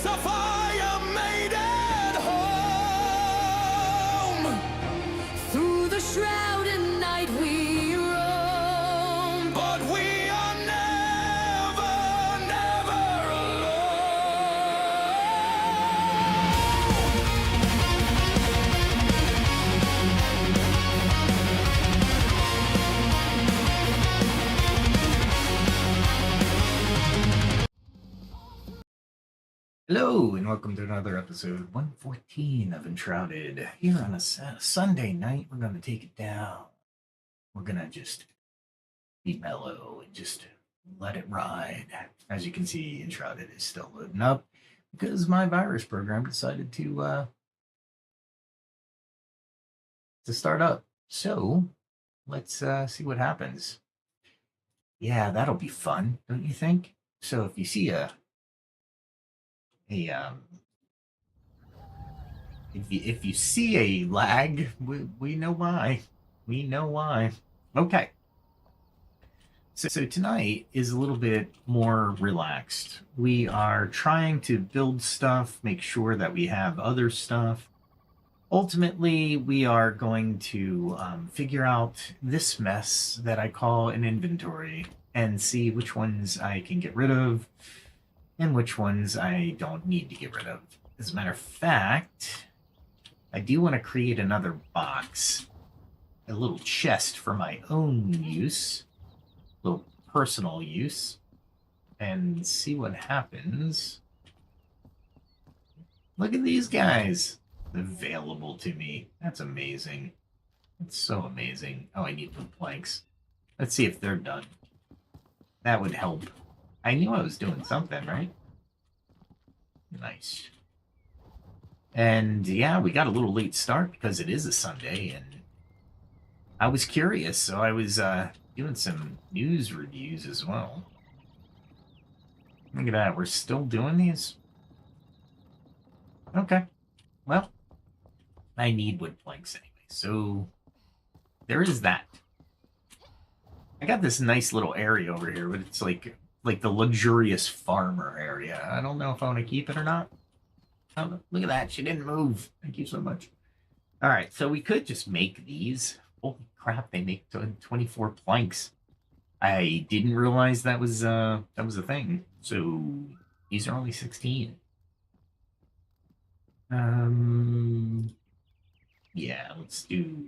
a fire made at home. Through the shrouded night we roam, But we are never, never alone. Hello, and welcome to another episode 114 of Enshrouded. Here on a Sunday night, we're going to take it down. We're going to just be mellow and just let it ride. As you can see, Enshrouded is still loading up because my virus program decided to start up. So, let's see what happens. Yeah, that'll be fun, don't you think? So if you see if you see a lag, we know why. We know why. Okay. So tonight is a little bit more relaxed. We are trying to build stuff, make sure that we have other stuff. Ultimately, we are going to figure out this mess that I call an inventory and see which ones I can get rid of and which ones I don't need to get rid of. As a matter of fact, I do want to create another box, a little chest for my own use, a little personal use, and see what happens. Look at these guys available to me. That's amazing. That's so amazing. Oh, I need wood planks. Let's see if they're done. That would help. I knew I was doing something, right? Nice. And yeah, we got a little late start because it is a Sunday, and I was curious, so I was doing some news reviews as well. Look at that, we're still doing these? Okay. Well, I need wood planks anyway, so there is that. I got this nice little area over here, but it's like the luxurious farmer area. I don't know if I want to keep it or not. Oh, look at that. She didn't move. Thank you so much. All right, so we could just make these. Holy crap, they make 24 planks. I didn't realize that was a thing. So these are only 16. Yeah, let's do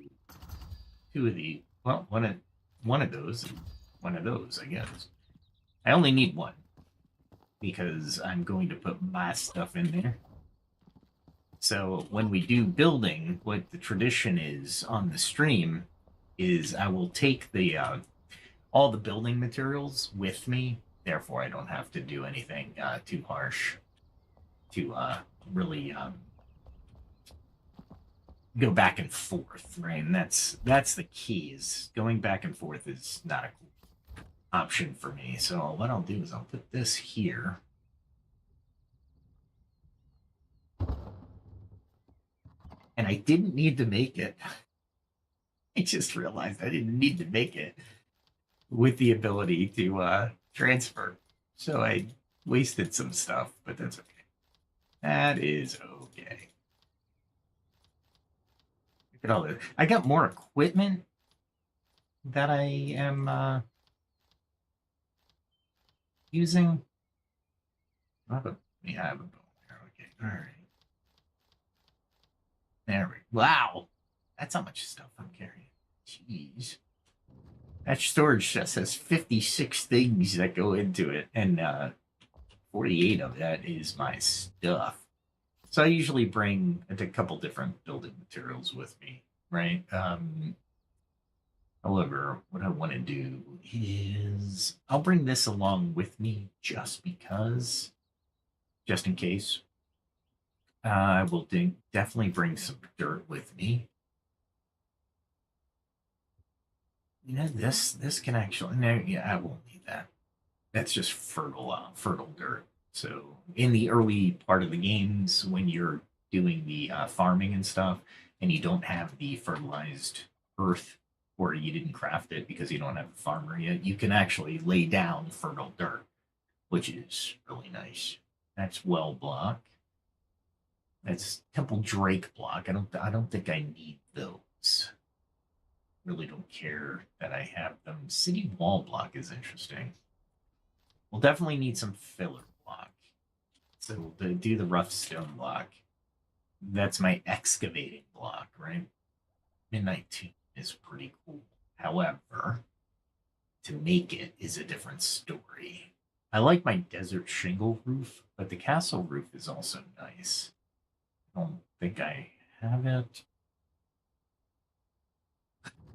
two of the. Well, one of those and one of those, I guess. I only need one because I'm going to put my stuff in there. So when we do building, what the tradition is on the stream is I will take the all the building materials with me. Therefore, I don't have to do anything too harsh to really go back and forth, right? And that's the key. Is going back and forth is not a cool option for me. So what I'll do is I'll put this here. And I didn't need to make it. I just realized I didn't need to make it with the ability to transfer. So I wasted some stuff, but that's okay. That is okay. Look at all this. I got more equipment that I am using. Yeah, I have a bow there. Okay, all right. There we go. Wow. That's how much stuff I'm carrying. Jeez. That storage chest has 56 things that go into it, and 48 of that is my stuff. So I usually bring a couple different building materials with me, right? However, what I want to do is I'll bring this along with me just because, just in case. I will definitely bring some dirt with me. You know, this can actually, no, yeah, I won't need that. That's just fertile dirt. So in the early part of the games, when you're doing the farming and stuff, and you don't have the fertilized earth, or you didn't craft it because you don't have a farmer yet, you can actually lay down fertile dirt, which is really nice. That's Well block. That's Temple Drake block. I don't think I need those. Really don't care that I have them. City Wall block is interesting. We'll definitely need some filler block. So to do the rough stone block, that's my excavating block, right? Midnight Tomb is pretty cool. However, to make it is a different story. I like my desert shingle roof, but the castle roof is also nice. I don't think I have it.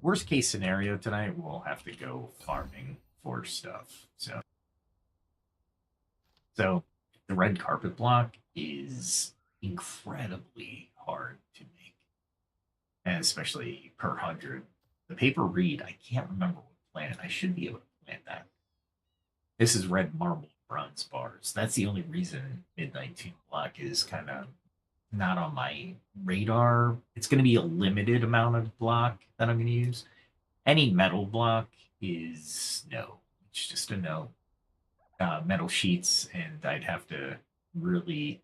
Worst case scenario tonight, we'll have to go farming for stuff. So the red carpet block is incredibly hard to make, and especially per 100. The paper reed, I can't remember what plant. I should be able to plant that. This is red marble bronze bars. That's the only reason Midnight Tomb block is kind of not on my radar. It's going to be a limited amount of block that I'm going to use. Any metal block is no. It's just a no. Metal sheets, and I'd have to really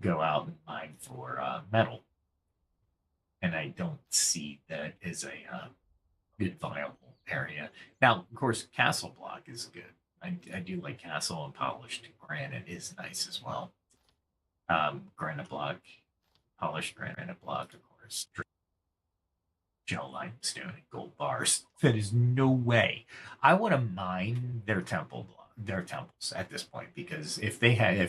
go out and mine for metal. And I don't see that as a good viable area. Now, of course, castle block is good. I do like castle, and polished granite is nice as well. Granite block, polished granite block, of course. Gel limestone and gold bars. That is no way. I want to mine their temples at this point, because if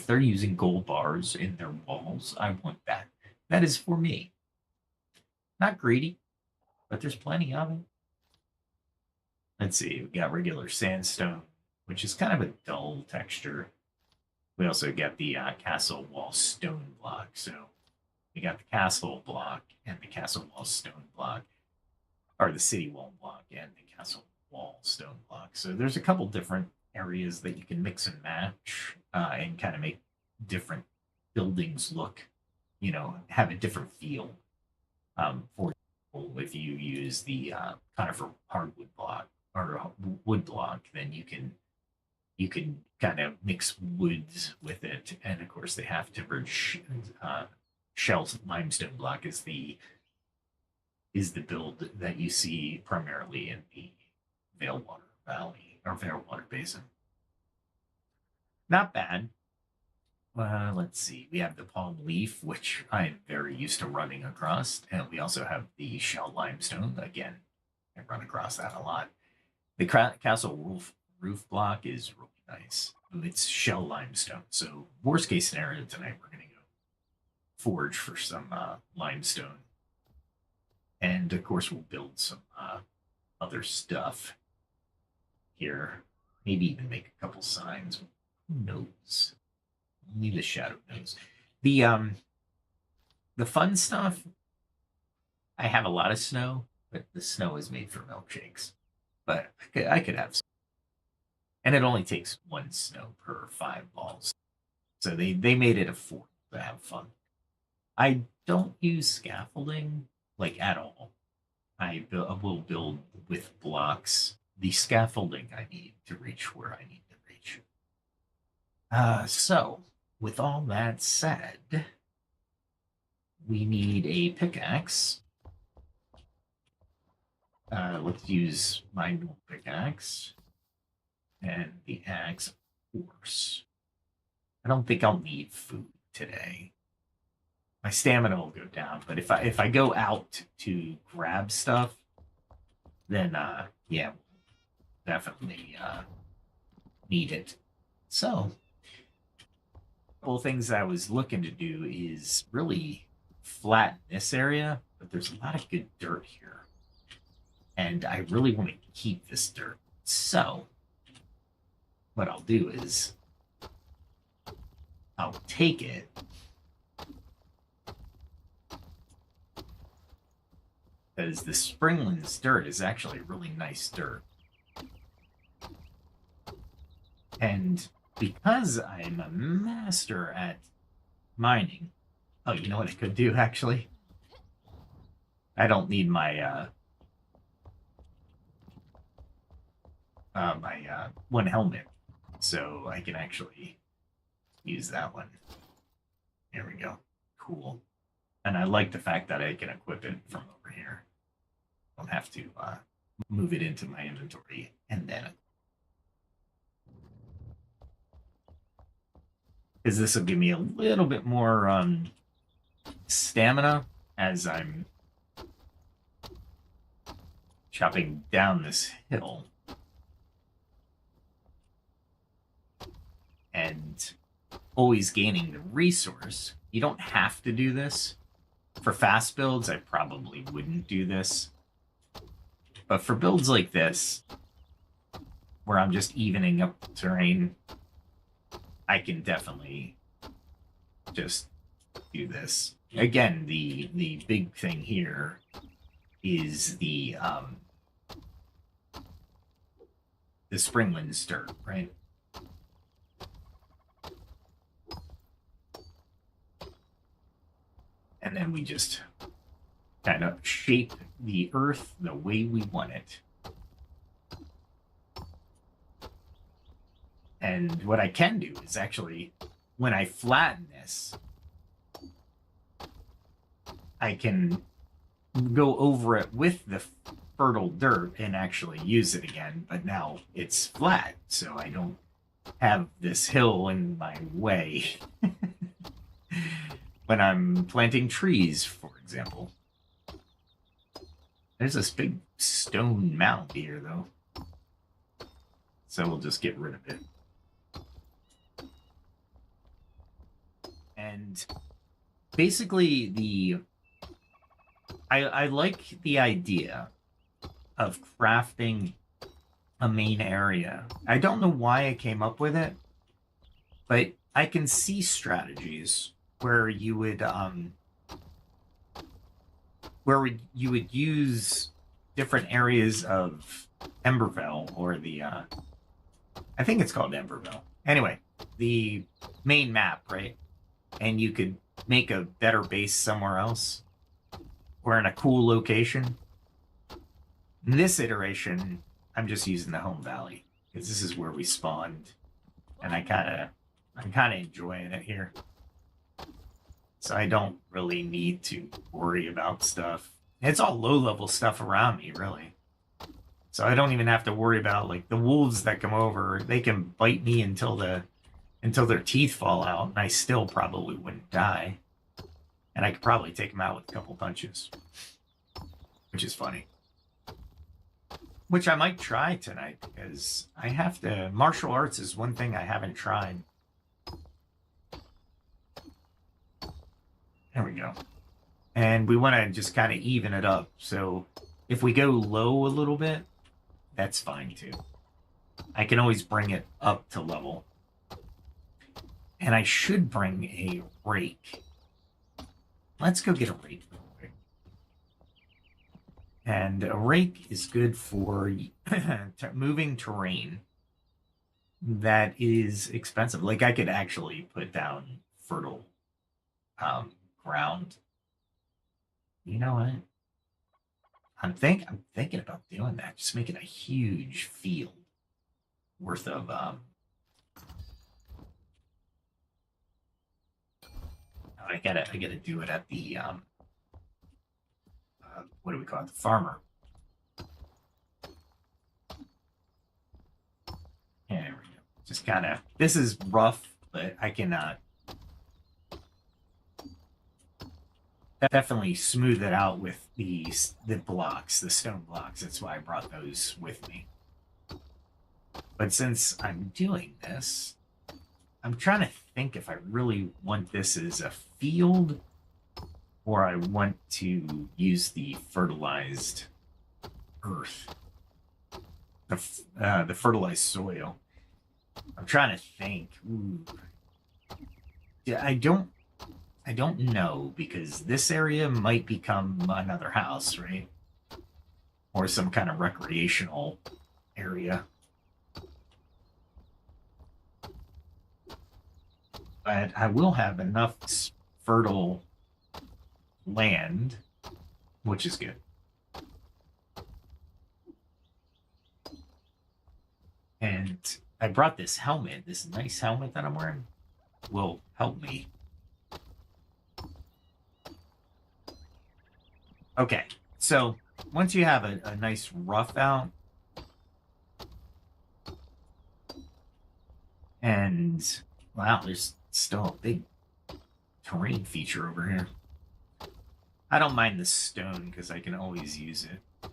they're using gold bars in their walls, I want that. That is for me. Not greedy, but there's plenty of it. Let's see. We got regular sandstone, which is kind of a dull texture. We also got the castle wall stone block. So we got the castle block and the castle wall stone block, or the city wall block and the castle wall stone block. So there's a couple different areas that you can mix and match and kind of make different buildings look, have a different feel. For example, if you use the conifer hardwood block or wood block, then you can kind of mix woods with it, and of course they have timbered shells. Limestone block is the build that you see primarily in the Veilwater Valley or Veilwater Basin. Not bad. Let's see. We have the palm leaf, which I'm very used to running across, and we also have the shell limestone. Again, I run across that a lot. The castle roof block is really nice. It's shell limestone. So worst case scenario tonight, we're going to go forge for some limestone. And of course, we'll build some other stuff here. Maybe even make a couple signs. Who knows? Only the shadow knows. The fun stuff, I have a lot of snow, but the snow is made for milkshakes. But I could have some. And it only takes 1 snow per 5 balls. So they made it affordable to have fun. I don't use scaffolding, like, at all. I will build with blocks the scaffolding I need to reach where I need to reach. So, with all that said, we need a pickaxe. Let's use my normal pickaxe. And the axe, of course. I don't think I'll need food today. My stamina will go down, but if I go out to grab stuff, then yeah, definitely need it. So, a couple of things I was looking to do is really flatten this area, but there's a lot of good dirt here, and I really want to keep this dirt. So, what I'll do is I'll take it. Because the Springlands dirt is actually really nice dirt. And because I'm a master at mining... Oh, you know what I could do, actually? I don't need my one helmet. So I can actually use that one. There we go. Cool. And I like the fact that I can equip it from over here. Don't have to move it into my inventory and then, because this will give me a little bit more stamina as I'm chopping down this hill. And always gaining the resource. You don't have to do this. For fast builds, I probably wouldn't do this. But for builds like this, where I'm just evening up the terrain, I can definitely just do this. Again, the big thing here is the Springlands dirt, right? And then we just kind of shape the earth the way we want it. And what I can do is actually, when I flatten this, I can go over it with the fertile dirt and actually use it again. But now it's flat, so I don't have this hill in my way. When I'm planting trees, for example. There's this big stone mound here, though. So we'll just get rid of it. And basically, I like the idea of crafting a main area. I don't know why I came up with it, but I can see strategies where you would use different areas of Emberville, or the I think it's called Emberville. Anyway, the main map, right? And you could make a better base somewhere else, or in a cool location. In this iteration, I'm just using the home valley because this is where we spawned, and I'm kind of enjoying it here. So I don't really need to worry about stuff. It's all low-level stuff around me, really. So I don't even have to worry about, like, the wolves that come over. They can bite me until their teeth fall out, and I still probably wouldn't die. And I could probably take them out with a couple punches, which is funny. Which I might try tonight, because I have to... Martial arts is one thing I haven't tried. There we go. And we want to just kind of even it up. So if we go low a little bit, that's fine too. I can always bring it up to level. And I should bring a rake. Let's go get a rake real quick. And a rake is good for moving terrain that is expensive. Like, I could actually put down fertile ground. You know what? I'm thinking about doing that. Just making a huge field worth of I gotta do it at the what do we call it? The farmer. There we go. Just kind of, this is rough, but I can definitely smooth it out with the blocks, the stone blocks. That's why I brought those with me. But since I'm doing this, I'm trying to think if I really want this as a field, or I want to use the fertilized earth, the fertilized soil. I'm trying to think. Ooh. Yeah, I don't know, because this area might become another house, right? Or some kind of recreational area. But I will have enough fertile land, which is good. And I brought this helmet, this nice helmet that I'm wearing. will help me. Okay, so once you have a nice rough out, and wow, there's still a big terrain feature over here. I don't mind the stone because I can always use it,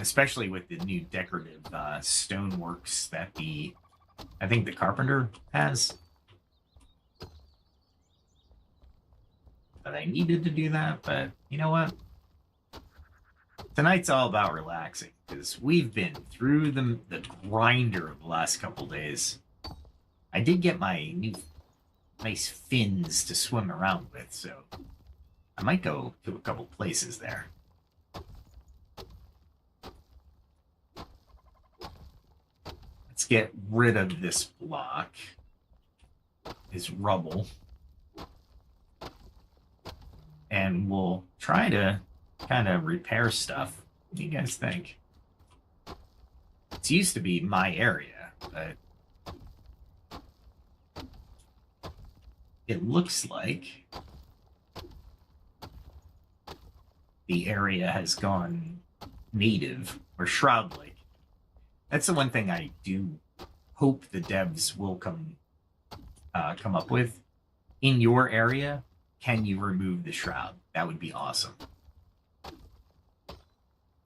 especially with the new decorative stoneworks that I think the carpenter has. But I needed to do that, but you know what? Tonight's all about relaxing because we've been through the grinder of the last couple days. I did get my new nice fins to swim around with, so I might go to a couple places there. Let's get rid of this block, this rubble, and we'll try to kind of repair stuff. What do you guys think? It used to be my area, but it looks like the area has gone native or shroud-like. That's the one thing I do hope the devs will come up with. In your area, can you remove the shroud? That would be awesome.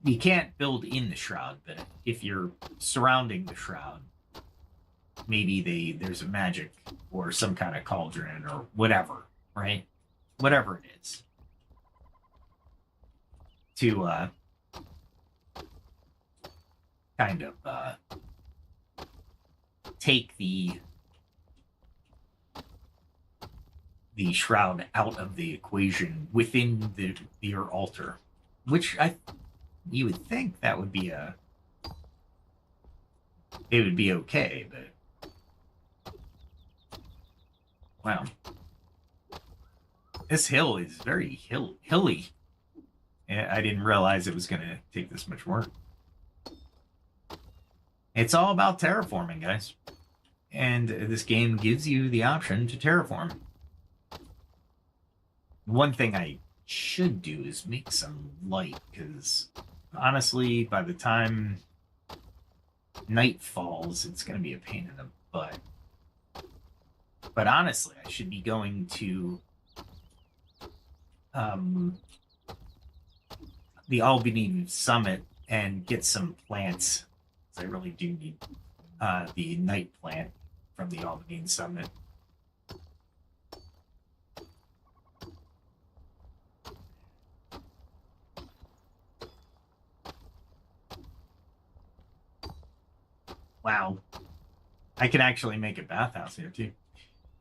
You can't build in the shroud, but if you're surrounding the shroud, maybe there's a magic or some kind of cauldron or whatever, right? Whatever it is. To kind of take the shroud out of the equation within your altar, which you would think that would be it would be okay, but wow, this hill is very hilly. I didn't realize it was going to take this much work. It's all about terraforming, guys, and this game gives you the option to terraform. One thing I should do is make some light, because honestly, by the time night falls, it's going to be a pain in the butt. But honestly, I should be going to the Albany Summit and get some plants. I really do need the night plant from the Albany Summit. Wow. I can actually make a bathhouse here too,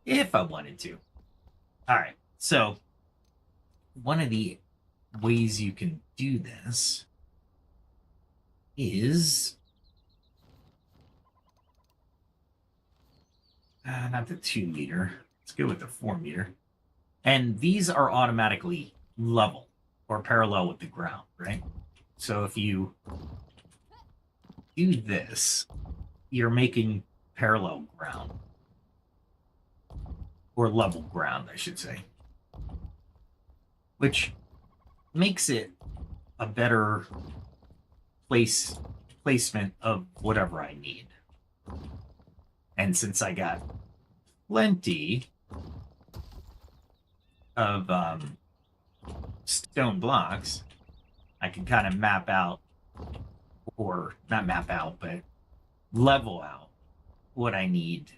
if I wanted to. All right. So one of the ways you can do this is not the 2 meter. Let's go with the 4 meter. And these are automatically level or parallel with the ground, right? So if you do this, you're making parallel ground, or level ground, I should say, which makes it a better placement of whatever I need. And since I got plenty of stone blocks, I can kind of map out, or not map out, but level out what I need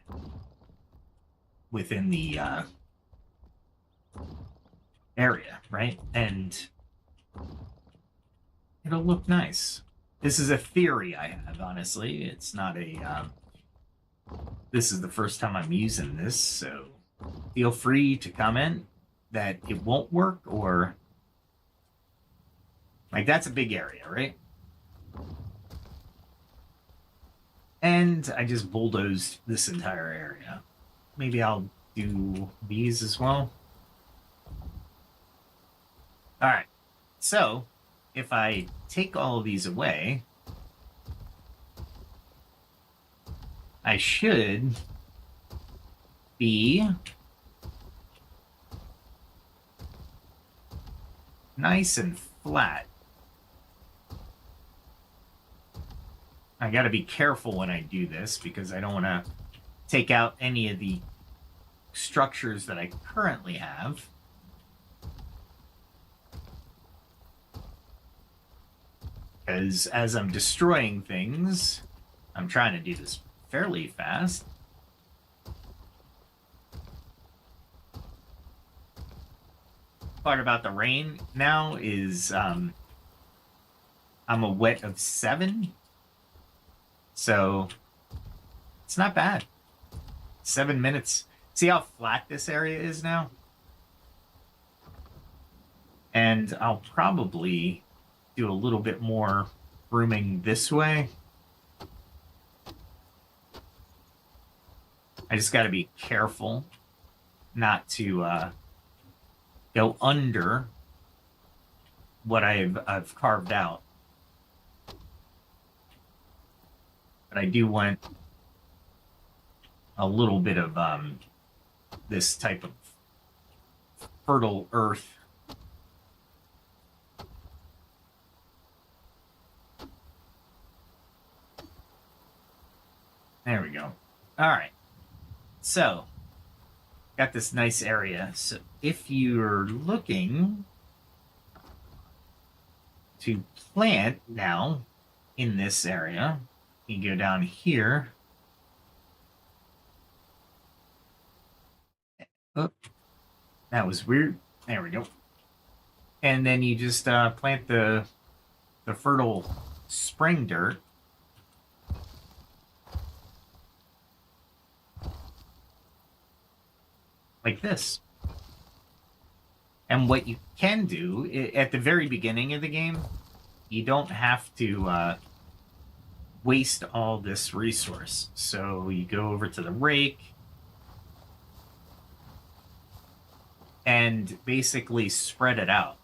within the area, right? And it'll look nice. This is a theory I have, honestly. It's not a this is the first time I'm using this, so feel free to comment that it won't work, or like, that's a big area, right? And I just bulldozed this entire area. Maybe I'll do these as well. All right. So if I take all of these away, I should be nice and flat. I got to be careful when I do this because I don't want to take out any of the structures that I currently have. Because as I'm destroying things, I'm trying to do this fairly fast. Part about the rain now is I'm a wet of 7. So it's not bad. 7 minutes. See how flat this area is now? And I'll probably do a little bit more grooming this way. I just got to be careful not to go under what I've carved out. But I do want a little bit of this type of fertile earth. There we go. All right. So, got this nice area. So, if you're looking to plant now in this area, you go down here. Oh, that was weird. There we go. And then you just plant the fertile spring dirt. Like this. And what you can do at the very beginning of the game, you don't have to waste all this resource. So you go over to the rake and basically spread it out.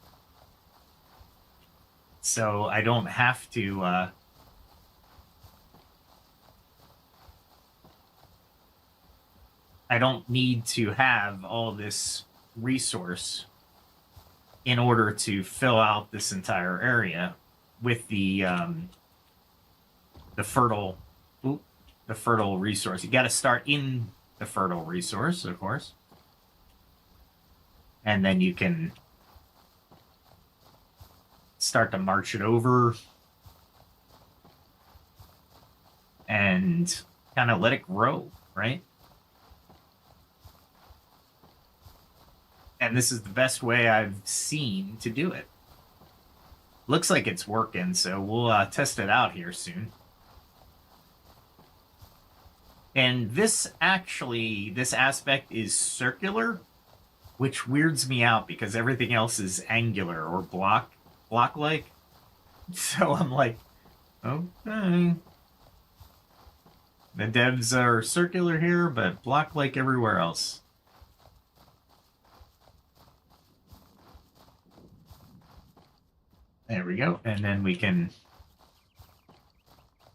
So I don't have to I don't need to have all this resource in order to fill out this entire area with the fertile resource. You got to start in the fertile resource, of course, and then you can start to march it over and kind of let it grow, right? And this is the best way I've seen to do it. Looks like it's working, so we'll test it out here soon. And this aspect is circular, which weirds me out because everything else is angular or block-like. So I'm like, okay. The devs are circular here, but block-like everywhere else. There we go. And then we can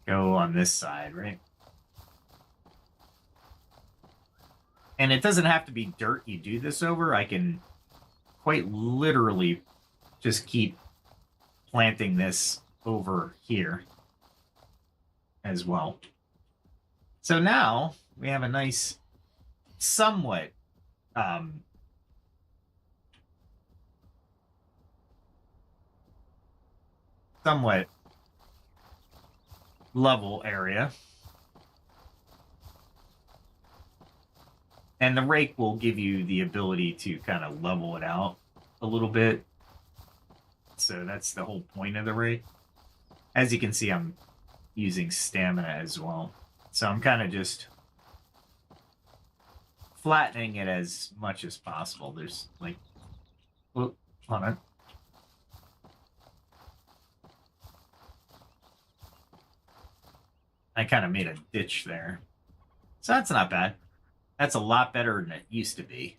go on this side, right? And it doesn't have to be dirt you do this over. I can quite literally just keep planting this over here as well. So now we have a nice, somewhat level area. And the rake will give you the ability to kind of level it out a little bit. So that's the whole point of the rake. As you can see, I'm using stamina as well. So I'm kind of just flattening it as much as possible. There's like, oh, hold on. I kind of made a ditch there. So that's not bad. That's a lot better than it used to be.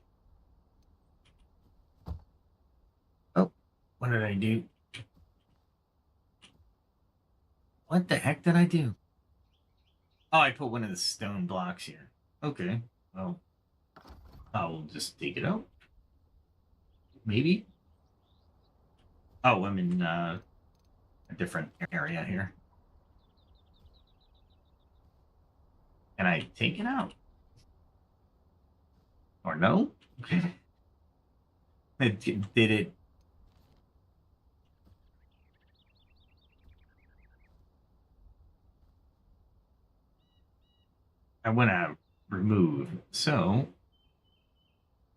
Oh, what did I do? What the heck did I do? Oh, I put one of the stone blocks here. Okay, well, I'll just take it out. Maybe. Oh, I'm in a different area here. Can I take it out? Or no? Did it? I want to remove. So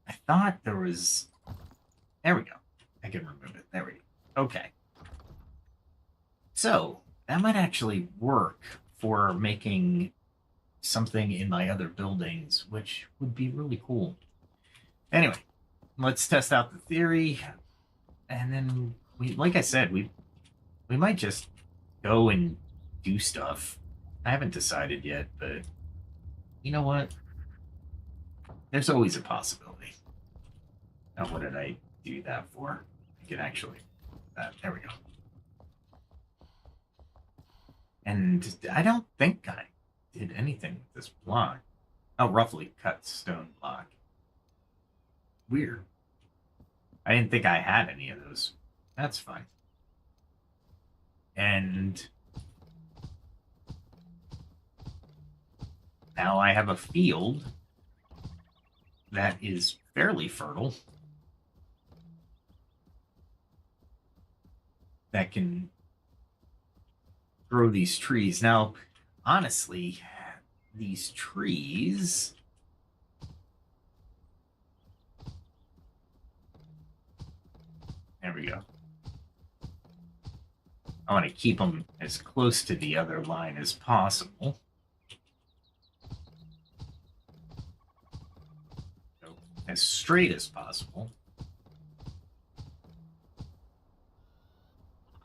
I thought there was. There we go. I can remove it. There we go. Okay. So that might actually work for making something in my other buildings, which would be really cool. Anyway, let's test out the theory, and then like I said, we might just go and do stuff. I haven't decided yet, but you know what? There's always a possibility. Now, what did I do that for? I can actually. There we go. And I don't think I did anything with this block. Oh, roughly cut stone block. Weird. I didn't think I had any of those. That's fine. And now I have a field that is fairly fertile that can grow these trees. Now, honestly, these trees there we go. I want to keep them as close to the other line as possible. So, as straight as possible.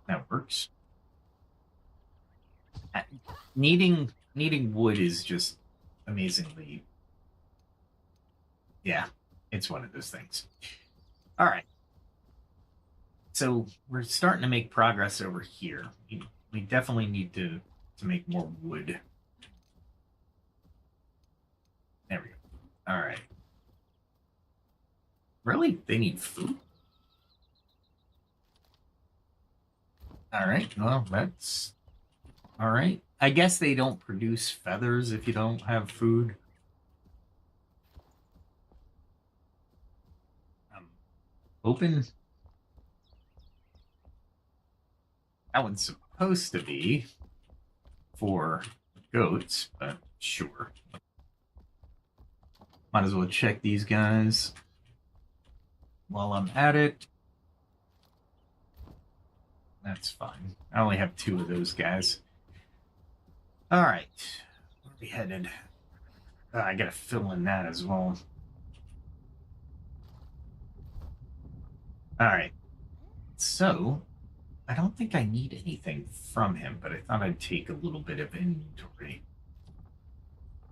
That works. Needing wood is just amazingly, yeah, it's one of those things. All right. So we're starting to make progress over here. We definitely need to make more wood. There we go. All right. Really? They need food? All right. Well, that's all right. I guess they don't produce feathers if you don't have food. Open. That one's supposed to be for goats, but sure. Might as well check these guys while I'm at it. That's fine. I only have 2 of those guys. All right. Where are we headed? I gotta fill in that as well. All right. So, I don't think I need anything from him, but I thought I'd take a little bit of inventory.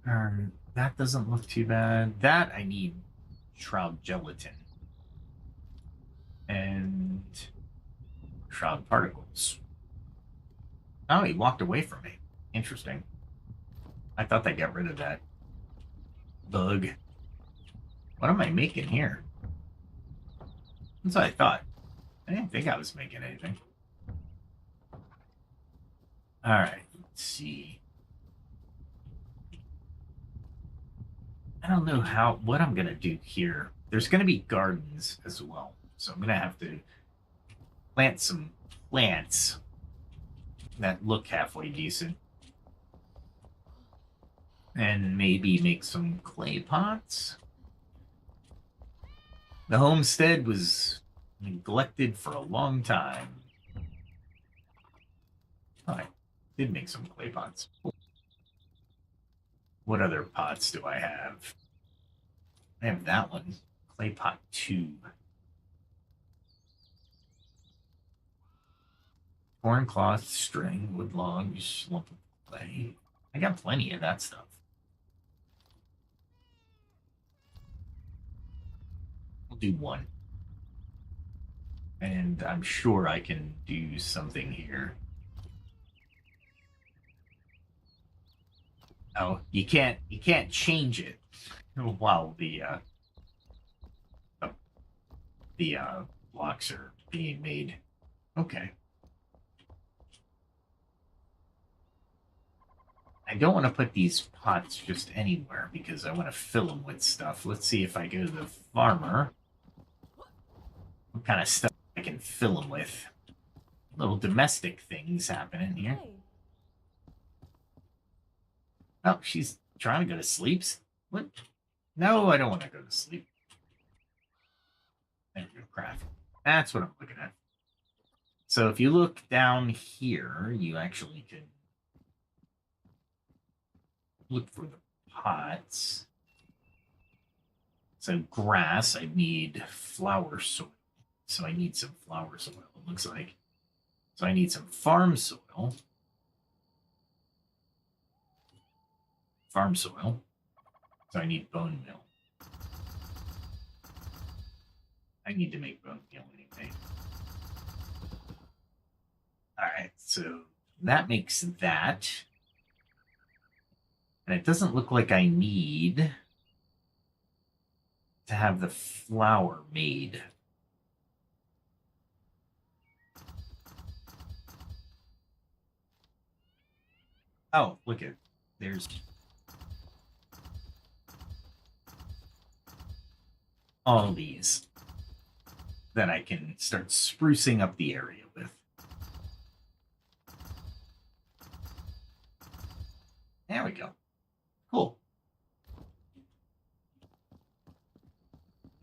That doesn't look too bad. That I need shroud gelatin. And shroud particles. Oh, he walked away from me. Interesting. I thought they got rid of that bug. What am I making here? That's what I thought. I didn't think I was making anything. All right, let's see. I don't know what I'm going to do here. There's going to be gardens as well. So I'm going to have to plant some plants that look halfway decent. And maybe make some clay pots. The homestead was neglected for a long time. Oh, I did make some clay pots. What other pots do I have? I have that one. Clay pot 2. Corn cloth, string, wood logs, lump of clay. I got plenty of that stuff. We'll do 1. And I'm sure I can do something here. Oh, you can't change it while the blocks are being made. Okay. I don't want to put these pots just anywhere because I want to fill them with stuff. Let's see if I go to the farmer. What kind of stuff I can fill them with. Little domestic things happening here. Oh, she's trying to go to sleep. What? No, I don't want to go to sleep. There we go, craft. That's what I'm looking at. So if you look down here, you actually can look for the pots. So grass, I need flower soil. So I need some flower soil, it looks like. So I need some farm soil. Farm soil. So I need bone meal. I need to make bone meal anyway. Alright, so that makes that. And it doesn't look like I need to have the flour made. Oh, look at, there's all these that I can start sprucing up the area with. There we go. Cool.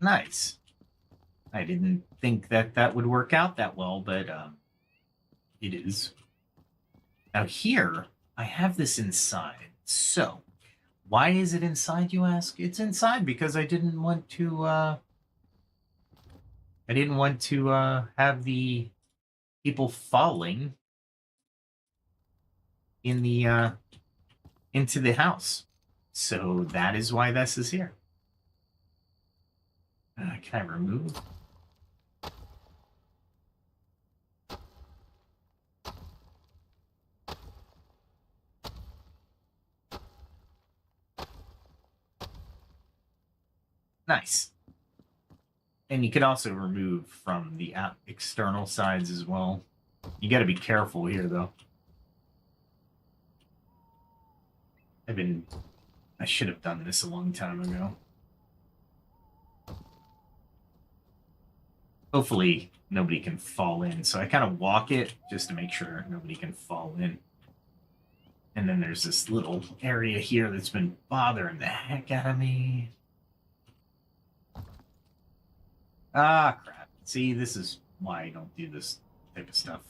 Nice. I didn't think that that would work out that well, but it is. Now here, I have this inside. So, why is it inside, you ask? It's inside because I didn't want to have the people falling in the into the house. So that is why this is here. Can I remove? Nice. And you can also remove from the external sides as well. You got to be careful here, though. I should have done this a long time ago. Hopefully nobody can fall in. So I kind of walk it just to make sure nobody can fall in. And then there's this little area here that's been bothering the heck out of me. Ah, crap. See, this is why I don't do this type of stuff.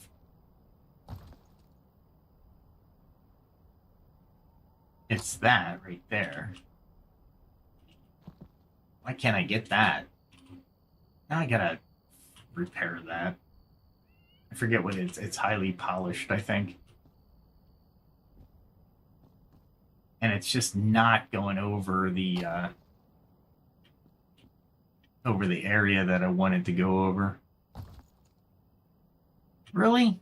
It's that right there. Why can't I get that? Now I gotta repair that. I forget what it's highly polished, I think. And it's just not going over the area that I wanted to go over. Really?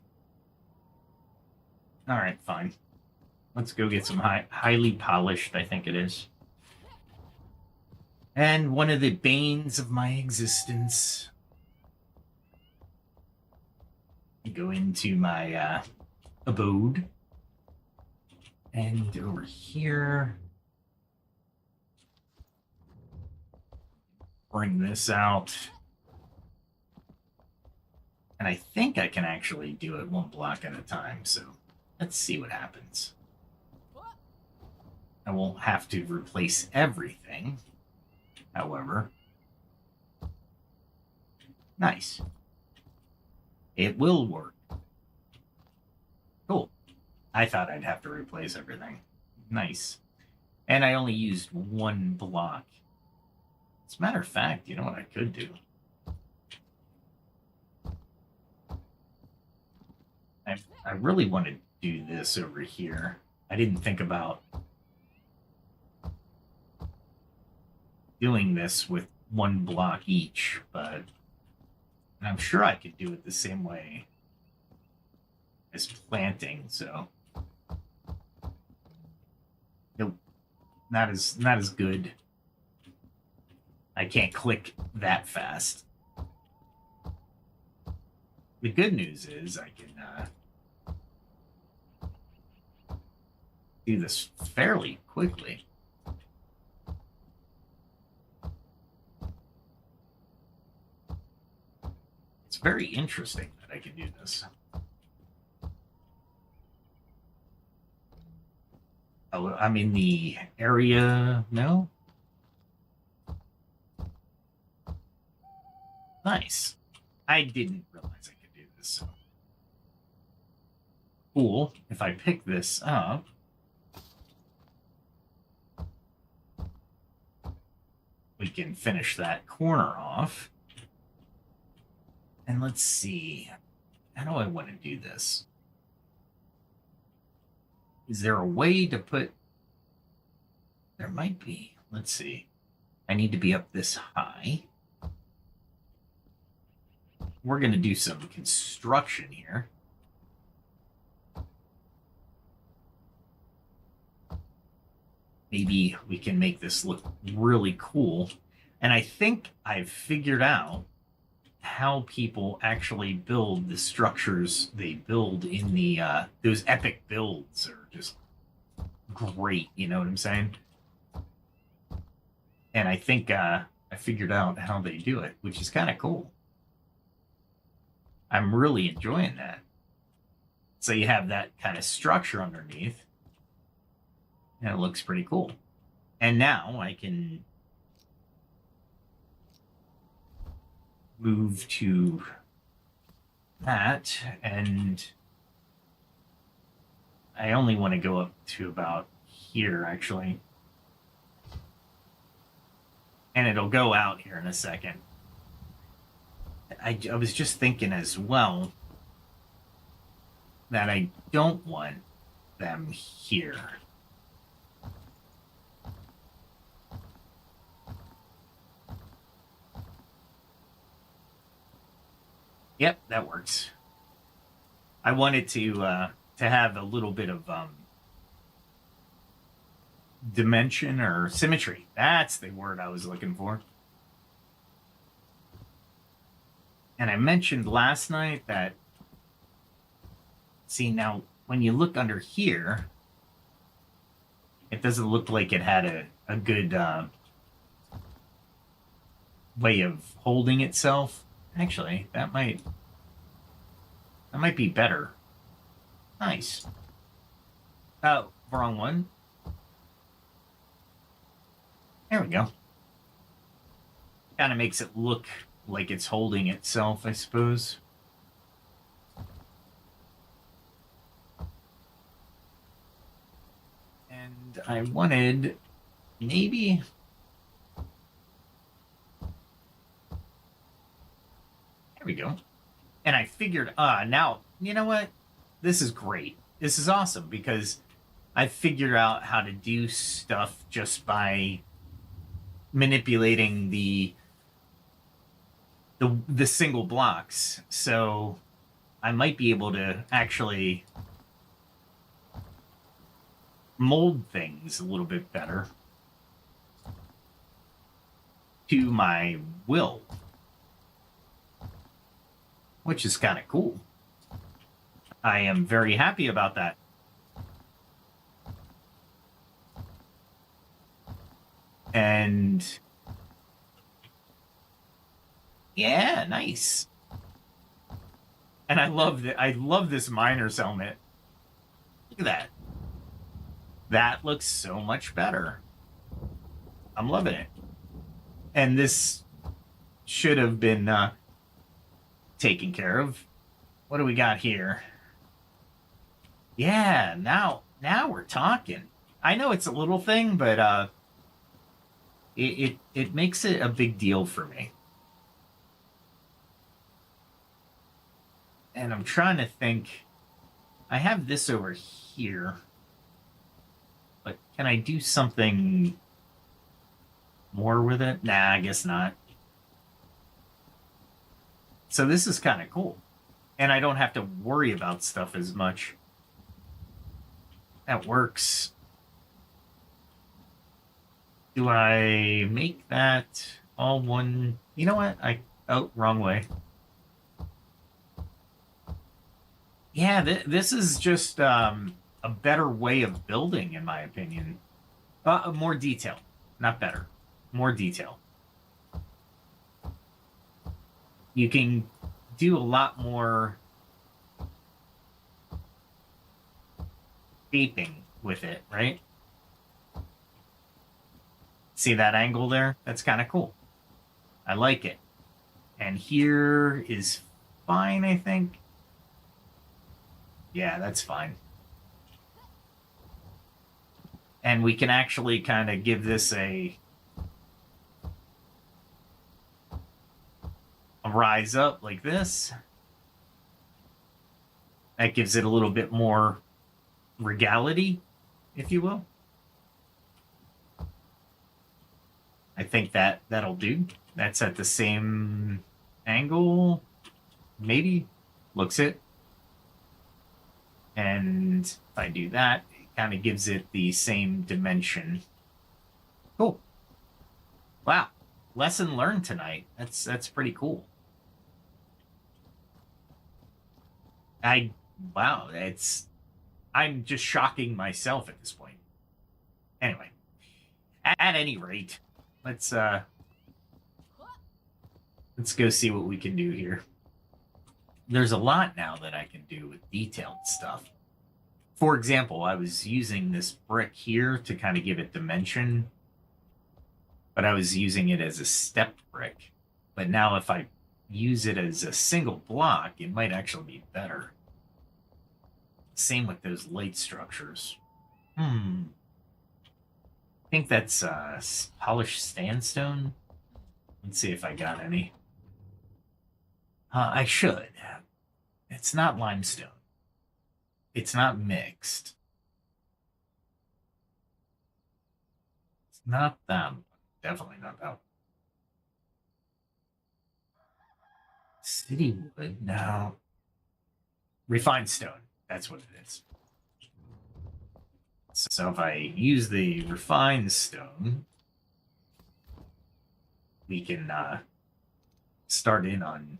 All right, fine. Let's go get some highly polished, I think it is. And one of the banes of my existence. You go into my abode. And over here. Bring this out. And I think I can actually do it one block at a time, so let's see what happens. I won't have to replace everything, however. Nice. It will work. Cool. I thought I'd have to replace everything. Nice. And I only used one block. As a matter of fact, you know what I could do? I really want to do this over here. I didn't think about doing this with one block each, but I'm sure I could do it the same way as planting, so nope, not as good. I can't click that fast. the good news is I can do this fairly quickly. It's very interesting that I can do this. Oh, I'm in the area. No? Nice. I didn't realize I could do this. So. Cool. If I pick this up, we can finish that corner off. And let's see. How do I want to do this? Is there a way to put... There might be. Let's see. I need to be up this high. We're going to do some construction here. Maybe we can make this look really cool. And I think I've figured out how people actually build the structures they build in the those epic builds are just great, you know what I'm saying? And I think I figured out how they do it, which is kind of cool. I'm really enjoying that. So you have that kind of structure underneath, and it looks pretty cool. And now I can move to that, and I only want to go up to about here, actually. And it'll go out here in a second. I was just thinking as well that I don't want them here. Yep, that works. I wanted to have a little bit of dimension or symmetry. That's the word I was looking for. And I mentioned last night that, see, now when you look under here, it doesn't look like it had a good way of holding itself. Actually, that might be better. Nice. Oh, wrong one. There we go. Kind of makes it look like it's holding itself, I suppose. And I wanted maybe... There we go. And I figured, now, you know what? This is great. This is awesome because I figured out how to do stuff just by manipulating the single blocks. So I might be able to actually mold things a little bit better to my will, which is kind of cool. I am very happy about that. And yeah, nice. And I love that. I love this miner's helmet. Look at that. That looks so much better. I'm loving it. And this should have been taken care of. What do we got here? Yeah, now we're talking. I know it's a little thing, but it makes it a big deal for me. And I'm trying to think. I have this over here, but can I do something more with it? Nah, I guess not. So this is kind of cool. And I don't have to worry about stuff as much. That works. Do I make that all one? You know what? Oh, wrong way. Yeah, this is just a better way of building, in my opinion. More detail, not better. More detail. You can do a lot more shaping with it, right? See that angle there? That's kind of cool. I like it. And here is fine, I think. Yeah, that's fine. And we can actually kind of give this a rise up like this. That gives it a little bit more regality, if you will. I think that'll do. That's at the same angle. Maybe. Looks it. And if I do that, it kind of gives it the same dimension. Cool. Wow. Lesson learned tonight. That's pretty cool. Wow, I'm just shocking myself at this point. Anyway, at any rate, let's go see what we can do here. There's a lot now that I can do with detailed stuff. For example, I was using this brick here to kind of give it dimension, but I was using it as a step brick. But now if I use it as a single block, it might actually be better. Same with those light structures. I think that's polished sandstone. Let's see if I got any. I should. It's not limestone. It's not mixed. It's not that. Definitely not that. City wood? No. Refined stone. That's what it is. So if I use the refined stone, we can start in on...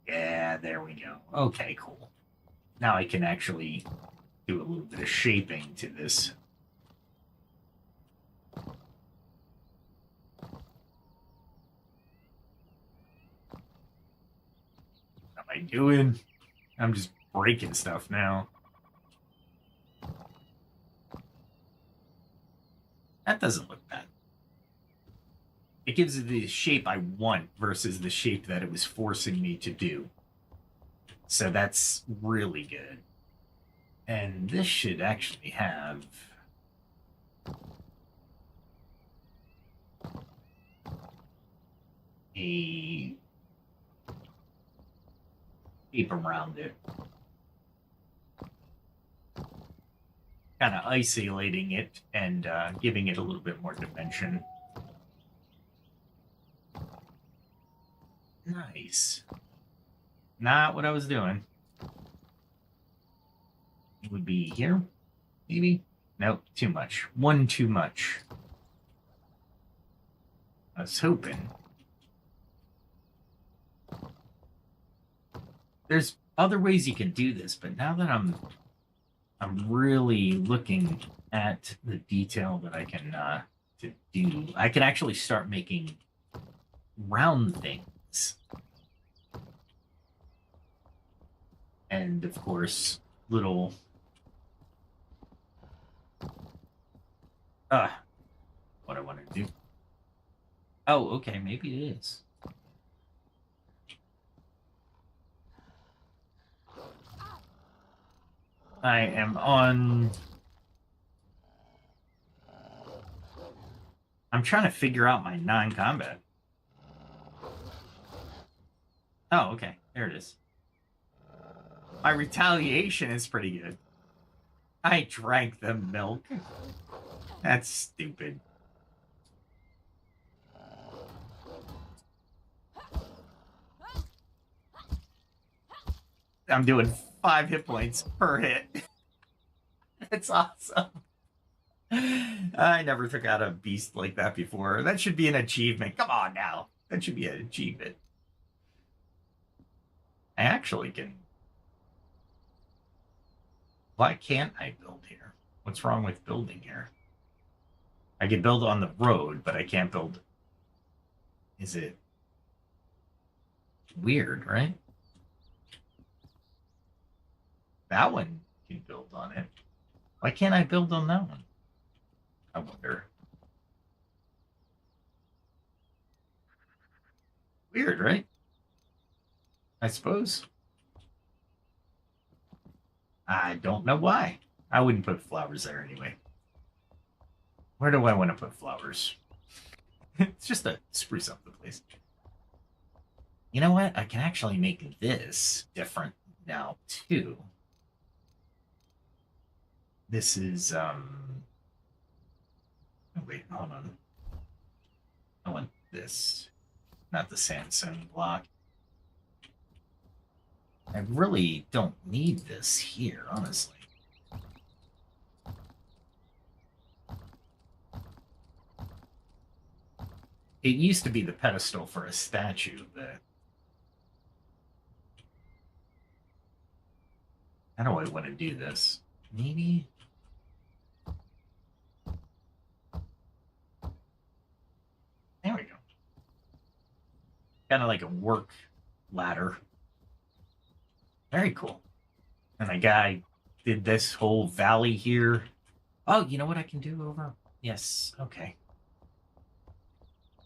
Yeah, there we go. Okay, cool. Now I can actually do a little bit of shaping to this. What am I doing? I'm just breaking stuff now. That doesn't look bad. It gives it the shape I want versus the shape that it was forcing me to do. So that's really good. And this should actually have... a shape around it. Kind of isolating it and giving it a little bit more dimension. Nice. Not what I was doing. It would be here, maybe? Nope, too much. One too much. I was hoping. There's other ways you can do this, but now that I'm really looking at the detail that I can to do, I can actually start making round things. And of course, little what I want to do. Oh, okay, maybe it is. I am on... I'm trying to figure out my non-combat. Oh, okay. There it is. My retaliation is pretty good. I drank the milk. That's stupid. I'm doing 5 hit points per hit. That's awesome. I never took out a beast like that before. That should be an achievement. Come on now. That should be an achievement. I actually can Why can't I build here? What's wrong with building here? I can build on the road, but I can't build. Is it weird, right? That one can build on it. Why can't I build on that one? I wonder. Weird, right? I suppose. I don't know why. I wouldn't put flowers there anyway. Where do I want to put flowers? It's just to spruce up the place. You know what? I can actually make this different now, too. This is, oh, wait, hold on. I want this, not the sandstone block. I really don't need this here, honestly. It used to be the pedestal for a statue, but how do I want to do this? Maybe? There we go. Kind of like a work ladder. Very cool. And the guy did this whole valley here. Oh, you know what I can do over? Yes, okay.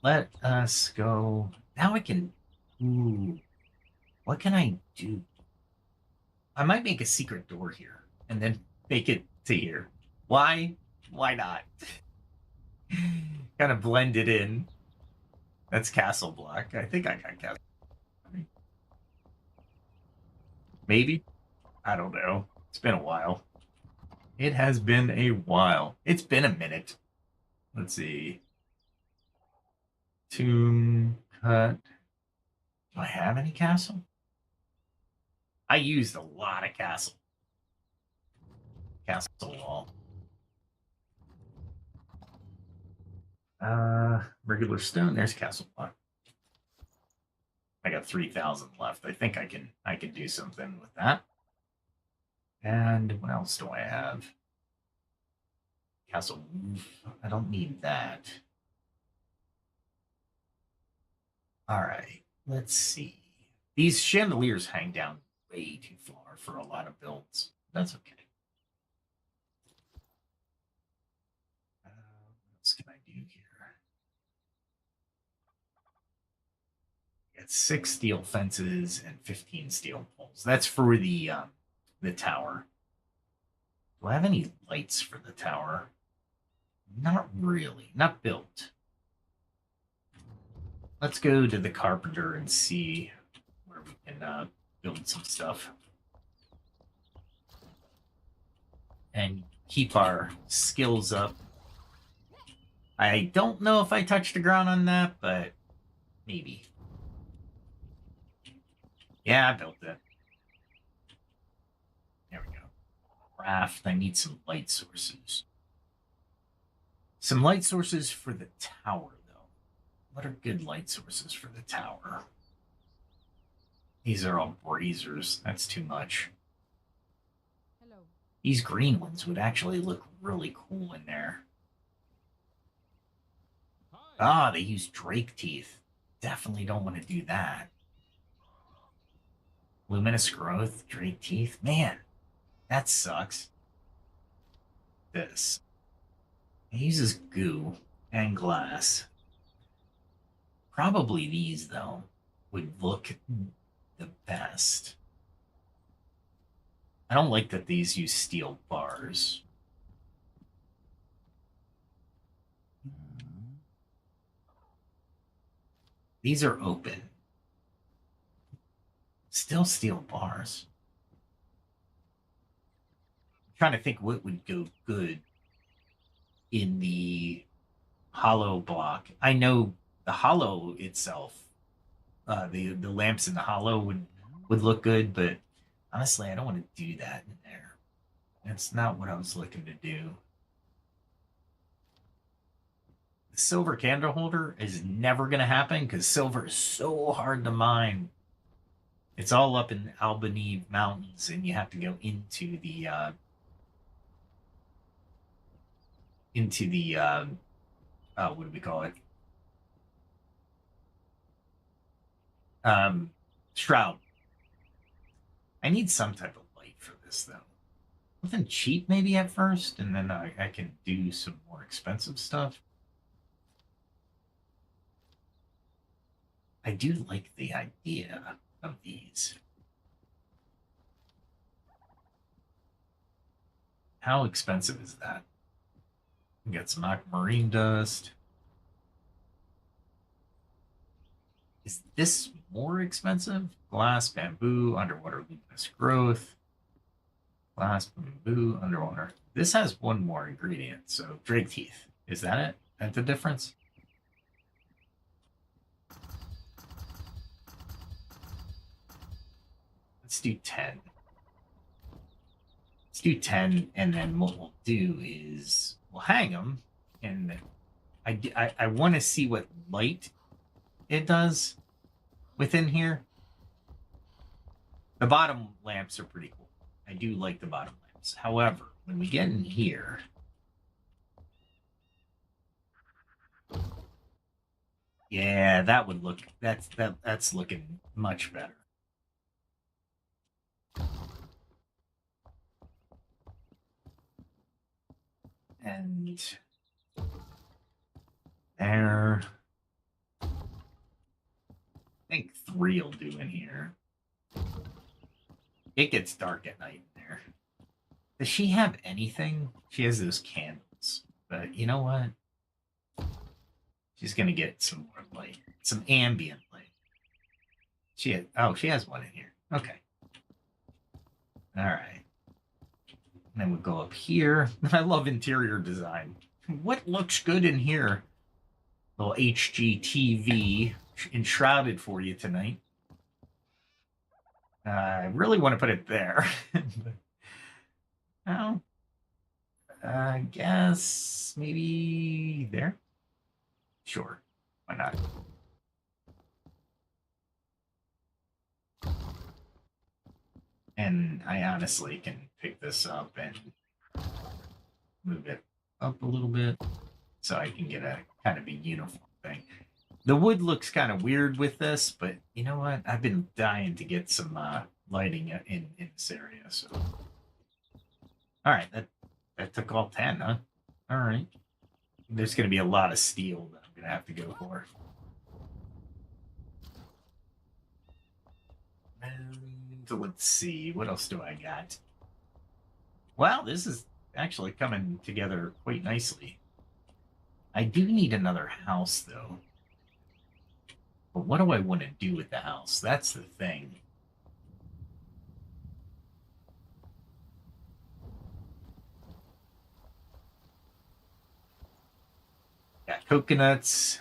Let us go. Now I can... Ooh. What can I do? I might make a secret door here and then make it to here. Why? Why not? Kind of blend it in. That's castle block. I think I got castle. Maybe? I don't know. It's been a while. It has been a while. It's been a minute. Let's see. Tomb cut. Do I have any castle? I used a lot of castle. Castle wall. Regular stone. There's castle block. I got 3,000 left. I think I can do something with that. And what else do I have? Castle roof. I don't need that. All right. Let's see. These chandeliers hang down way too far for a lot of builds. That's okay. What else can I do here? Got 6 steel fences and 15 steel poles. That's for the tower. Do I have any lights for the tower? Not really. Not built. Let's go to the carpenter and see where we can build some stuff. And keep our skills up. I don't know if I touched the ground on that, but maybe. Yeah, I built it. There we go. Raft. I need some light sources. Some light sources for the tower, though. What are good light sources for the tower? These are all braziers. That's too much. Hello. These green ones would actually look really cool in there. Ah, they use drake teeth. Definitely don't want to do that. Luminous growth, drake teeth. Man, that sucks. This. It uses goo and glass. Probably these, though, would look the best. I don't like that these use steel bars. These are open. Still steel bars. I'm trying to think what would go good in the hollow block. I know the hollow itself, the lamps in the hollow would look good, but honestly, I don't want to do that in there. That's not what I was looking to do. The silver candle holder is never going to happen because silver is so hard to mine. It's all up in the Albany Mountains, and you have to go into the into the what do we call it? Shroud. I need some type of light for this though. Something cheap maybe at first, and then I can do some more expensive stuff. I do like the idea of these. How expensive is that? Get some aquamarine dust. Is this more expensive? Glass, bamboo, underwater luminous growth. Glass, bamboo, underwater. This has one more ingredient, so drake teeth. Is that it? That's the difference? Let's do 10. Let's do 10, and then what we'll do is we'll hang them, and I want to see what light it does within here. The bottom lamps are pretty cool. I do like the bottom lamps. However, when we get in here, yeah, that would look that's looking much better. And there. I think 3 will do in here. It gets dark at night in there. Does she have anything? She has those candles. But you know what? She's gonna get some more light. Some ambient light. She has one in here. Okay. Alright. And then we'll go up here. I love interior design. What looks good in here? Little HGTV enshrouded for you tonight. I really want to put it there. Well, I guess maybe there. Sure, why not? And I honestly can pick this up and move it up a little bit so I can get a kind of a uniform thing. The wood looks kind of weird with this, but you know what? I've been dying to get some lighting in this area. So, all right, that took all 10, huh? All right. There's going to be a lot of steel that I'm going to have to go for. And let's see, what else do I got? Wow, this is actually coming together quite nicely. I do need another house, though. But what do I want to do with the house? That's the thing. Got coconuts.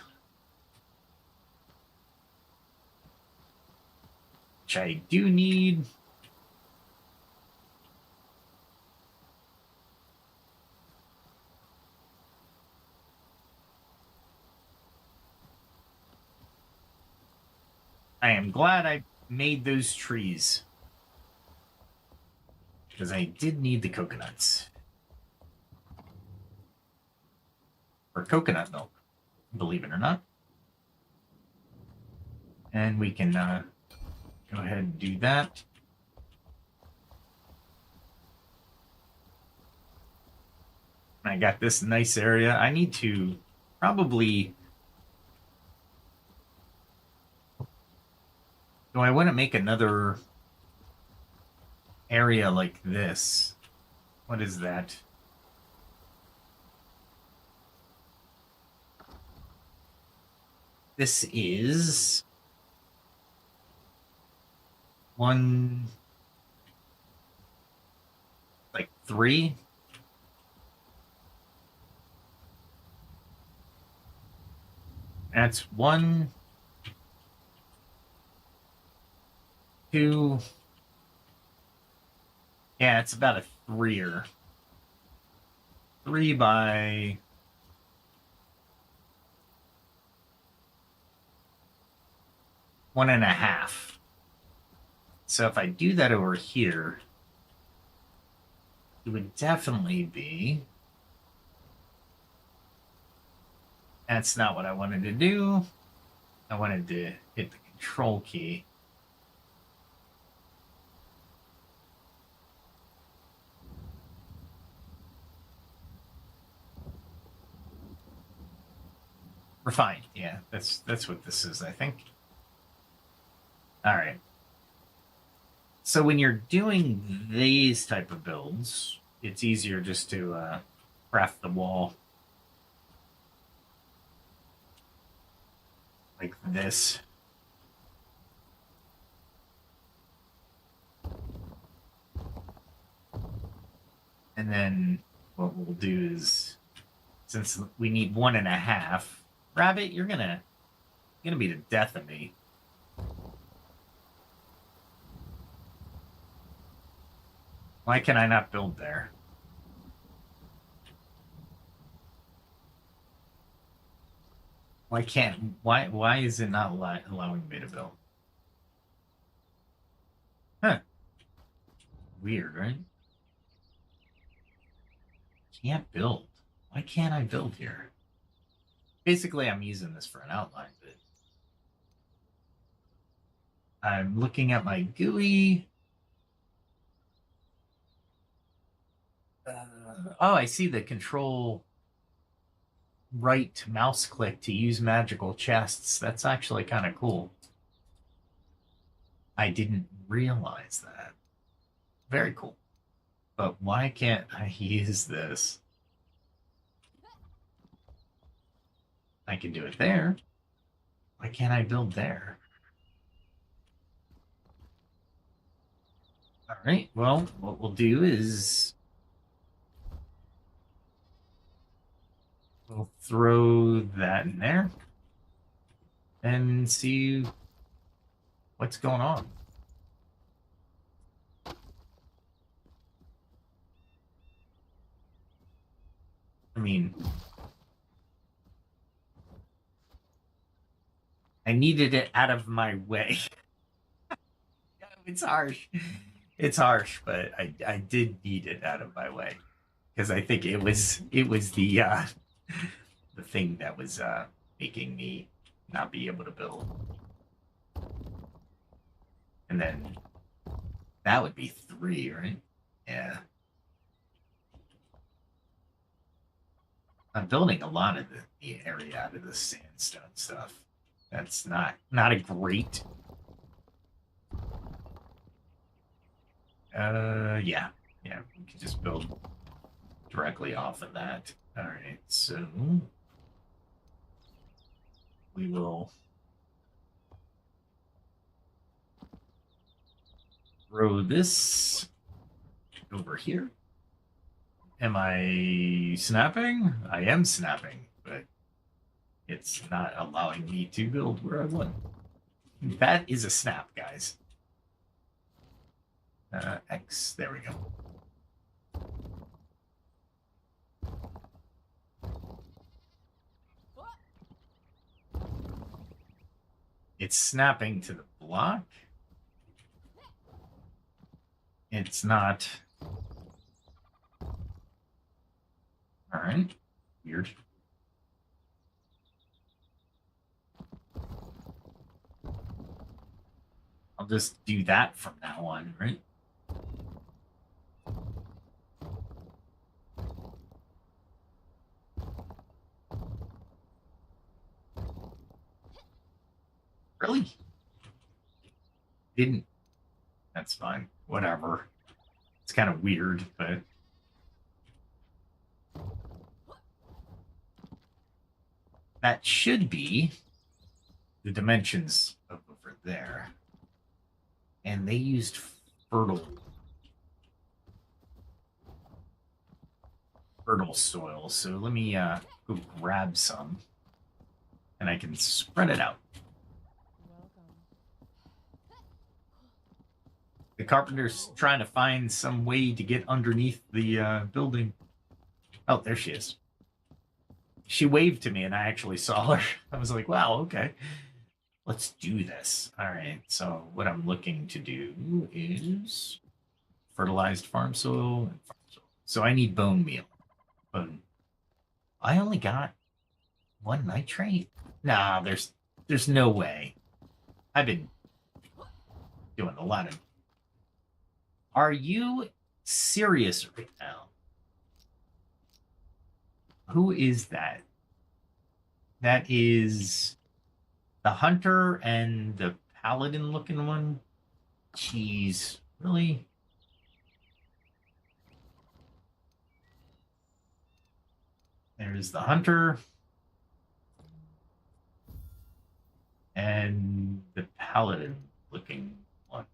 Which I do need. I am glad I made those trees. Because I did need the coconuts. Or coconut milk, believe it or not. And we can go ahead and do that. I got this nice area. I need to probably... Do I want to make another area like this? What is that? This is 1, like 3. That's 1, 2. Yeah, it's about a 3-er. 3 by 1.5. So if I do that over here, it would definitely be That's not what I wanted to do. I wanted to hit the control key. Refined, yeah, that's what this is, I think. All right. So when you're doing these type of builds, it's easier just to craft the wall like this. And then what we'll do is, since we need 1.5, Rabbit, you're gonna be the death of me. Why can I not build there? Why is it not allowing me to build? Huh. Weird, right? Can't build. Why can't I build here? Basically, I'm using this for an outline, but I'm looking at my GUI. Oh, I see the control right mouse click to use magical chests. That's actually kind of cool. I didn't realize that. Very cool. But why can't I use this? I can do it there. Why can't I build there? All right, well, what we'll do is we'll throw that in there and see what's going on. I mean, I needed it out of my way. It's harsh. It's harsh, but I did need it out of my way because I think it was the the thing that was making me not be able to build. And then that would be 3, right? Yeah. I'm building a lot of the area out of the sandstone stuff. That's not a great. Yeah, we can just build directly off of that. All right, so we will throw this over here. Am I snapping? I am snapping, but it's not allowing me to build where I want. That is a snap, guys. X, there we go. It's snapping to the block. It's not. All right, weird. I'll just do that from now on, right? Really? Didn't. That's fine. Whatever. It's kind of weird, but. That should be the dimensions of over there. And they used fertile soil. So let me go grab some. And I can spread it out. The carpenter's trying to find some way to get underneath the building. Oh, there she is. She waved to me and I actually saw her. I was like, wow, okay. Let's do this. All right, so what I'm looking to do is fertilized farm soil and farm soil. So I need bone meal. Bone. I only got One nitrate? Nah, there's no way. I've been doing a lot of. Are you serious right now? Who is that? That is the hunter and the paladin looking one. Jeez, really? There's the hunter and the paladin looking one.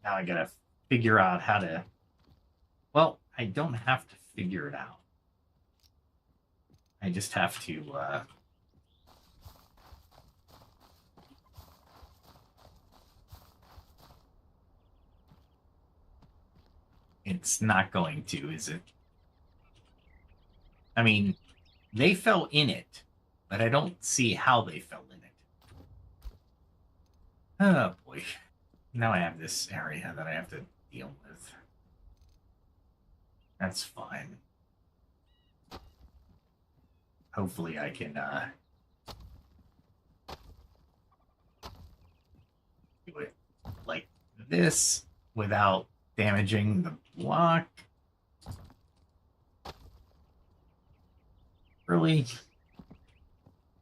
Now I gotta figure out how to. Well, I don't have to figure it out. I just have to. It's not going to, is it? I mean, they fell in it, but I don't see how they fell in it. Oh boy. Now I have this area that I have to deal with. That's fine. Hopefully I can do it like this without damaging the block. Really?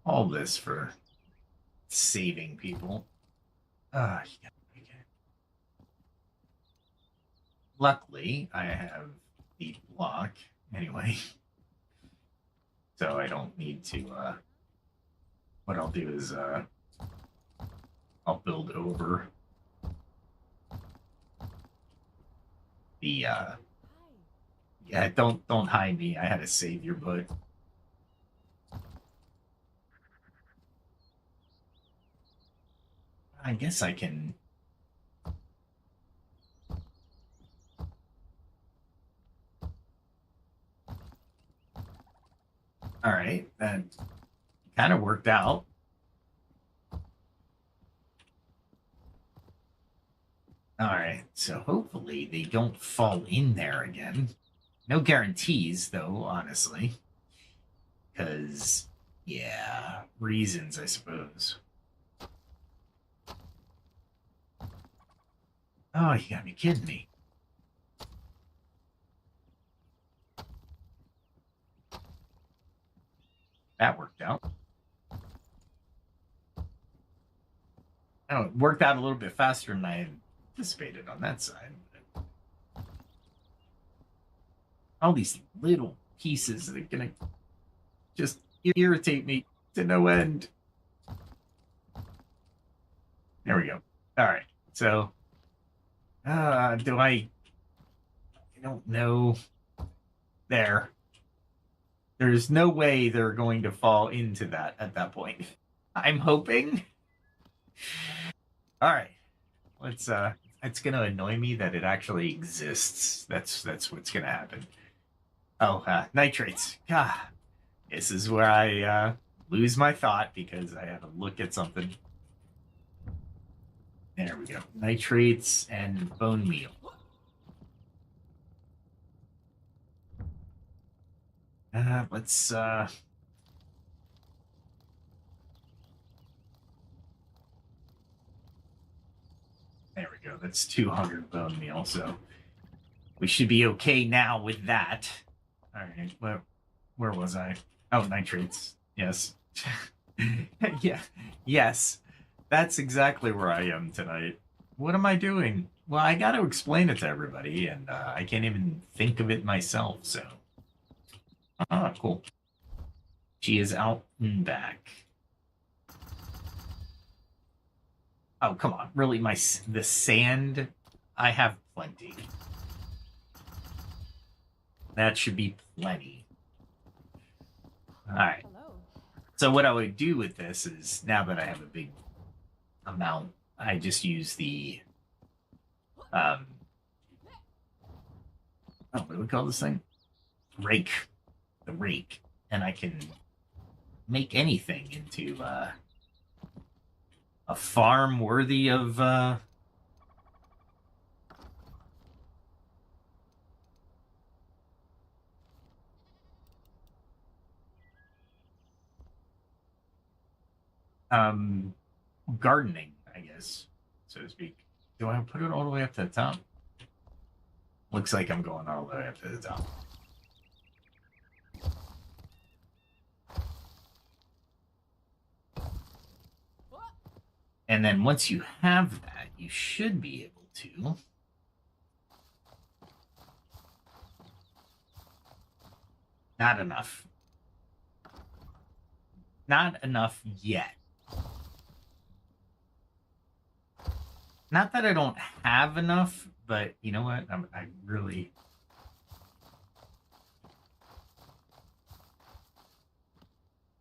All this for saving people. Yeah. Okay. Luckily, I have the block anyway. So I don't need to, what I'll do is, I'll build over the, yeah, don't hide me. I had to save your butt. I guess I can. All right, that kind of worked out. All right, so hopefully they don't fall in there again. No guarantees, though, honestly. Because, yeah, reasons, I suppose. Oh, you gotta be kidding me. That worked out. Oh, it worked out a little bit faster than I anticipated on that side. All these little pieces that are gonna just irritate me to no end. There we go. All right. So, I don't know. There. There's no way they're going to fall into that at that point. I'm hoping. All right. Let's it's going to annoy me that it actually exists. That's what's going to happen. Oh, nitrates. God. This is where I lose my thought because I have to look at something. There we go. Nitrates and bone meal. Let's there we go. That's 200 bone meal, so we should be okay now with that. All right. Well, where was I? Oh, nitrates. Yes. Yeah. Yes. That's exactly where I am tonight. What am I doing? Well, I got to explain it to everybody, and I can't even think of it myself, so. Ah, cool. She is out and back. Oh, come on. Really? The sand? I have plenty. That should be plenty. All right. Hello. So what I would do with this is, now that I have a big amount, I just use the, oh, what do we call this thing? Rake. The rake. And I can make anything into, a farm worthy of, gardening, I guess, so to speak. Do I put it all the way up to the top? Looks like I'm going all the way up to the top. And then once you have that, you should be able to not enough. Not enough yet. Not that I don't have enough, but you know what? I really...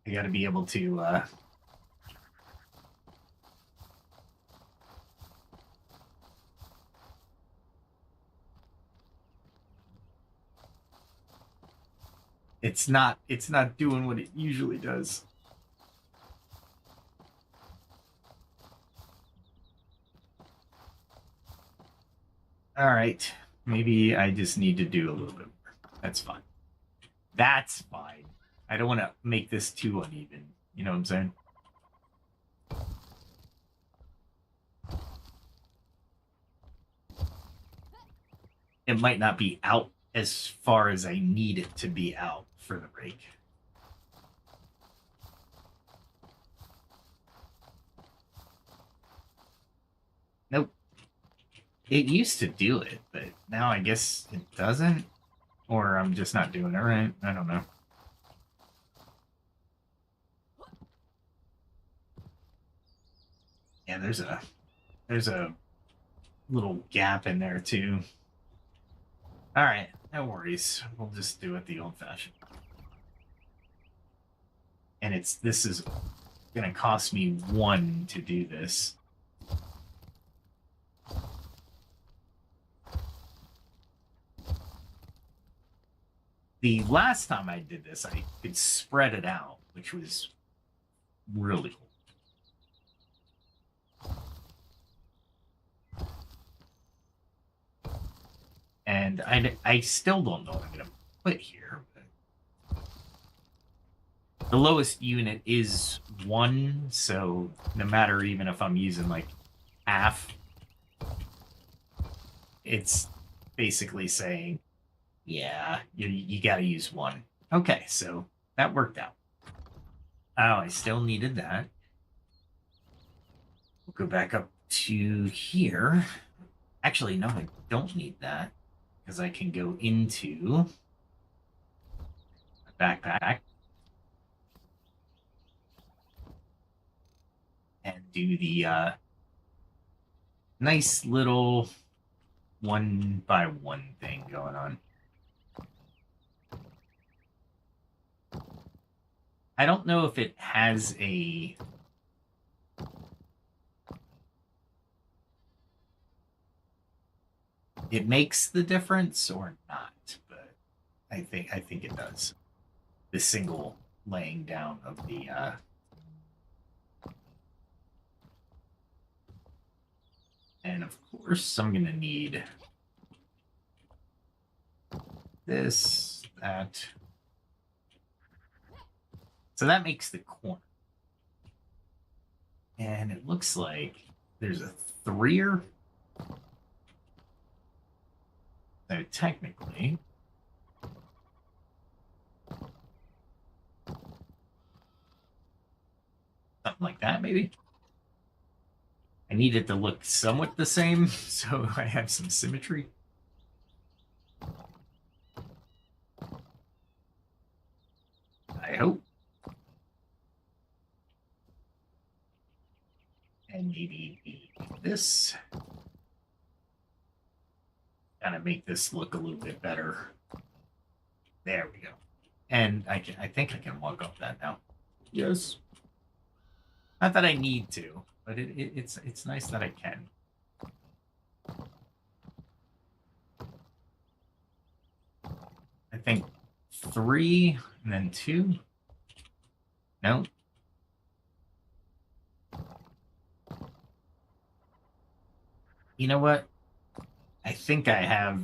I gotta be able to, It's not doing what it usually does. All right. Maybe I just need to do a little bit more. That's fine. That's fine. I don't want to make this too uneven. You know what I'm saying? It might not be out as far as I need it to be out for the rake. Nope. It used to do it, but now I guess it doesn't. Or I'm just not doing it right. I don't know. Yeah, there's a little gap in there too. All right, no worries. We'll just do it the old-fashioned. And this is gonna cost me 1 to do this. The last time I did this, I could spread it out, which was really cool. And I still don't know what I'm going to put here. But the lowest unit is 1, so no matter even if I'm using like half, it's basically saying, yeah, you got to use 1. Okay, so that worked out. Oh, I still needed that. We'll go back up to here. Actually, no, I don't need that because I can go into a backpack and do the nice little 1-by-1 thing going on. I don't know if it has a... It makes the difference or not, but I think it does. The single laying down of the and of course I'm gonna need this, that. So that makes the corner. And it looks like there's a 3er. So technically, something like that, maybe. I need it to look somewhat the same, so I have some symmetry. I hope. And maybe this. Kind of make this look a little bit better. There we go. And I think I can walk up that now. Yes. Not that I need to, but it's nice that I can. I think 3 and then 2. No. You know what? I think I have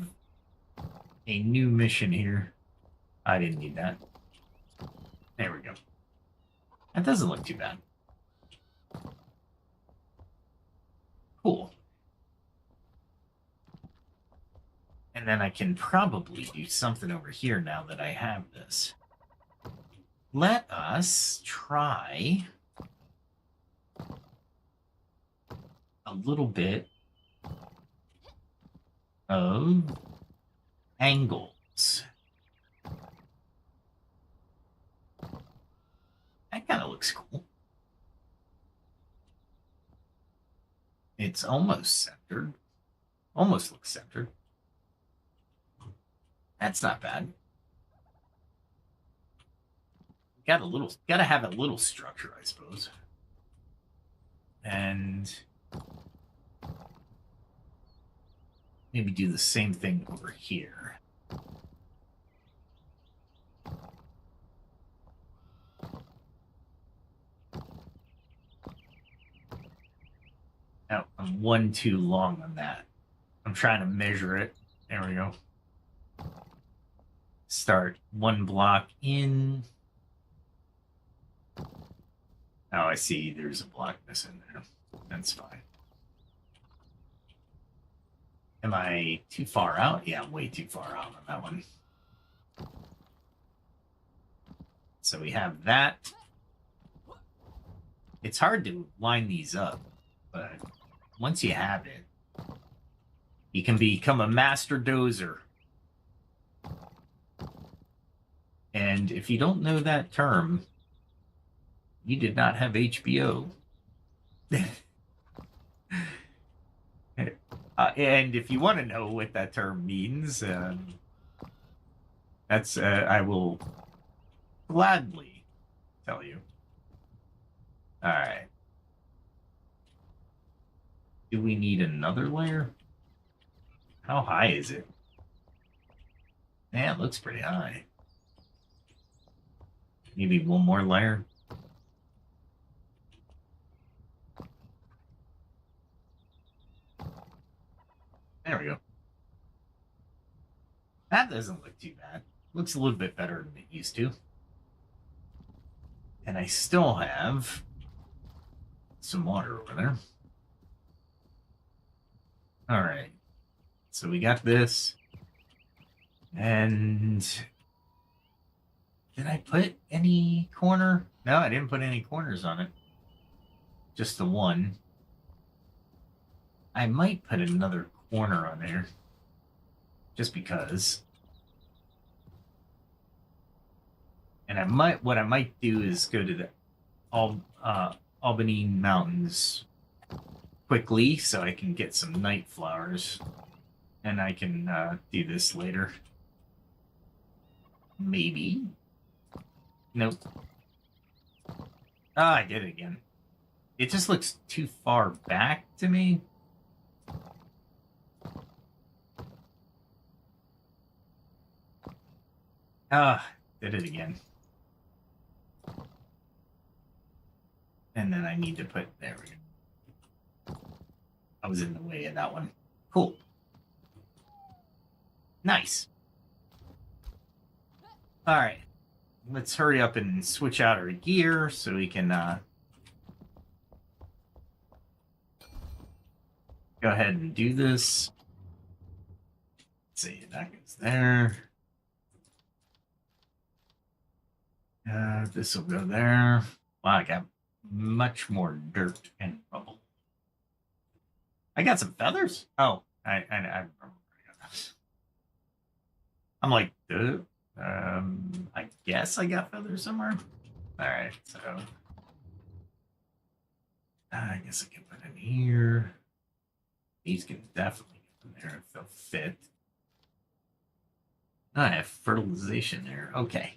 a new mission here. I didn't need that. There we go. That doesn't look too bad. And then I can probably do something over here now that I have this. Let us try a little bit of angles. That kind of looks cool. It's almost centered. Almost looks centered. That's not bad. Gotta have a little structure, I suppose. And maybe do the same thing over here. Oh, I'm one too long on that. I'm trying to measure it. There we go. Start one block in. Oh, I see. There's a block missing there. That's fine. Am I too far out? Yeah, way too far out on that one. So we have that. It's hard to line these up, but once you have it, you can become a master dozer. And if you don't know that term, you did not have HBO. And if you want to know what that term means, that's I will gladly tell you. All right. Do we need another layer? How high is it? Yeah, it looks pretty high. Maybe one more layer. There we go. That doesn't look too bad. Looks a little bit better than it used to. And I still have some water over there. All right. So we got this. And did I put any corner? No, I didn't put any corners on it. Just the one. I might put another corner on there. Just because. And what I might do is go to the Albany Mountains quickly so I can get some night flowers. And I can do this later. Maybe. Nope. Ah, I did it again. It just looks too far back to me. Ah, did it again. And then I need to put, there we go. I was in the way of that one. Cool. Nice. All right. Let's hurry up and switch out our gear so we can go ahead and do this. Let's see, that goes there. This will go there. Wow, I got much more dirt and rubble. I got some feathers. Oh, I remember I got those. I'm like, I guess I got feathers somewhere. All right, so I guess I can put in here. These can definitely get in there if they'll fit. I have fertilization there. Okay.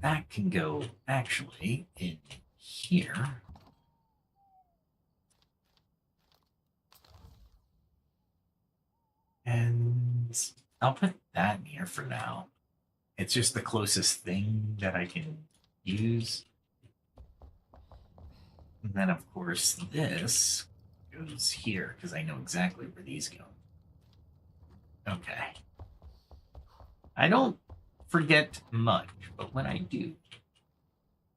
That can go actually in here. And I'll put that in here for now. It's just the closest thing that I can use. And then, of course, this goes here because I know exactly where these go. Okay. I don't forget much, but when I do,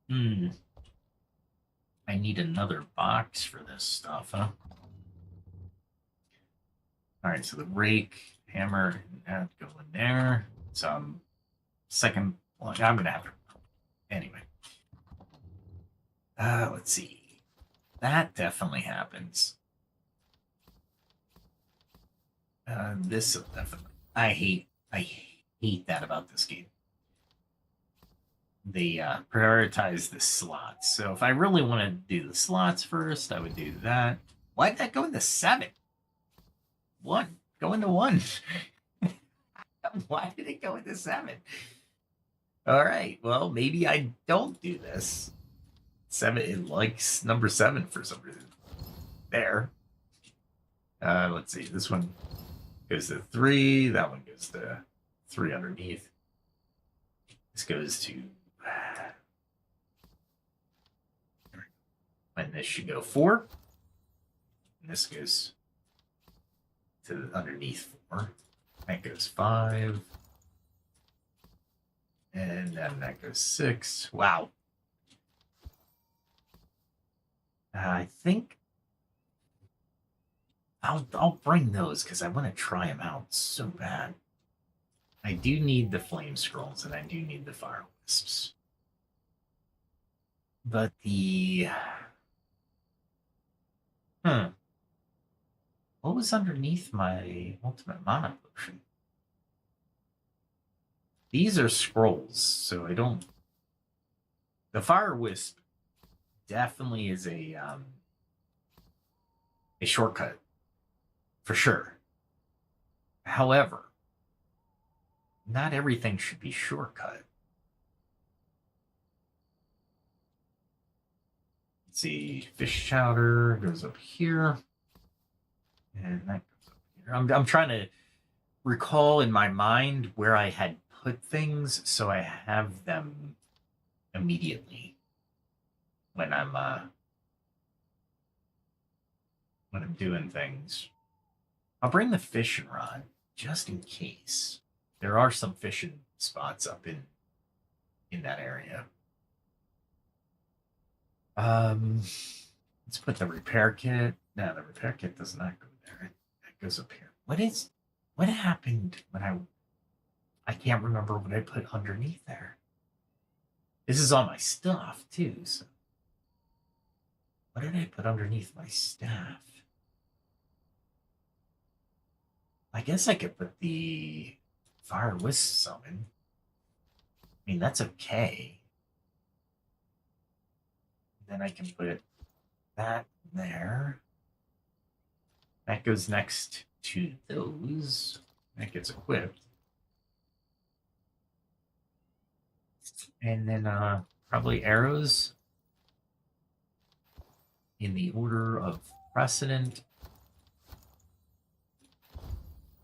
I need another box for this stuff, huh? All right, so the rake, hammer, and that go in there. Second one. I'm gonna have to. Anyway. Let's see. That definitely happens. This will definitely. I hate that about this game. They prioritize the slots. So if I really want to do the slots first, I would do that. Why'd that go into 7? 1. Go into 1. Why did it go into 7? All right. Well, maybe I don't do this. 7. It likes number 7 for some reason. There. Let's see. This one goes to 3. That one goes to 3 underneath. This goes to. And this should go 4. And this goes to underneath 4. That goes 5. And then that goes 6. Wow. I think I'll bring those because I want to try them out so bad. I do need the flame scrolls and I do need the fire wisps. But the what was underneath my ultimate mana potion? These are scrolls, so I don't. The fire wisp definitely is a shortcut for sure. However, not everything should be shortcut. Let's see, fish chowder goes up here, and that goes up here. I'm trying to recall in my mind where I had put things so I have them immediately when I'm doing things. I'll bring the fishing rod just in case. There are some fishing spots up in that area. Let's put the repair kit. No, the repair kit does not go there. It goes up here. What happened when I can't remember what I put underneath there. This is all my stuff too, so what did I put underneath my staff? I guess I could put the fire wisp summon. I mean, that's okay. Then I can put that there. That goes next to those. That gets equipped. And then probably arrows in the order of precedent.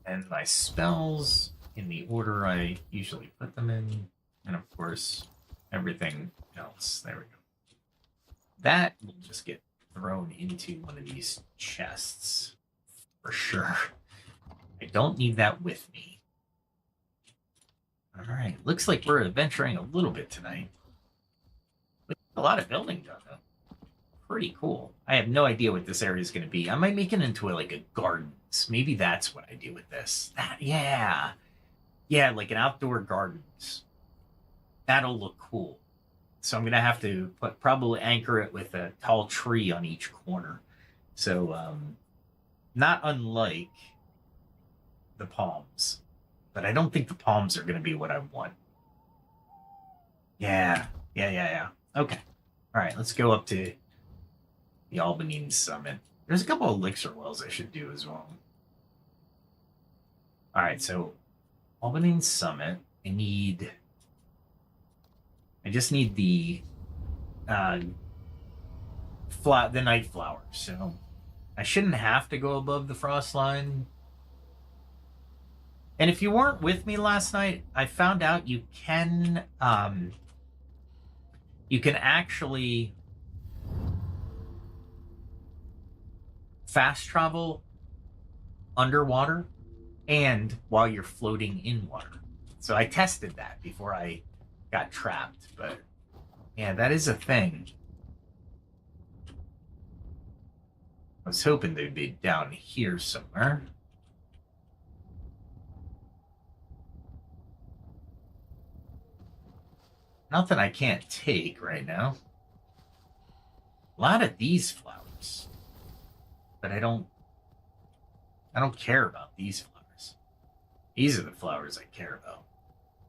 And my spells in the order I usually put them in. And of course, everything else. There we go. That will just get thrown into one of these chests for sure. I don't need that with me. All right, looks like we're adventuring a little bit tonight. A lot of building done, though. Pretty cool. I have no idea what this area is going to be. I might make it into like a gardens. Maybe that's what I do with this. Yeah, like an outdoor gardens. That'll look cool. So I'm going to have to probably anchor it with a tall tree on each corner. So not unlike the palms. But I don't think the palms are going to be what I want. Yeah. Okay. All right, let's go up to the Albanine Summit. There's a couple of Elixir Wells I should do as well. All right, so Albanine Summit. I just need the night flower. So I shouldn't have to go above the frost line. And if you weren't with me last night, I found out you can actually fast travel underwater and while you're floating in water. So I tested that before I got trapped, but yeah, that is a thing. I was hoping they'd be down here somewhere. Nothing I can't take right now. A lot of these flowers. But I don't care about these flowers. These are the flowers I care about.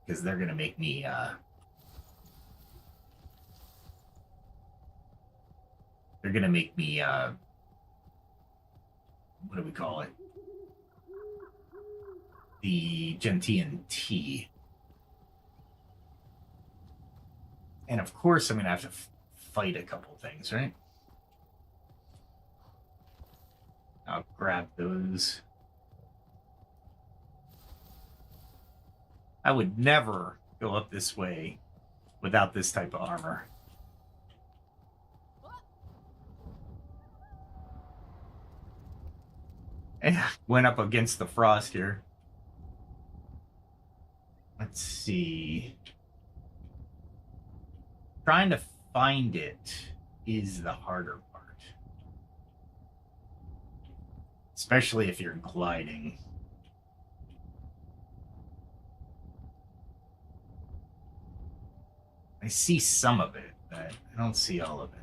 Because they're gonna make me what do we call it? The Gentian tea. And of course I'm gonna have to fight a couple things, right? I'll grab those. I would never go up this way without this type of armor. And went up against the frost here. Let's see. Trying to find it is the harder part. Especially if you're gliding. I see some of it, but I don't see all of it.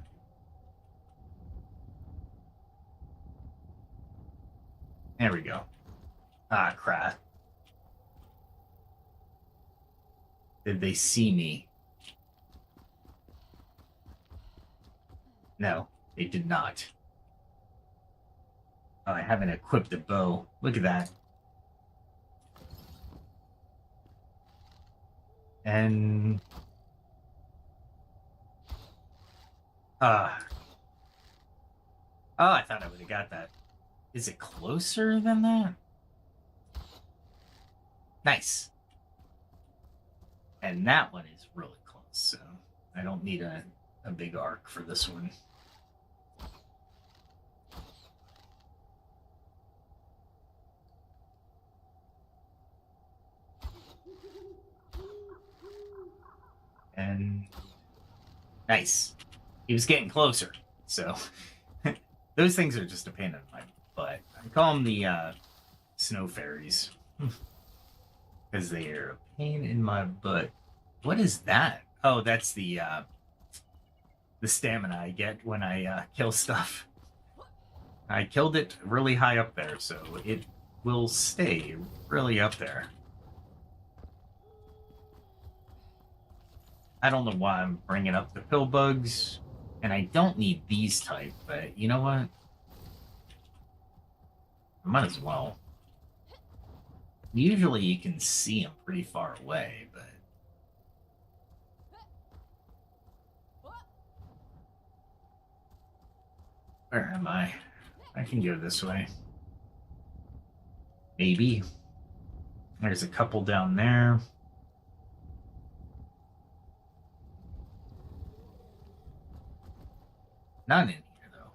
There we go. Ah, crap. Did they see me? No, they did not. Oh, I haven't equipped the bow. Look at that. And... oh, I thought I would have got that. Is it closer than that? Nice. And that one is really close, so I don't need a big arc for this one. And nice. He was getting closer, so those things are just a pain in my butt. I call them the snow fairies because they are a pain in my butt. What is that? Oh, that's the stamina I get when I kill stuff. I killed it really high up there, so it will stay really up there. I don't know why I'm bringing up the pill bugs, and I don't need these type, but you know what? I might as well. Usually you can see them pretty far away, but... where am I? I can go this way. Maybe. There's a couple down there. None in here, though.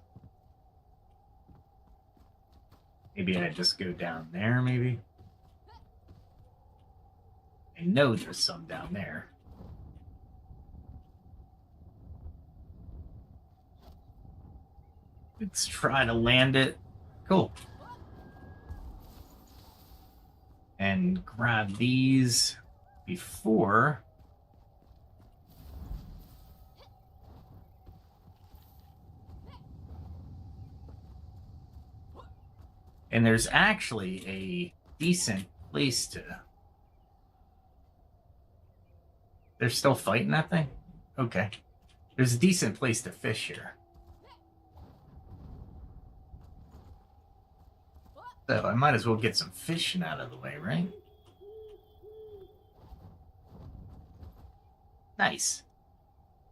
Maybe I just go down there, maybe? I know there's some down there. Let's try to land it. Cool. And grab these before... and there's actually a decent place to... they're still fighting that thing? Okay. There's a decent place to fish here. So I might as well get some fishing out of the way, right? Nice.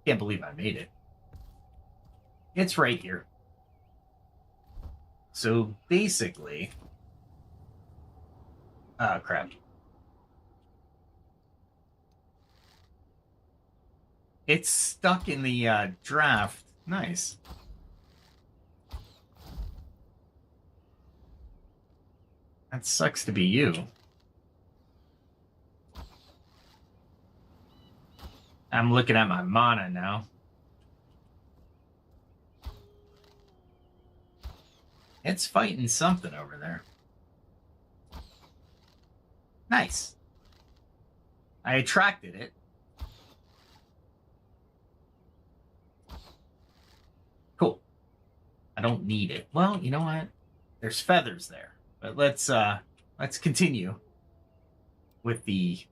Can't believe I made it. It's right here. So basically... ah, crap. It's stuck in the draft. Nice. That sucks to be you. I'm looking at my mana now. It's fighting something over there. Nice. I attracted it. I don't need it. Well, you know what? There's feathers there. But let's continue with the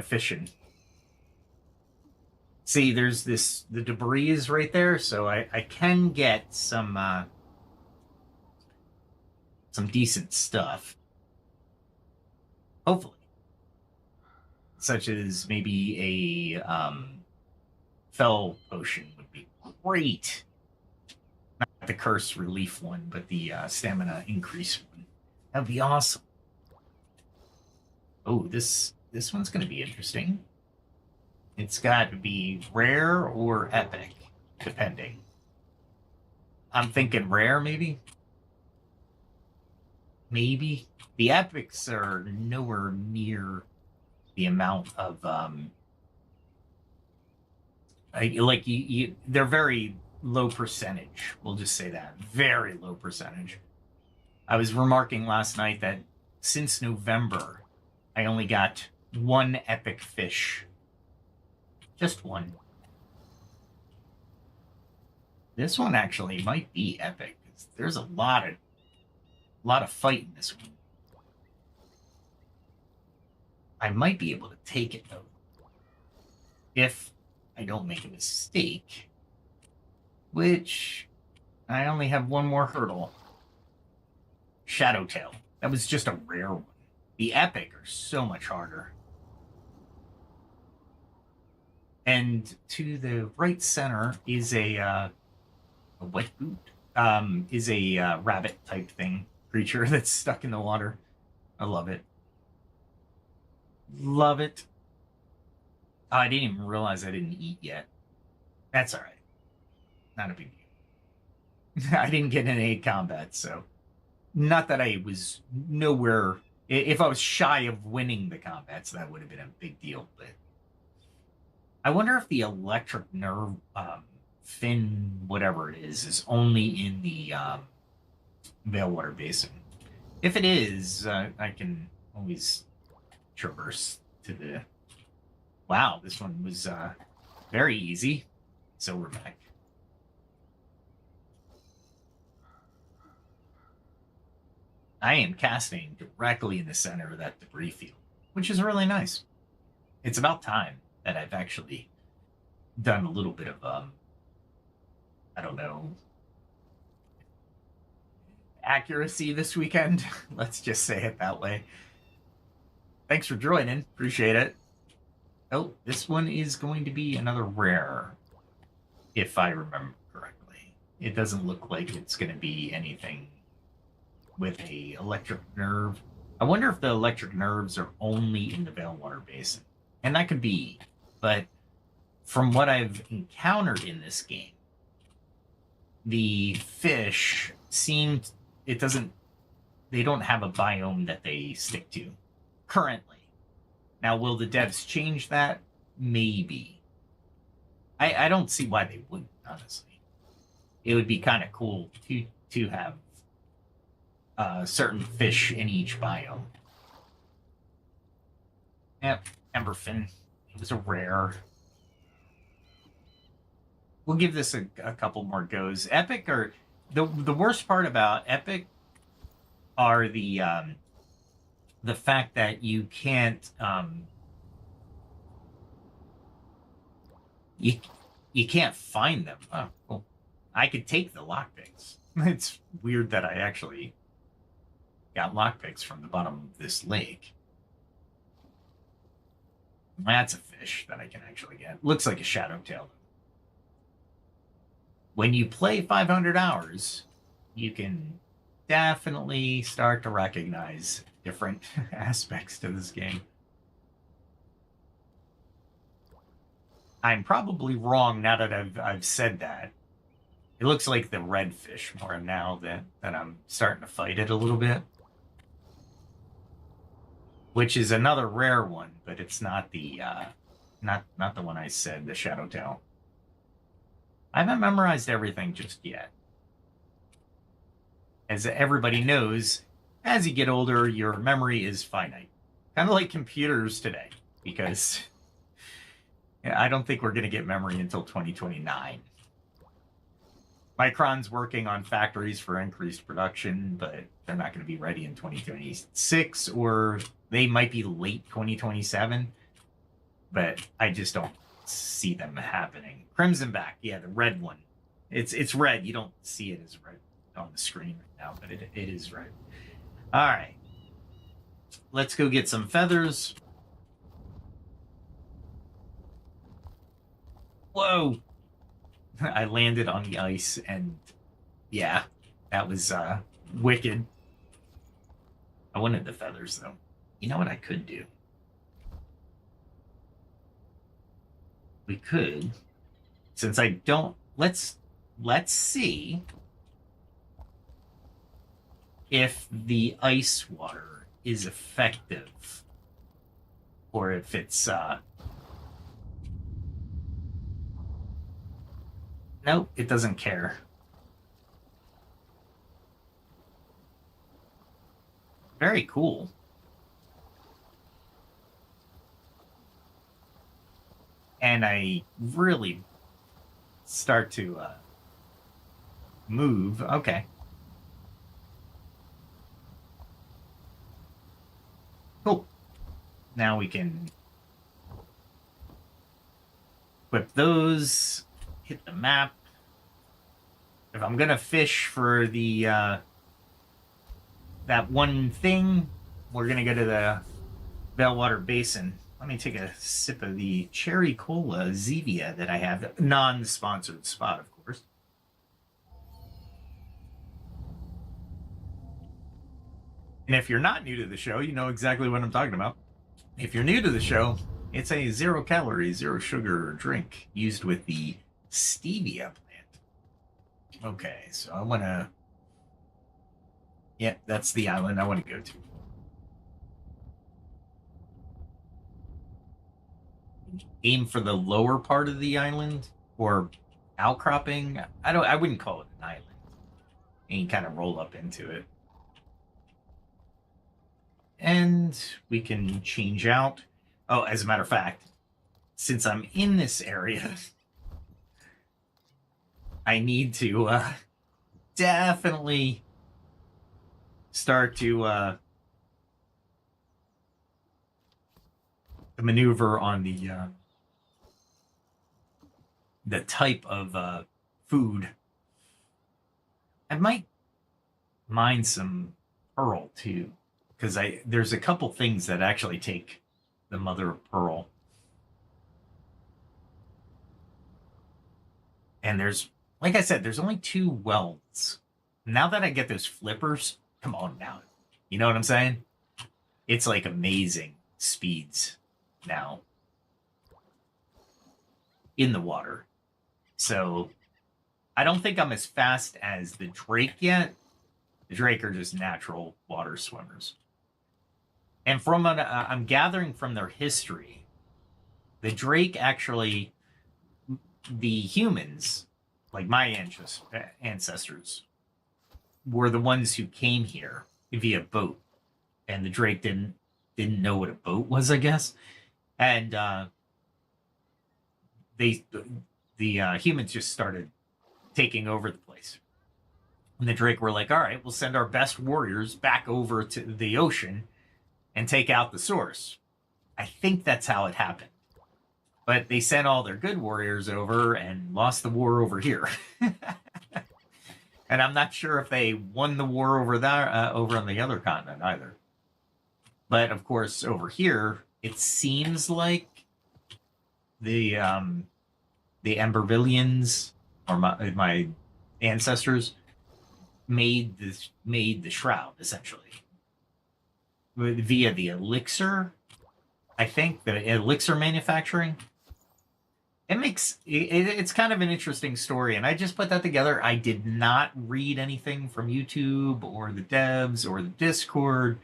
fishing. See, there's the debris is right there, so I can get some decent stuff. Hopefully. Such as maybe a fell potion would be great. Not the curse relief one, but the stamina increase one. That'd be awesome. Oh, this one's going to be interesting. It's got to be rare or epic, depending. I'm thinking rare, maybe. Maybe. The epics are nowhere near the amount of they're very low percentage. We'll just say that. Very low percentage. I was remarking last night that since November, I only got one epic fish. Just one. This one actually might be epic. There's a lot of fight in this one. I might be able to take it though, if I don't make a mistake. Which I only have one more hurdle. Shadowtail. That was just a rare one. The epic are so much harder. And to the right center is a wet boot. Is a rabbit type thing, creature that's stuck in the water. I love it. Love it. Oh, I didn't even realize I didn't eat yet. That's all right. Not a big deal. I didn't get in any combat, so not that I was nowhere. If I was shy of winning the combats, that would have been a big deal. But I wonder if the electric nerve fin, whatever it is only in the Veilwater Basin. If it is, I can always traverse to the... Wow, this one was very easy. So we're back. I am casting directly in the center of that debris field, which is really nice. It's about time that I've actually done a little bit of, I don't know, accuracy this weekend. Let's just say it that way. Thanks for joining. Appreciate it. Oh, this one is going to be another rare, if I remember correctly. It doesn't look like it's going to be anything with a electric nerve. I wonder if the electric nerves are only in the Veilwater Basin. And that could be, but from what I've encountered in this game, the fish seemed, they don't have a biome that they stick to currently. Now, will the devs change that? Maybe. I don't see why they wouldn't, honestly. It would be kind of cool to have certain fish in each biome. Yep, Emberfin. It was a rare. We'll give this a couple more goes. Epic are... The worst part about Epic are the fact that you can't... You can't find them. Oh, cool. I could take the lockpicks. It's weird that I actually got lockpicks from the bottom of this lake. That's a fish that I can actually get. Looks like a shadowtail. When you play 500 hours, you can definitely start to recognize different aspects to this game. I'm probably wrong now that I've said that. It looks like the redfish more now that I'm starting to fight it a little bit. Which is another rare one, but it's not the not the one I said, the Shadowtail. I haven't memorized everything just yet. As everybody knows, as you get older, your memory is finite. Kind of like computers today, because I don't think we're going to get memory until 2029. Micron's working on factories for increased production, but they're not going to be ready in 2026, or they might be late 2027. But I just don't see them happening. Crimson back, yeah, the red one. It's red. You don't see it as red on the screen right now, but it is red. All right. Let's go get some feathers. Whoa. I landed on the ice, and yeah, that was wicked. I wanted the feathers, though. You know what I could do? We could, since I don't, let's see if the ice water is effective, or if it's nope, it doesn't care. Very cool. And I really start to move. Okay. Cool. Now we can equip those, hit the map. If I'm gonna fish for the that one thing, we're gonna go to the Veilwater Basin. Let me take a sip of the cherry cola Zevia that I have. Non-sponsored spot, of course. And if you're not new to the show, you know exactly what I'm talking about. If you're new to the show, it's a 0-calorie, 0-sugar drink used with the stevia plant. Okay, so I want to... Yep, that's the island I want to go to. Aim for the lower part of the island, or outcropping. I wouldn't call it an island. And you kind of roll up into it. And we can change out. Oh, as a matter of fact, since I'm in this area, I need to definitely start to maneuver on the type of food. I might mine some pearl too, because there's a couple things that actually take the mother of pearl. And there's, like I said, there's only 2 wells. Now that I get those flippers, come on now. You know what I'm saying? It's like amazing speeds now in the water. So I don't think I'm as fast as the drake yet. The drake are just natural water swimmers. And from I'm gathering from their history, the drake actually, the humans, like my ancestors, were the ones who came here via boat, and the drake didn't know what a boat was, I guess, and the humans just started taking over the place. And the drake were like, all right, we'll send our best warriors back over to the ocean and take out the source. I think that's how it happened. But they sent all their good warriors over and lost the war over here. And I'm not sure if they won the war over there, over on the other continent either. But of course, over here, it seems like the Embervillians, or my ancestors, made the shroud essentially via the elixir. I think the elixir manufacturing. It's kind of an interesting story, and I just put that together. I did not read anything from YouTube or the devs or the Discord.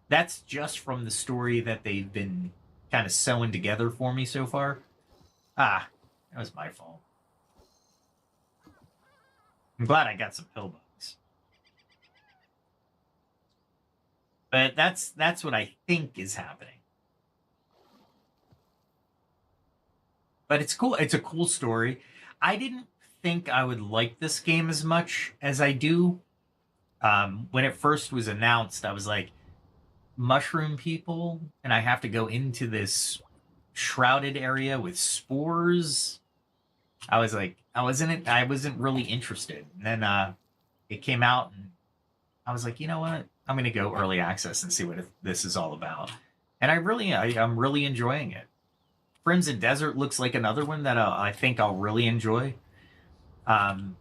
That's just from the story that they've been kind of sewing together for me so far. That was my fault. I'm glad I got some pill bugs. But that's what I think is happening. But it's cool. It's a cool story. I didn't think I would like this game as much as I do. When it first was announced, I was like, mushroom people, and I have to go into this shrouded area with spores. I was like, I wasn't really interested. And then it came out, and I was like, you know what? I'm gonna go early access and see what this is all about. And I'm really enjoying it. Crimson Desert looks like another one that I think I'll really enjoy.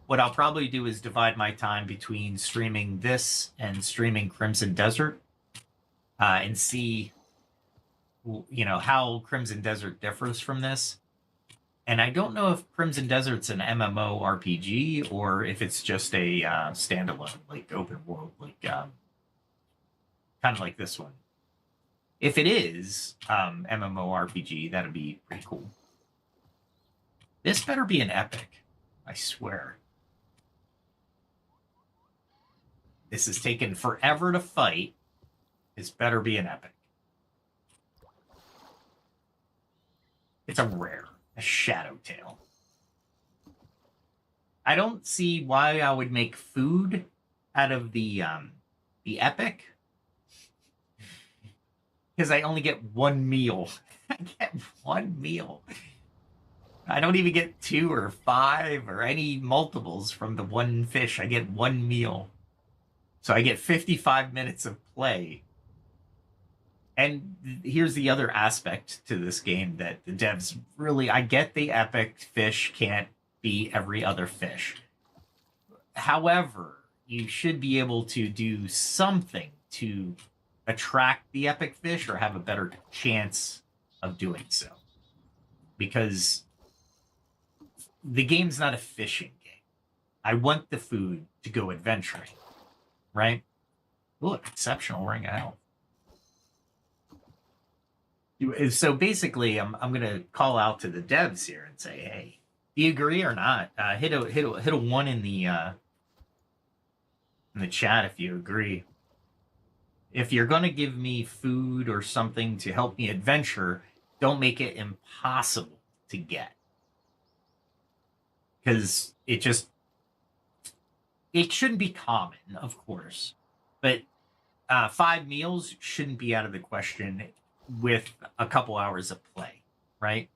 What I'll probably do is divide my time between streaming this and streaming Crimson Desert, and see, how Crimson Desert differs from this. And I don't know if Crimson Desert's an MMORPG or if it's just a standalone, like open world, like kind of like this one. If it is MMORPG, that'd be pretty cool. This better be an epic, I swear. This has taken forever to fight. This better be an epic. It's a rare. A shadow tail. I don't see why I would make food out of the epic, because I only get one meal. I get one meal. I don't even get 2 or 5 or any multiples from the one fish. I get one meal. So I get 55 minutes of play. And here's the other aspect to this game that the devs really, I get the epic fish can't be every other fish. However, you should be able to do something to attract the epic fish or have a better chance of doing so. Because the game's not a fishing game. I want the food to go adventuring, right? Look, exceptional ring of health. So basically, I'm gonna call out to the devs here and say, hey, do you agree or not? Hit a 1 in the chat if you agree. If you're gonna give me food or something to help me adventure, don't make it impossible to get, because it shouldn't be common, of course, but 5 meals shouldn't be out of the question with a couple hours of play, right?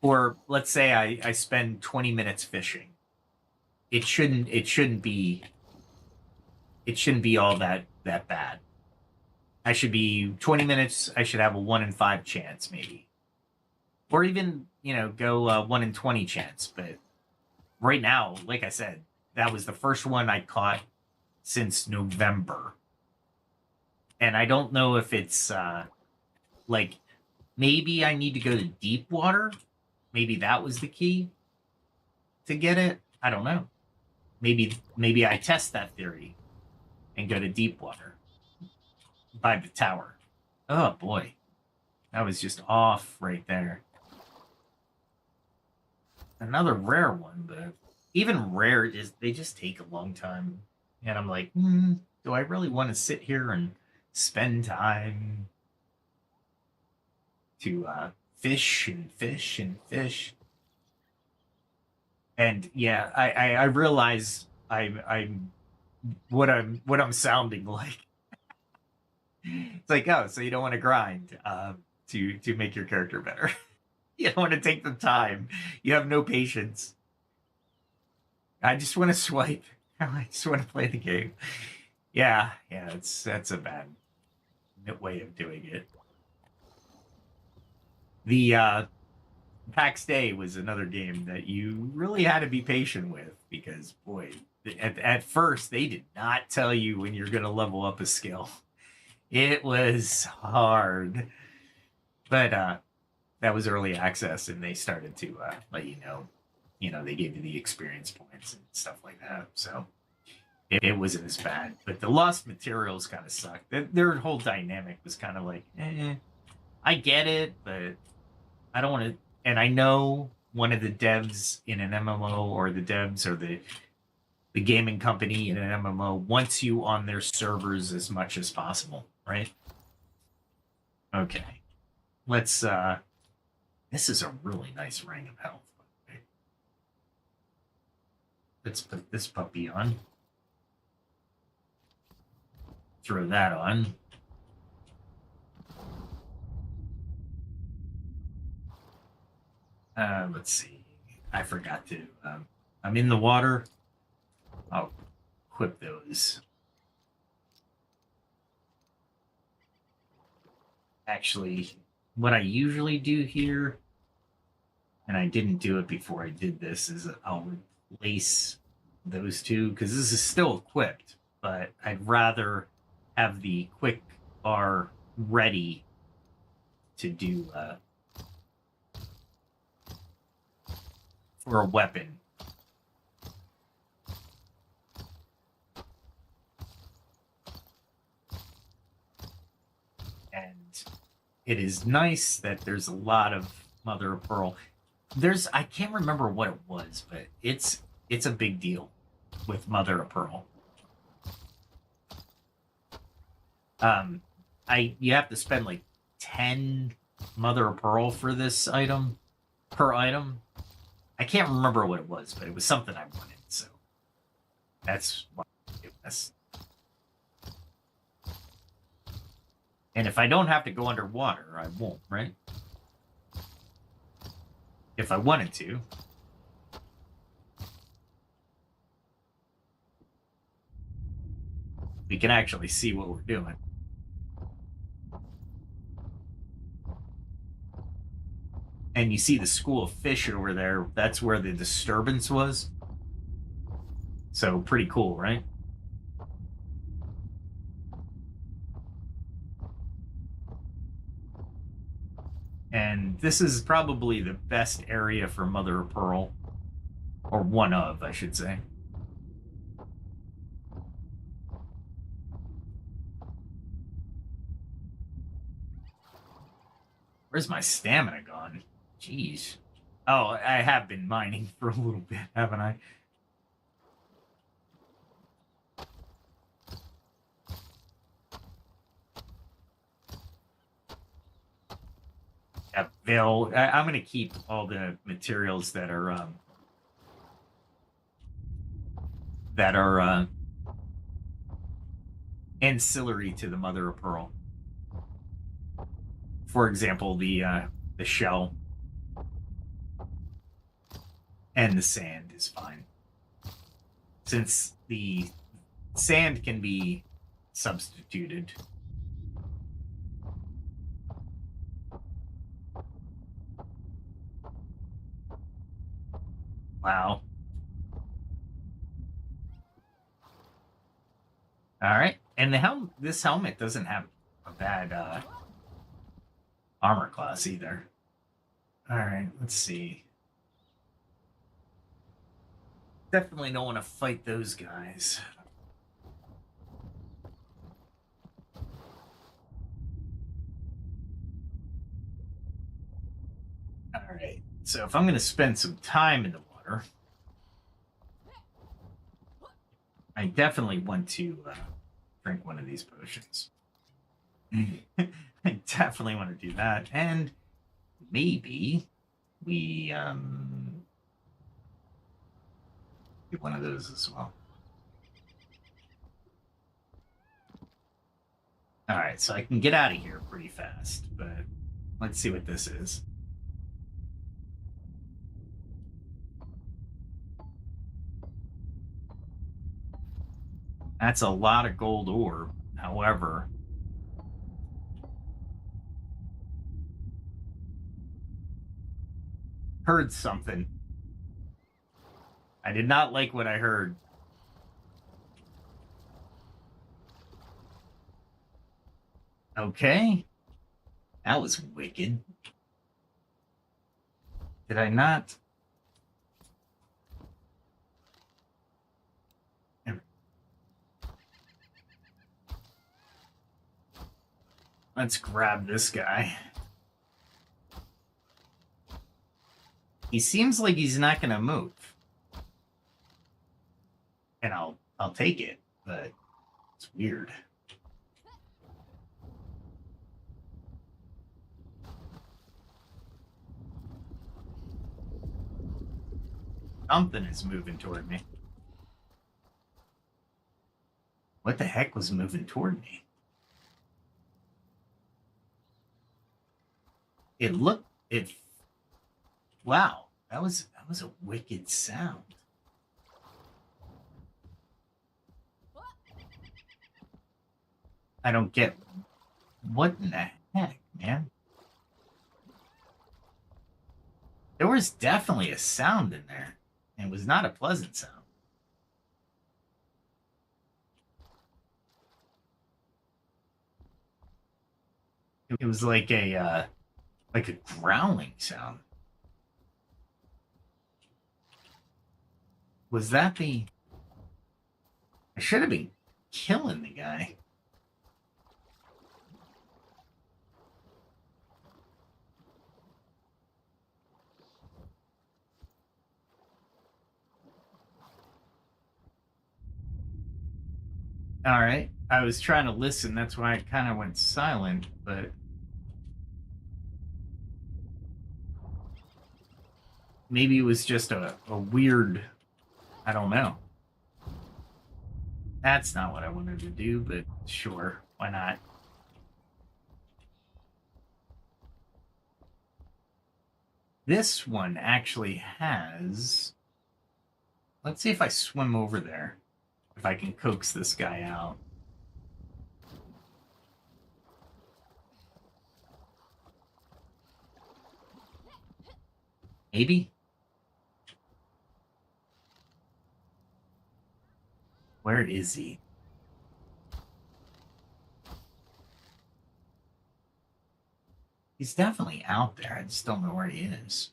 Or let's say I spend 20 minutes fishing. It shouldn't be all that bad. I should be 20 minutes. I should have a 1 in 5 chance, maybe, or even go 1 in 20 chance. But right now, like I said, that was the first one I caught since November. And I don't know if it's maybe I need to go to deep water. Maybe that was the key to get it. I don't know. Maybe I test that theory and go to deep water by the tower. Oh boy, that was just off right there. Another rare one, but even rare they just take a long time. And I'm like, do I really want to sit here and spend time to fish and fish and fish? And yeah, I realize I'm what I'm sounding like. It's like, oh, so you don't want to grind to make your character better. You don't want to take the time. You have no patience. I just want to swipe. I just want to play the game. Yeah, that's a bad way of doing it. The PAX Day was another game that you really had to be patient with, because boy, at first they did not tell you when you're going to level up a skill. It was hard, but that was early access, and they started to let you know. They gave you the experience points and stuff like that, so it wasn't as bad. But the lost materials kind of sucked. Their whole dynamic was kind of like, I get it, but I don't want to. And I know one of the devs in an MMO, or the devs, or the gaming company in an MMO, wants you on their servers as much as possible, right? Okay, let's. This is a really nice ring of health. Let's put this puppy on. Throw that on. Let's see. I forgot to. I'm in the water. I'll equip those. Actually, what I usually do here, and I didn't do it before I did this, is I'll replace those two because this is still equipped, but I'd rather have the quick bar ready to do for a weapon. And it is nice that there's a lot of mother of pearl. I can't remember what it was, but it's a big deal with mother of pearl. You have to spend like 10 mother of pearl for this item per item. I can't remember what it was, but it was something I wanted, so that's why it was. And if I don't have to go underwater, I won't, right? If I wanted to. We can actually see what we're doing. And you see the school of fish over there. That's where the disturbance was. So pretty cool, right? And this is probably the best area for mother of pearl. Or one of, I should say. Where's my stamina gone? Jeez. Oh, I have been mining for a little bit, haven't I? Yeah, Veil. I'm going to keep all the materials that are ancillary to the mother of pearl. For example, the shell and the sand is fine, since the sand can be substituted. Wow. All right, and this helmet doesn't have a bad armor class either. All right, let's see. Definitely don't want to fight those guys. All right, so if I'm going to spend some time in the water, I definitely want to drink one of these potions. I definitely want to do that, and maybe we get one of those as well. All right, so I can get out of here pretty fast, but let's see what this is. That's a lot of gold ore, however. Heard something. I did not like what I heard. Okay. That was wicked. Did I not? Let's grab this guy. He seems like he's not going to move. And I'll take it, but it's weird. Something is moving toward me. What the heck was moving toward me? It looked it. Wow, that was a wicked sound. I don't get what in the heck, man. There was definitely a sound in there. And it was not a pleasant sound. It was like a growling sound. Was that the... I should have been killing the guy. All right. I was trying to listen. That's why I kind of went silent, but... Maybe it was just a weird... I don't know. That's not what I wanted to do, but sure. Why not? This one actually has... Let's see if I swim over there. If I can coax this guy out. Maybe? Where is he? He's definitely out there. I just don't know where he is.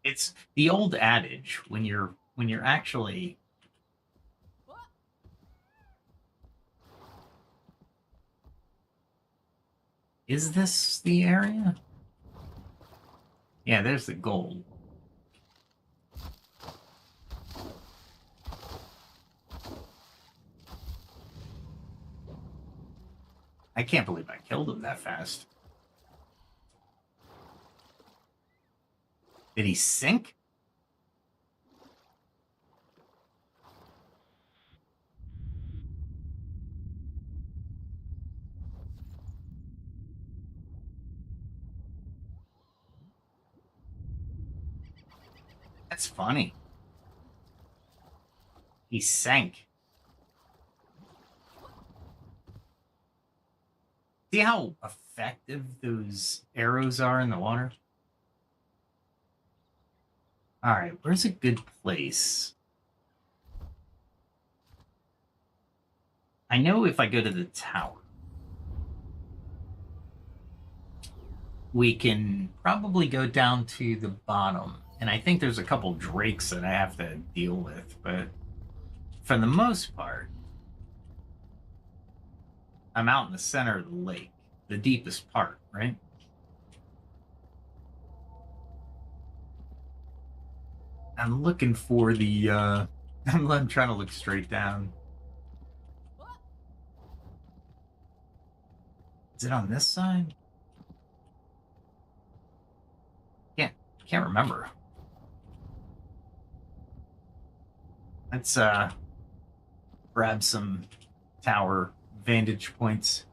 It's the old adage when you're actually... Is this the area? Yeah, there's the gold. I can't believe I killed him that fast. Did he sink? That's funny. He sank. See how effective those arrows are in the water? All right, where's a good place? I know if I go to the tower, we can probably go down to the bottom. And I think there's a couple drakes that I have to deal with, but for the most part, I'm out in the center of the lake, the deepest part, right? I'm looking for the, I'm trying to look straight down. Is it on this side? Can't remember. Let's grab some tower vantage points.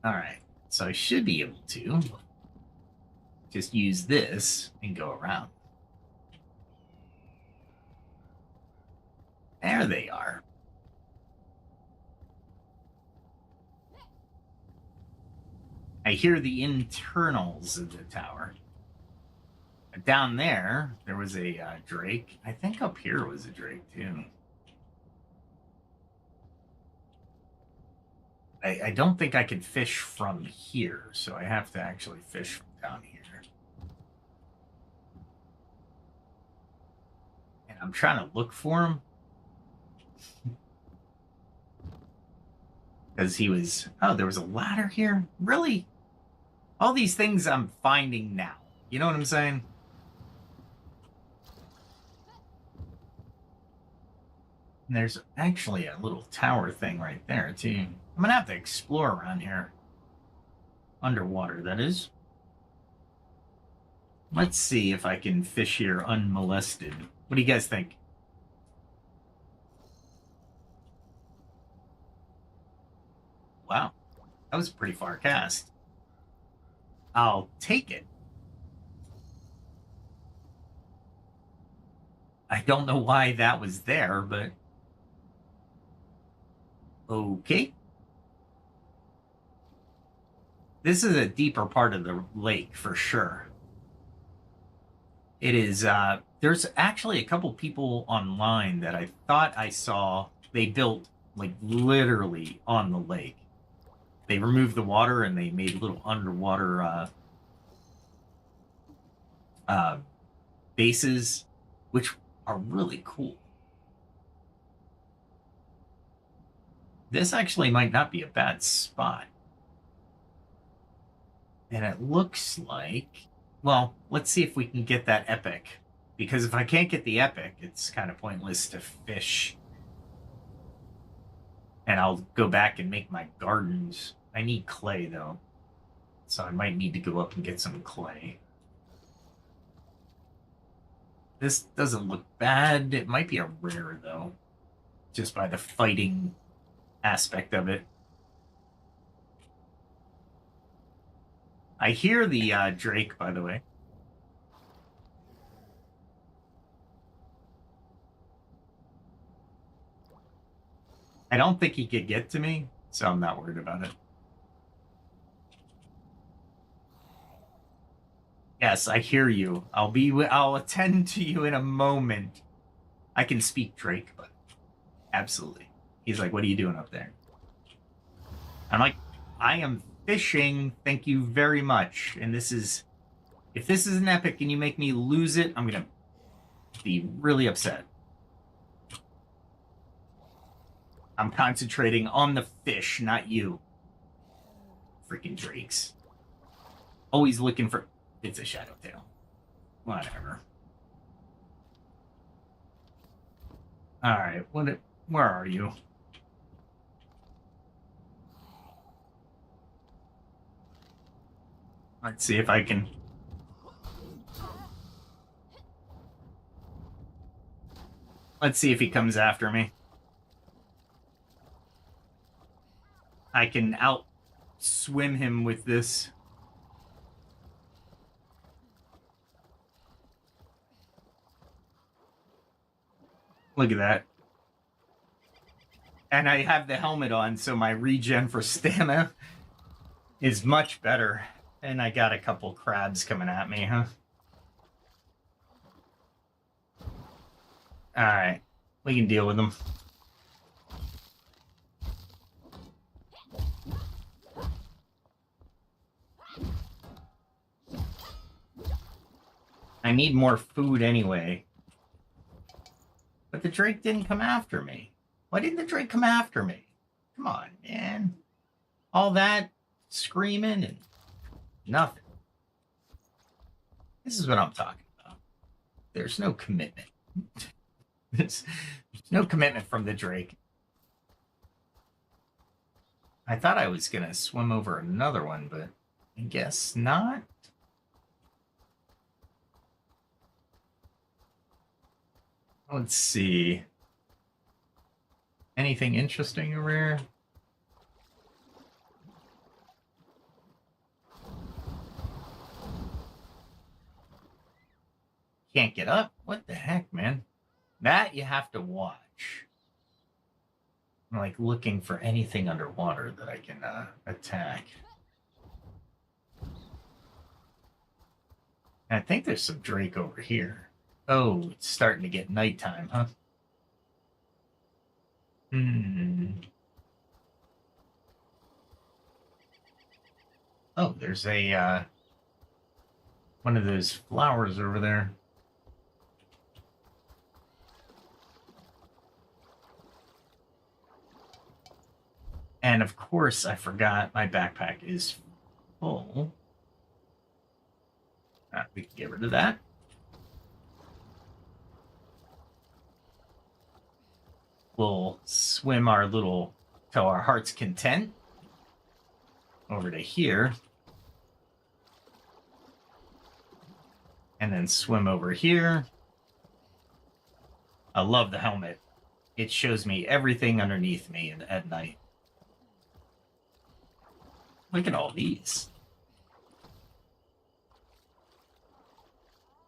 All right, so I should be able to just use this and go around. There they are. I hear the internals of the tower. Down there was a drake. I think up here was a drake too. I don't think I can fish from here, so I have to actually fish from down here. And I'm trying to look for him. Because he was... Oh, there was a ladder here? Really? All these things I'm finding now. You know what I'm saying? And there's actually a little tower thing right there, too. I'm going to have to explore around here. Underwater, that is. Let's see if I can fish here unmolested. What do you guys think? Wow, that was a pretty far cast. I'll take it. I don't know why that was there, but okay. This is a deeper part of the lake for sure. It is, there's actually a couple people online that I thought I saw. They built, like, literally on the lake. They removed the water and they made little underwater bases, which are really cool. This actually might not be a bad spot. And it looks like, well, let's see if we can get that epic. Because if I can't get the epic, it's kind of pointless to fish. And I'll go back and make my gardens. I need clay, though. So I might need to go up and get some clay. This doesn't look bad. It might be a rare, though. Just by the fighting aspect of it. I hear the Drake, by the way. I don't think he could get to me, so I'm not worried about it. Yes, I hear you. I'll attend to you in a moment. I can speak Drake, but absolutely. He's like, what are you doing up there? I'm like, I am fishing. Thank you very much. And this is, if this is an epic and you make me lose it, I'm going to be really upset. I'm concentrating on the fish, not you. Freaking Drakes. Always looking for... It's a Shadowtail. Whatever. Alright, where are you? Let's see if I can... Let's see if he comes after me. I can out-swim him with this. Look at that. And I have the helmet on, so my regen for stamina is much better. And I got a couple crabs coming at me, huh? Alright. We can deal with them. I need more food anyway. But the Drake didn't come after me. Why didn't the Drake come after me? Come on, man. All that screaming and nothing. This is what I'm talking about. There's no commitment. There's no commitment from the Drake. I thought I was going to swim over another one, but I guess not. Let's see. Anything interesting over here? Can't get up? What the heck, man? That you have to watch. I'm like looking for anything underwater that I can attack. I think there's some Drake over here. Oh, it's starting to get nighttime, huh? Oh, there's a one of those flowers over there. And of course, I forgot my backpack is full. We can get rid of that. We'll swim our little, to our heart's content, over to here. And then swim over here. I love the helmet. It shows me everything underneath me at night. Look at all these.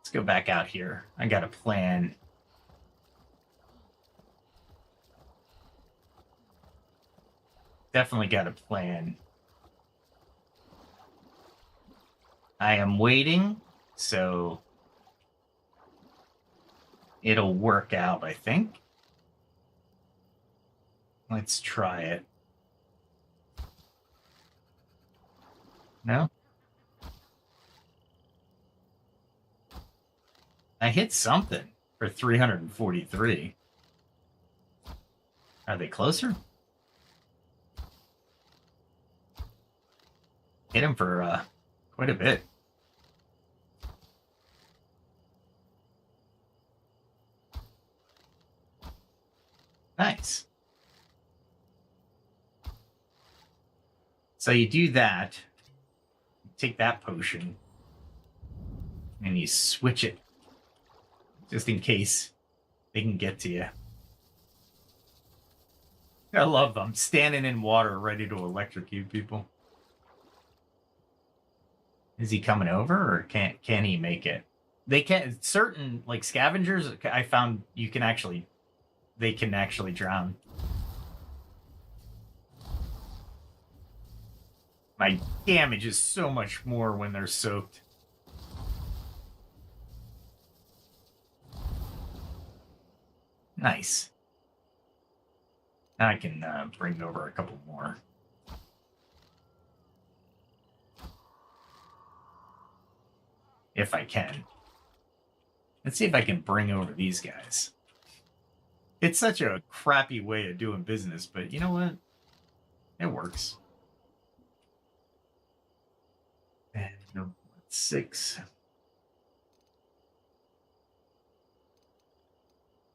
Let's go back out here. I got a plan. Definitely got a plan. I am waiting, so it'll work out, I think. Let's try it. No? I hit something for 343. Are they closer? Hit him for quite a bit. Nice. So you do that, take that potion, and you switch it, just in case they can get to you. I love them. Standing in water, ready to electrocute people. Is he coming over, or can he make it? They can. Certain like scavengers, I found they can actually drown. My damage is so much more when they're soaked. Nice. Now I can bring over a couple more. If I can. Let's see if I can bring over these guys. It's such a crappy way of doing business, but you know what? It works. And 6.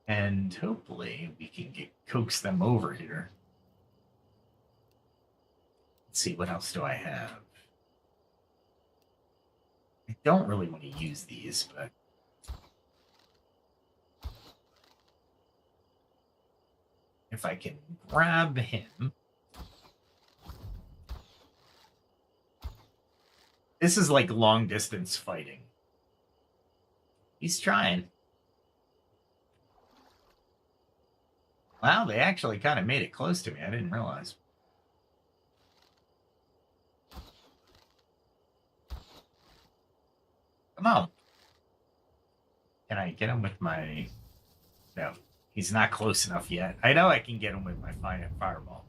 And hopefully we can coax them over here. Let's see, what else do I have? I don't really want to use these, but if I can grab him. This is like long distance fighting. He's trying. Wow, they actually kind of made it close to me. I didn't realize. Come on. Can I get him with my... No, he's not close enough yet. I know I can get him with my fireball.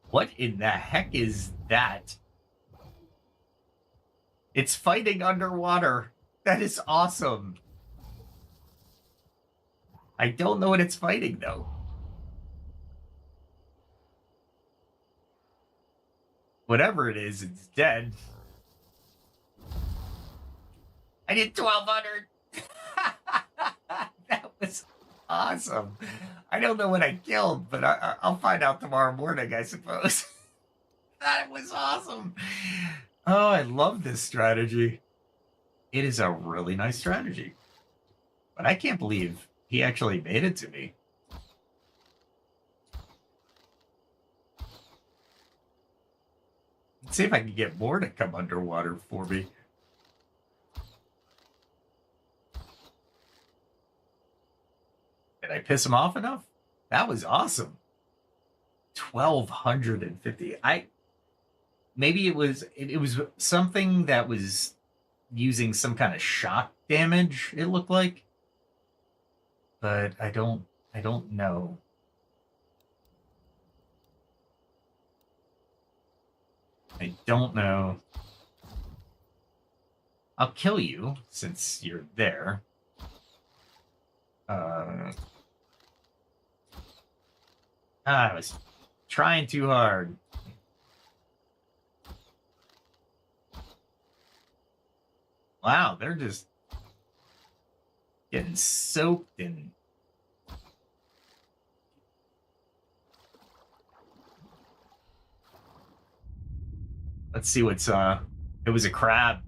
What in the heck is that? It's fighting underwater. That is awesome. I don't know what it's fighting, though. Whatever it is, it's dead. I did 1,200. That was awesome. I don't know what I killed, but I'll find out tomorrow morning, I suppose. That was awesome. Oh, I love this strategy. It is a really nice strategy. But I can't believe he actually made it to me. Let's see if I can get more to come underwater for me. Did I piss him off enough? That was awesome. 1,250. Maybe it was something that was using some kind of shock damage, it looked like. But I don't know. I don't know. I'll kill you since you're there. I was trying too hard. Wow, they're just getting soaked in. Let's see what's it was a crab.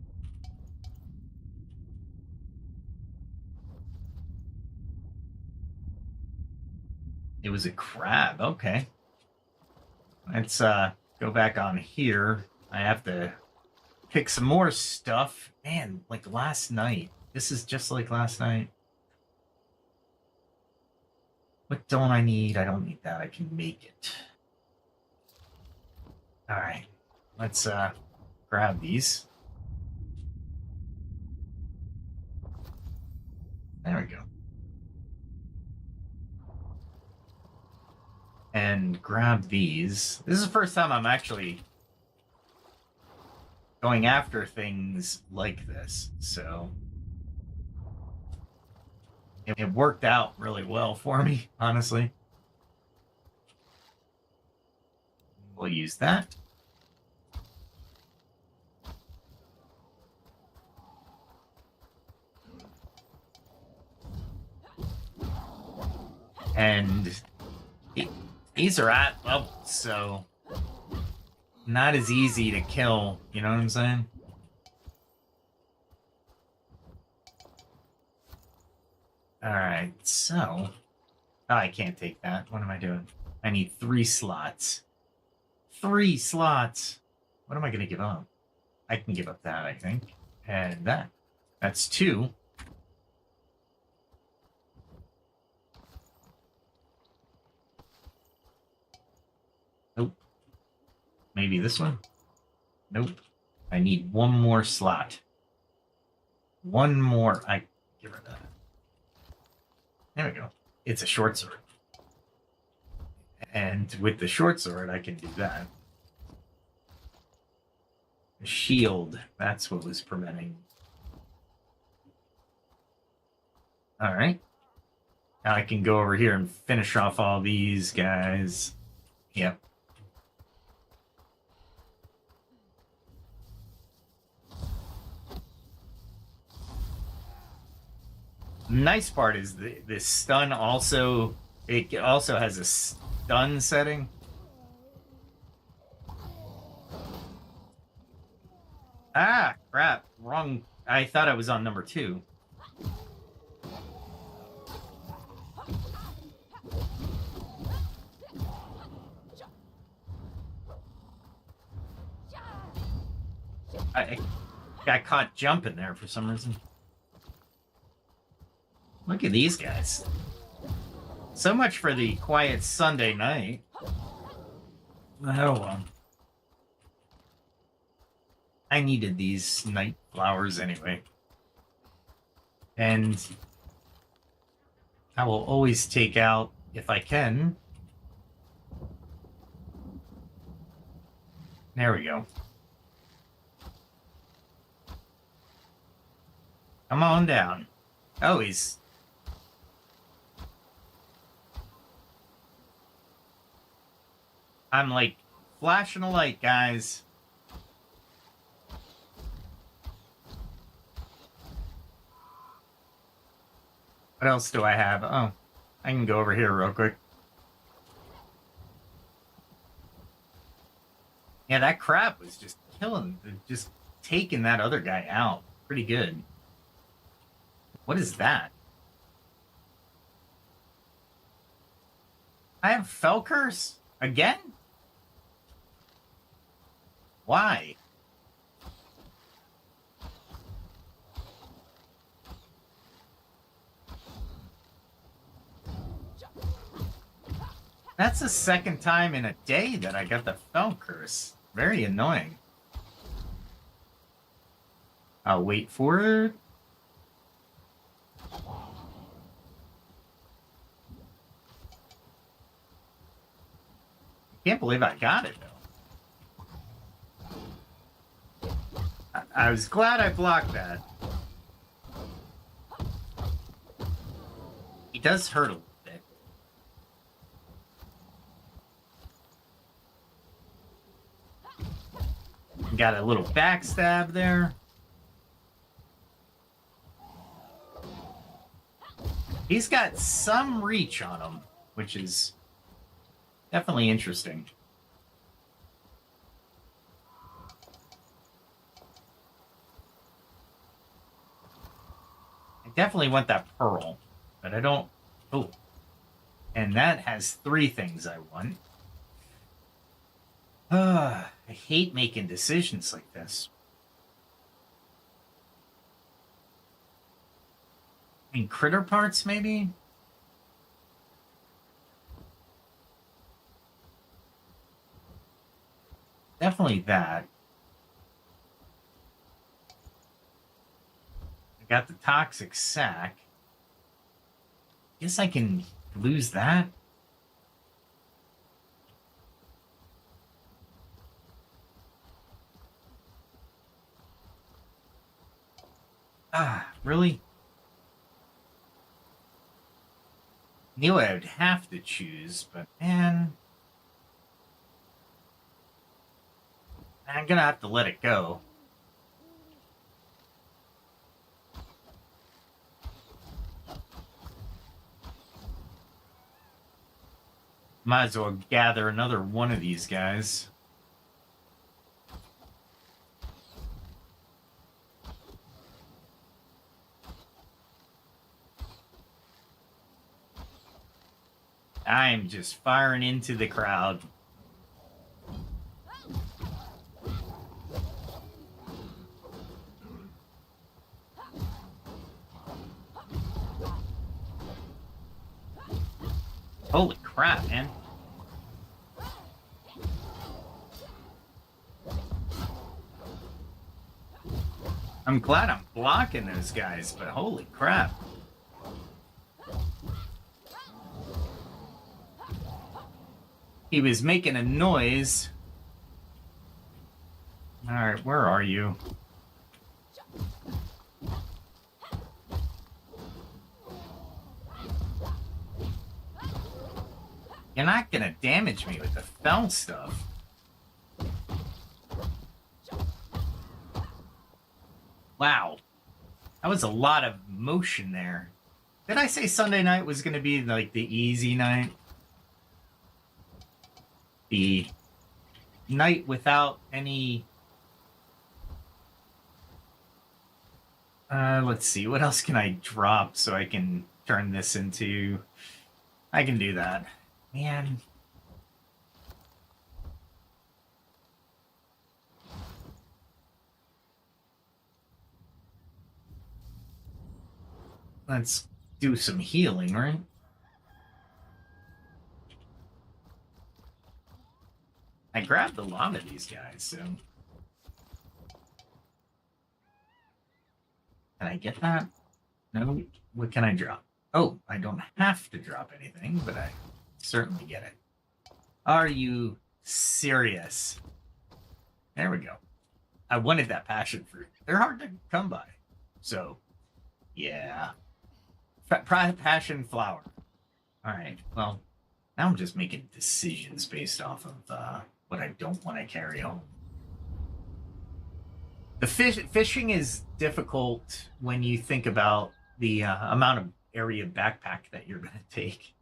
It was a crab. Okay. Let's go back on here. I have to pick some more stuff. Man, like last night. This is just like last night. What don't I need? I don't need that. I can make it. All right. Let's grab these. There we go. And grab these. This is the first time I'm actually going after things like this, so it worked out really well for me, honestly. We'll use that. And these are at level, so not as easy to kill, you know what I'm saying? Alright, so... Oh, I can't take that. What am I doing? I need 3 slots. 3 slots! What am I going to give up? I can give up that, I think. And that. That's 2. Nope. Maybe this one? Nope. I need 1 more slot. 1 more. I give her that. There we go. It's a short sword. And with the short sword, I can do that. The shield. That's what was preventing. Alright. Now I can go over here and finish off all these guys. Yep. Nice part is the stun also, it also has a stun setting. Ah, crap. Wrong. I thought I was on number 2. I got caught jumping there for some reason. Look at these guys. So much for the quiet Sunday night. Oh, I needed these night flowers anyway. And I will always take out, if I can. There we go. Come on down. Oh, he's... I'm like flashing a light, guys. What else do I have? Oh, I can go over here real quick. Yeah, that crab was just killing, just taking that other guy out. Pretty good. What is that? I have Fell Curse? Again? Why? That's the second time in a day that I got the Fell Curse. Very annoying. I'll wait for it. Can't believe I got it, though. I was glad I blocked that. He does hurt a little bit. Got a little backstab there. He's got some reach on him, which is definitely interesting. definitely want that pearl, but I don't. Oh, and that has 3 things I want. I hate making decisions like this. I mean, critter parts, maybe? Definitely that. I got the toxic sack. Guess I can lose that. Ah, really? Knew I would have to choose, but man, I'm gonna have to let it go. Might as well gather another one of these guys. I'm just firing into the crowd. Holy crap, man. I'm glad I'm blocking those guys, but holy crap. He was making a noise. All right, where are you? You're not gonna damage me with the fell stuff. Wow. That was a lot of motion there. Did I say Sunday night was gonna be like the easy night? The night without any... let's see. What else can I drop so I can turn this into... I can do that. Man. Let's do some healing, right? I grabbed a lot of these guys, so... Can I get that? No? What can I drop? Oh, I don't have to drop anything, but I certainly get it. Are you serious? There we go. I wanted that passion fruit. They're hard to come by. So, yeah. Passion flower. All right. Well, now I'm just making decisions based off of what I don't want to carry home. The fishing is difficult when you think about the amount of area backpack that you're going to take.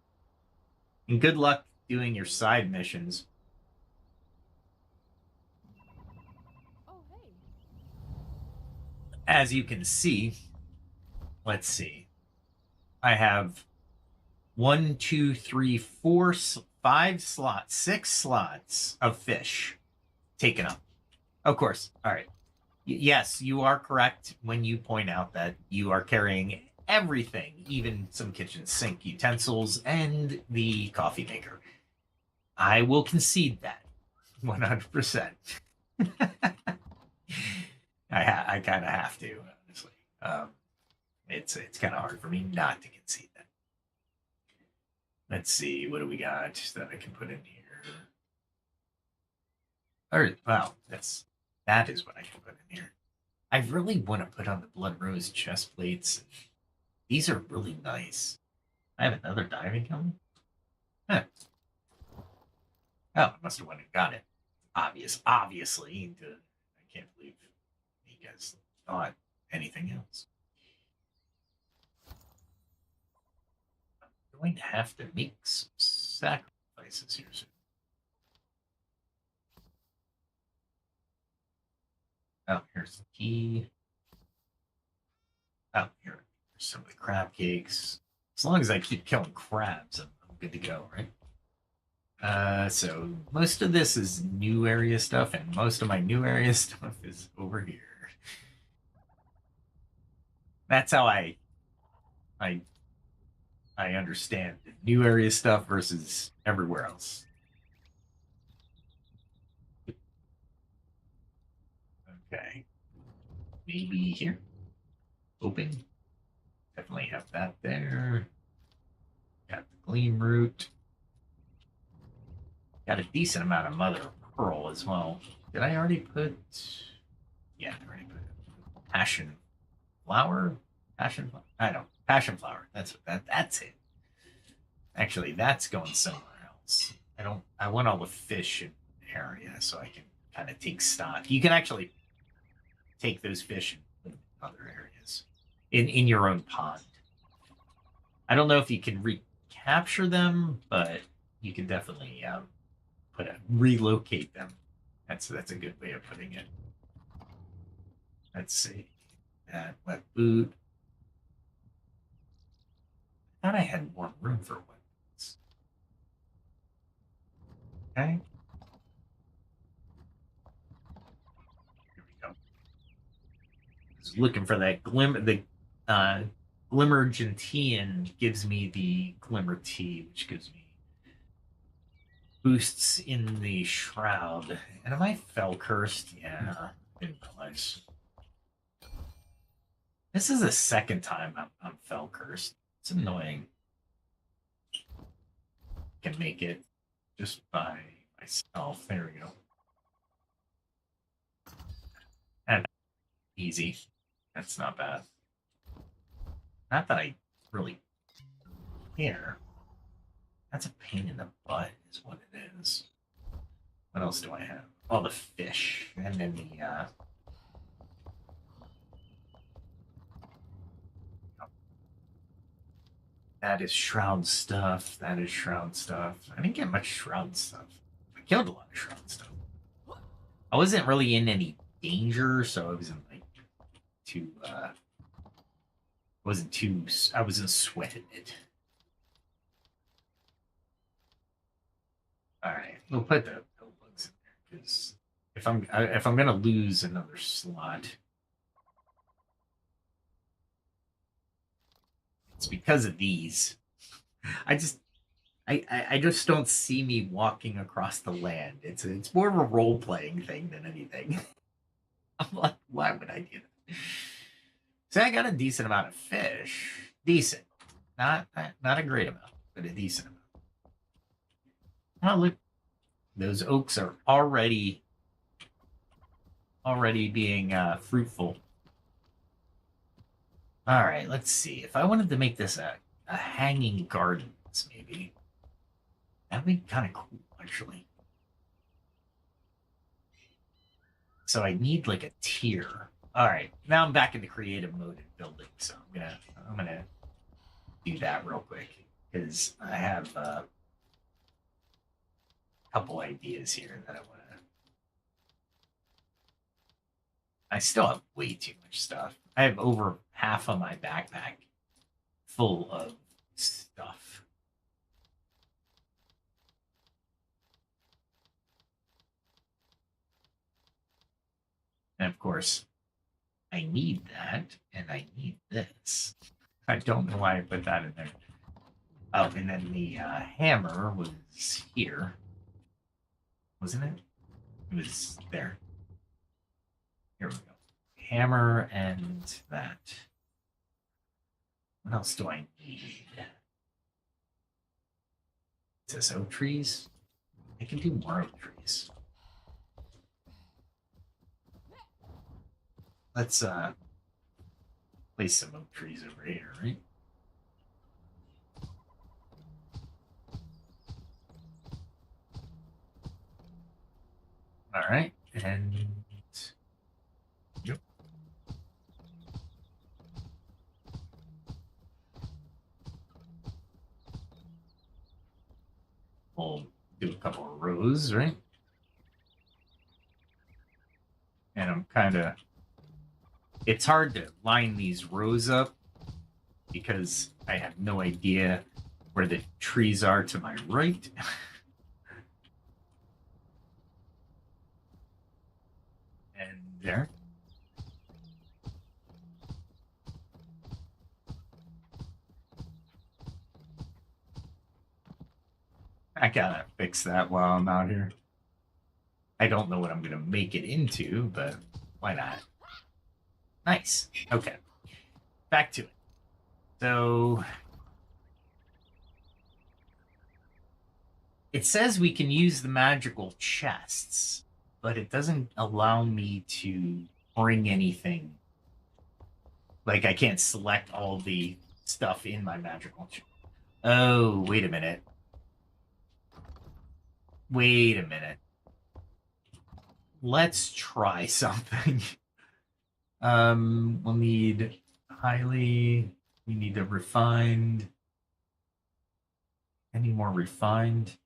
And good luck doing your side missions. Oh, hey. As you can see, let's see. I have 1, 2, 3, 4, 5 slots, 6 slots of fish taken up. Of course. All right. Yes, you are correct when you point out that you are carrying everything, even some kitchen sink utensils and the coffee maker. I will concede that 100%. I kind of have to, honestly. It's kind of hard for me not to concede that. Let's see, what do we got that I can put in here? Or wow, that is what I can put in here. I really want to put on the blood rose chest plates. These are really nice. I have another diving helmet. Huh. Oh, I must have went and got it. Obviously. I can't believe you guys thought anything else. I'm going to have to make some sacrifices here soon. Oh, here's the key. Oh, here. Some of the crab cakes. As long as I keep killing crabs, I'm good to go, right? So most of this is new area stuff, and most of my new area stuff is over here. That's how I understand the new area stuff versus everywhere else. Okay. Maybe here. Open. Definitely have that there. Got the gleam root. Got a decent amount of mother of pearl as well. Did I already put? Yeah, I already put it. Passion flower. Passion flower. I don't. Passion flower. That's it. Actually, that's going somewhere else. I want all the fish in the area so I can kind of take stock. You can actually take those fish and put them in other areas in your own pond. I don't know if you can recapture them, but you can definitely relocate them. That's a good way of putting it. Let's see. That wet food. I thought I had more room for weapons. Okay. Here we go. Just looking for that glimmer. The Glimmer Gentian gives me the Glimmer Tea, which gives me boosts in the Shroud. And am I fell cursed? Yeah, didn't realize. This is the second time I'm fell cursed. It's annoying. Can make it just by myself. There we go. And easy. That's not bad. Not that I really care. That's a pain in the butt, is what it is. What else do I have? Oh, the fish. And then the, that is Shroud stuff. That is Shroud stuff. I didn't get much Shroud stuff. I killed a lot of Shroud stuff. I wasn't really in any danger, so I wasn't, like, too, I wasn't sweating it. All right, we'll put the bugs in there because if I'm gonna lose another slot, it's because of these. I just don't see me walking across the land. It's more of a role playing thing than anything. I'm like, why would I do that? So I got a decent amount of fish. Decent. Not a great amount, but a decent amount. Oh, look. Those oaks are already being fruitful. All right, let's see. If I wanted to make this a hanging gardens, maybe. That'd be kind of cool, actually. So I need like a tier. All right, now I'm back into creative mode and building. So I'm gonna do that real quick because I have a couple ideas here that I want to. I still have way too much stuff. I have over half of my backpack full of stuff. And of course, I need that, and I need this. I don't know why I put that in there. Oh, and then the hammer was here. Wasn't it? It was there. Here we go. Hammer and that. What else do I need? Is this oak trees? I can do more oak trees. Let's place some oak trees over here, right? All right, and yep. We'll do a couple of rows, right? And I'm kind of, it's hard to line these rows up because I have no idea where the trees are to my right. And there. I gotta fix that while I'm out here. I don't know what I'm gonna make it into, but why not? Nice. Okay. Back to it. So it says we can use the magical chests, but it doesn't allow me to bring anything. Like I can't select all the stuff in my magical chest. Oh, wait a minute. Wait a minute. Let's try something. We'll need highly. We need a refined. Any more refined?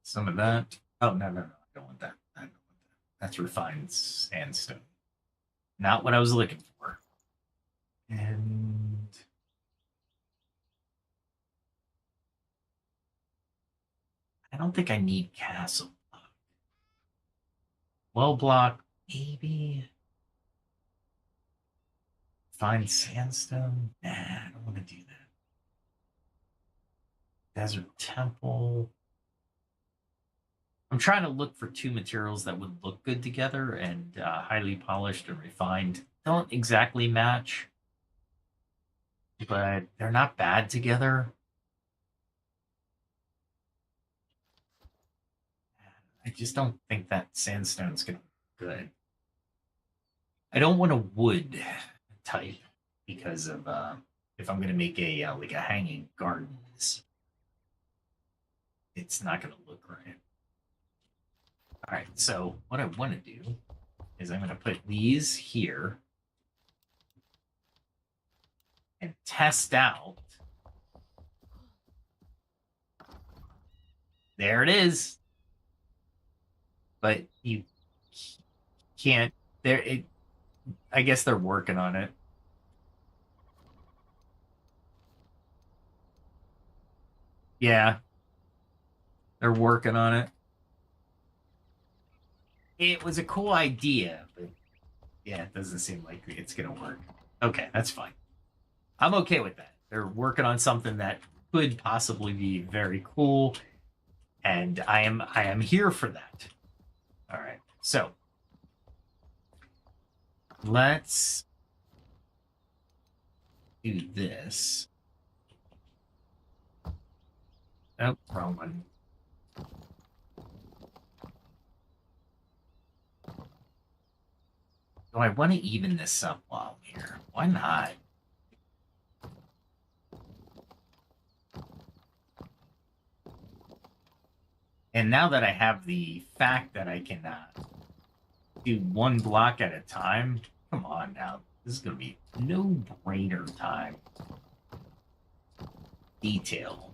Some of that. Oh, no, no, no. I don't want that. I don't want that. That's refined sandstone. Not what I was looking for. And I don't think I need castle block. Well block, maybe. Find sandstone? Nah, I don't want to do that. Desert temple. I'm trying to look for two materials that would look good together, and highly polished and refined don't exactly match, but they're not bad together. I just don't think that sandstone's gonna be good. I don't want a wood type because of if I'm gonna make a like a hanging gardens, it's not gonna look right. All right, so what I want to do is I'm gonna put these here and test out. There it is. But you can't. There, it. I guess they're working on it. Yeah, they're working on it. It was a cool idea, but yeah, it doesn't seem like it's gonna work. Okay, that's fine. I'm okay with that. They're working on something that could possibly be very cool, and I am here for that. All right, so let's do this. Oh, wrong one. Do I want to even this up while I'm here? Why not? And now that I have the fact that I can do one block at a time, come on now. This is going to be no-brainer time. Detail.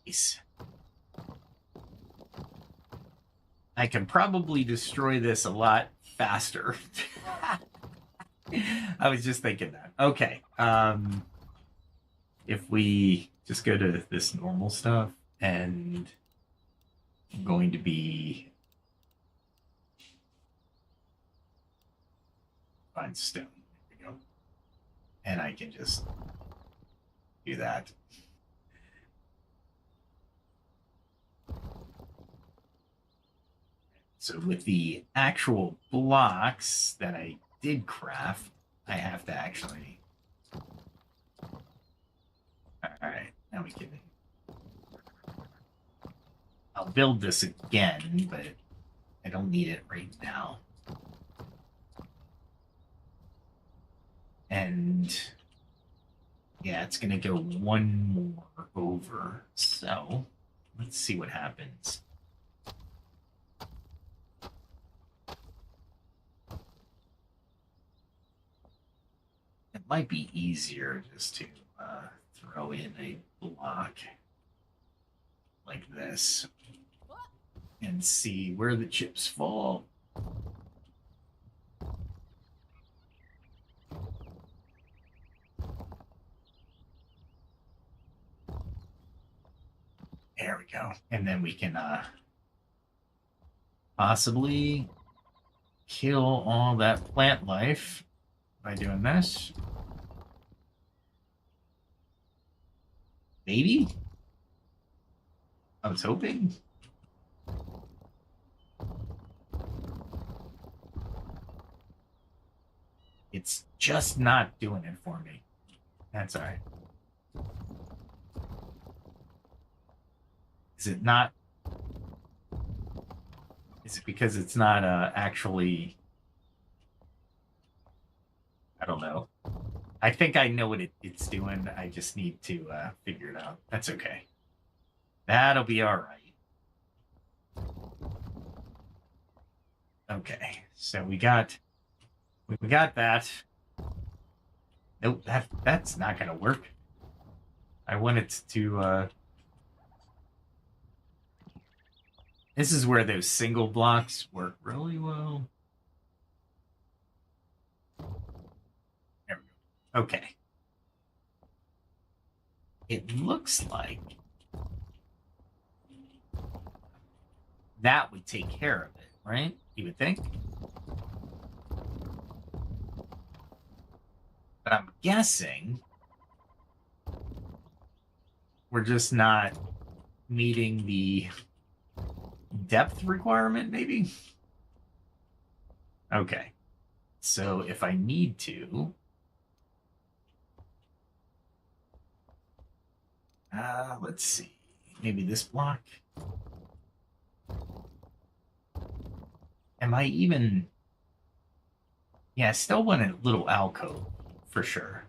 Nice. I can probably destroy this a lot faster. I was just thinking that. Okay. If we just go to this normal stuff, and I'm going to be find stone. There we go. And I can just do that. So with the actual blocks that I did craft, I have to actually. All right, now we can. I'll build this again, but I don't need it right now. And yeah, it's gonna go one more over. So let's see what happens. It might be easier just to throw in a block like this. and see where the chips fall. There we go. And then we can possibly kill all that plant life by doing this. Maybe? I was hoping. It's just not doing it for me. That's all right. Is it not? Is it because it's not actually? I don't know. I think I know what it's doing. I just need to figure it out. That's okay. That'll be all right. Okay, so we got that. Nope, that's not gonna work. I want it to. This is where those single blocks work really well. There we go. Okay. It looks like that would take care of it, right? You would think. But I'm guessing we're just not meeting the depth requirement, maybe? Okay. So if I need to... let's see. Maybe this block? Am I even... Yeah, I still want a little alcove, for sure.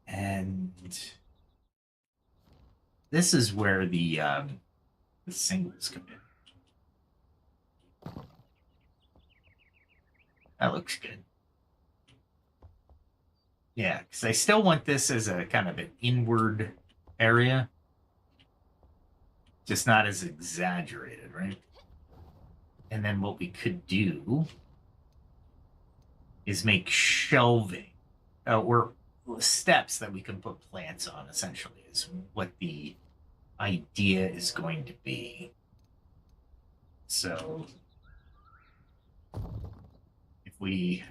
And... this is where the singles come in. That looks good. Yeah, because I still want this as a kind of an inward area. Just not as exaggerated, right? And then what we could do is make shelving or steps that we can put plants on, essentially, is what the idea is going to be. So if we...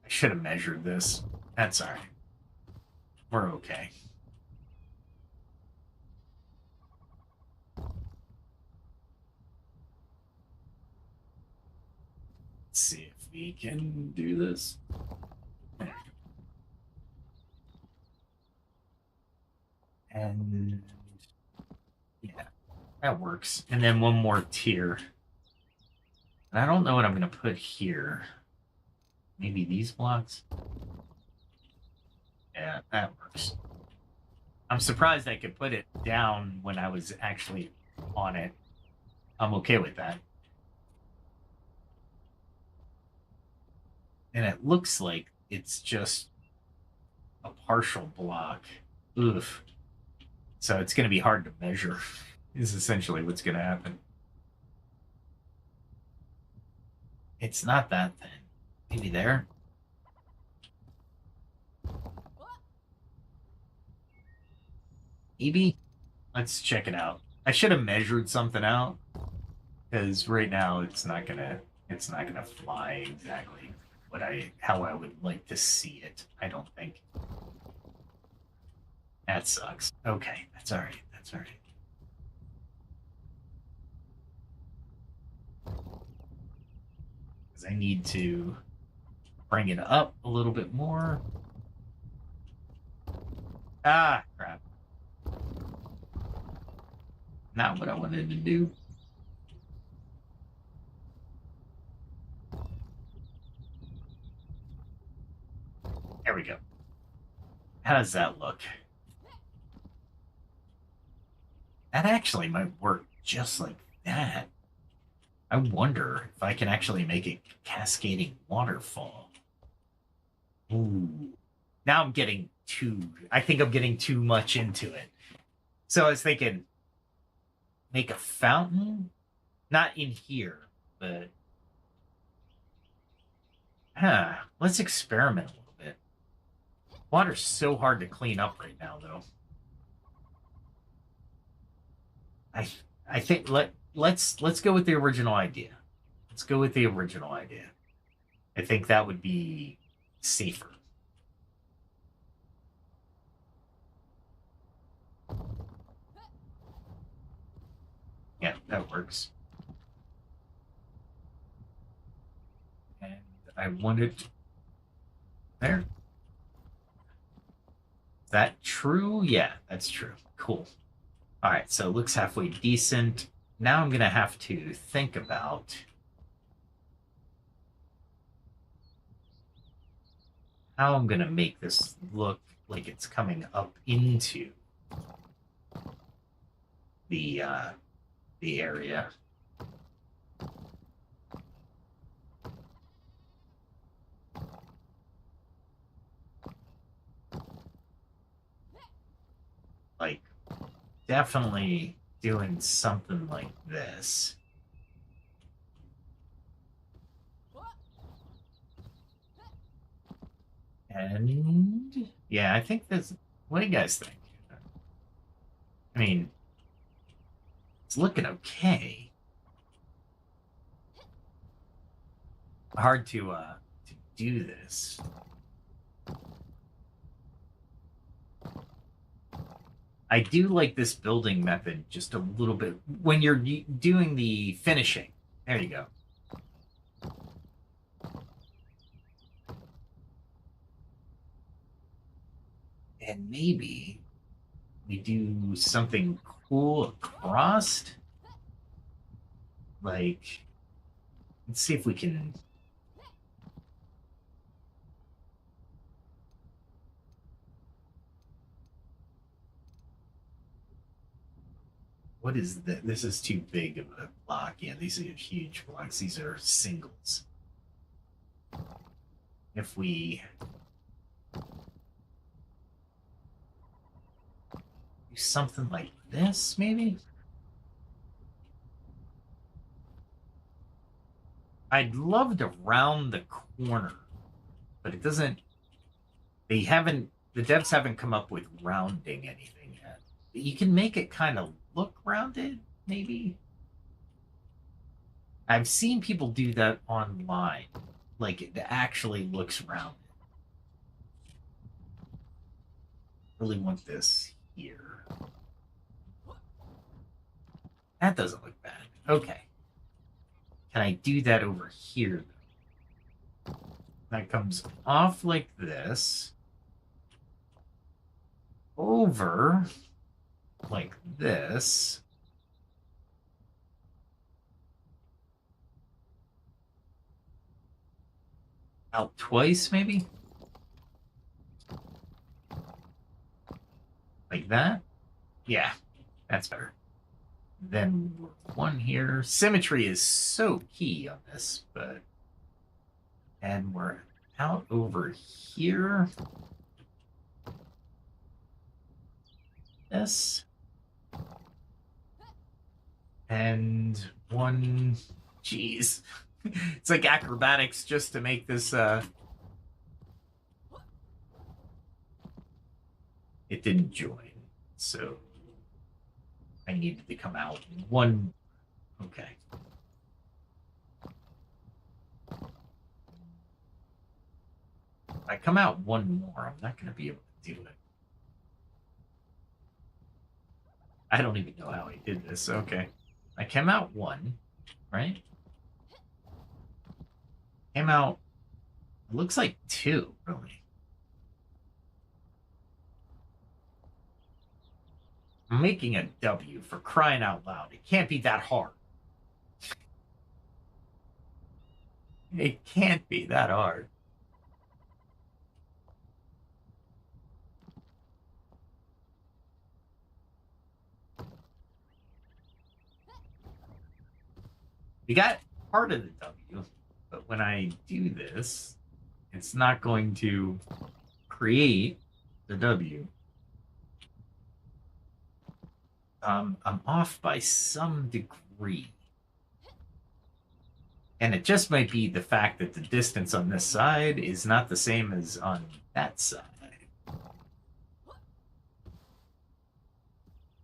I should have measured this. That's all right. We're okay. Let's see if we can do this. And yeah, that works. And then one more tier. And I don't know what I'm going to put here. Maybe these blocks? Yeah, that works. I'm surprised I could put it down when I was actually on it. I'm okay with that. And it looks like it's just a partial block. Oof. So it's going to be hard to measure, is essentially what's going to happen. It's not that thin. Maybe there. Maybe. Let's check it out. I should have measured something out, because right now it's not gonna fly exactly how I would like to see it. I don't think. That sucks. Okay, that's all right. That's all right. Because I need to bring it up a little bit more. Ah, crap. Not what I wanted to do. There we go. How does that look? That actually might work just like that. I wonder if I can actually make a cascading waterfall. Ooh. Now I'm getting I think I'm getting too much into it. So I was thinking, make a fountain, not in here, but let's experiment a little bit. Water's so hard to clean up right now, though. I think let's go with the original idea. Let's go with the original idea. I think that would be safer. Yeah, that works. And I wanted there. Is that true? Yeah, that's true. Cool. All right, so it looks halfway decent. Now I'm gonna have to think about how I'm gonna make this look like it's coming up into the area. Like, definitely doing something like this. And yeah, I think that's what do you guys think? I mean, it's looking okay. Hard to do this. I do like this building method just a little bit when you're doing the finishing. There you go. And maybe we do something cool across. Like, let's see if we can. What is that? This is too big of a block. Yeah, these are huge blocks. These are singles. If we do something like this, maybe? I'd love to round the corner, but it doesn't. The devs haven't come up with rounding anything yet. You can make it kind of look rounded, maybe. I've seen people do that online. Like, it actually looks rounded. Really want this here. That doesn't look bad. Okay. Can I do that over here, though? That comes off like this. Over like this. Out twice, maybe? Like that? Yeah, that's better. Then one here. Symmetry is so key on this, but... And we're out over here. This. And one... Jeez. It's like acrobatics just to make this, It didn't join, so... I needed to come out one. Okay. If I come out one more, I'm not going to be able to do it. I don't even know how I did this. Okay. I came out one, right? Came out, it looks like two, really. I'm making a W for crying out loud. It can't be that hard. It can't be that hard. We got part of the W, but when I do this, it's not going to create the W. I'm off by some degree. And it just might be the fact that the distance on this side is not the same as on that side.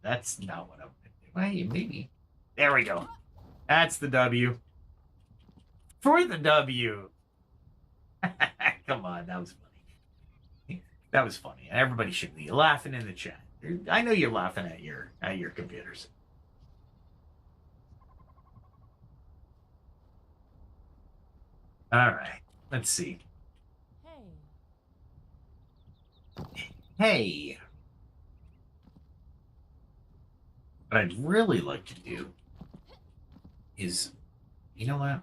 That's not what I'm going to do. Well, maybe. There we go. That's the W. For the W. Come on, that was funny. That was funny. Everybody should be laughing in the chat. I know you're laughing at your computers. All right. Let's see. Hey. What I'd really like to do is, you know what?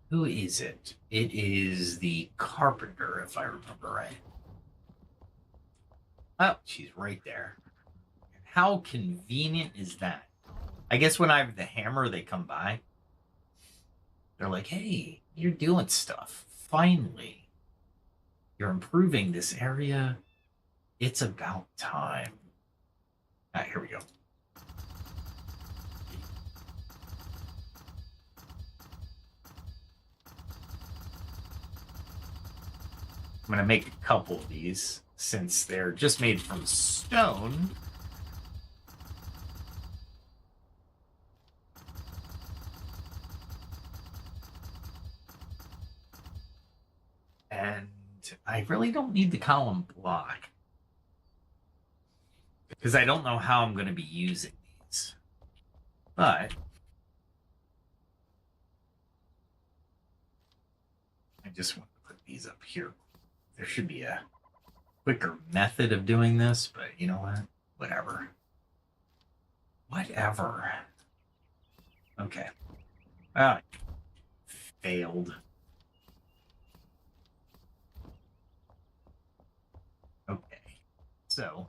Who is it? It is the carpenter, if I remember right. Oh, she's right there. How convenient is that? I guess when I have the hammer, they come by. They're like, hey, you're doing stuff. Finally. You're improving this area. It's about time. All right, here we go. I'm going to make a couple of these since they're just made from stone. And I really don't need the column block because I don't know how I'm going to be using these. But I just want to put these up here. There should be a quicker method of doing this, but you know what? Whatever. Whatever. Okay. Ah, failed. Okay. So,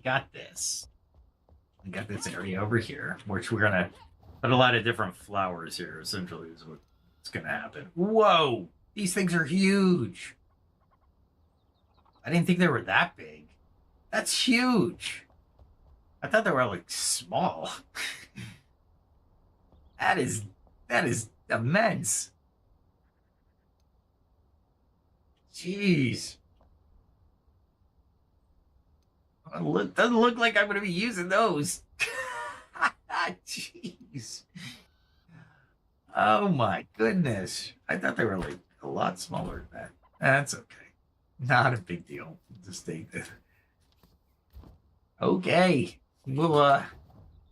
got this. We got this area over here, which we're gonna put a lot of different flowers here. Essentially, is what's gonna happen. Whoa! These things are huge. I didn't think they were that big. That's huge. I thought they were like small. That is immense. Jeez. Doesn't look like I'm going to be using those. Jeez. Oh my goodness. I thought they were like a lot smaller than that. That's okay. Not a big deal. Just take that. Okay. We'll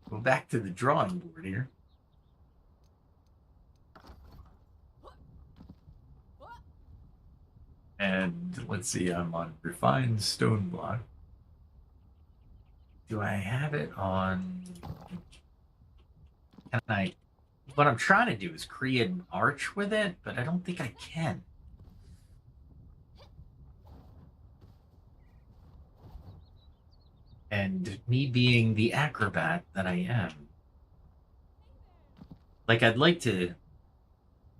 go back to the drawing board here. And let's see, I'm on refined stone block. Do I have it on? Can I? What I'm trying to do is create an arch with it, but I don't think I can. And me being the acrobat that I am, like I'd like to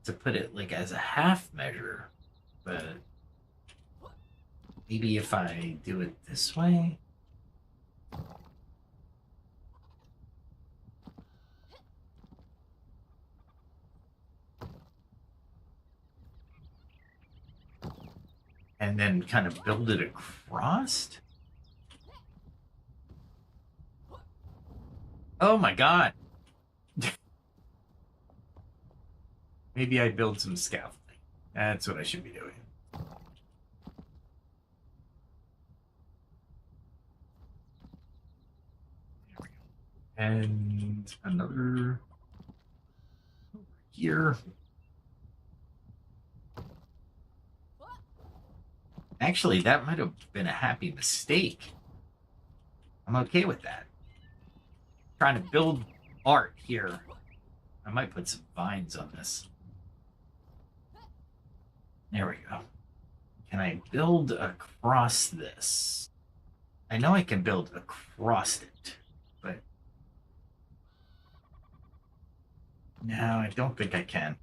put it like as a half measure, but maybe if I do it this way. And then kind of build it across. Oh my god. Maybe I build some scaffolding. That's what I should be doing. There we go. And another over here. Actually, that might have been a happy mistake. I'm okay with that. Trying to build art here. I might put some vines on this. There we go. Can I build across this? I know I can build across it, but no, I don't think I can.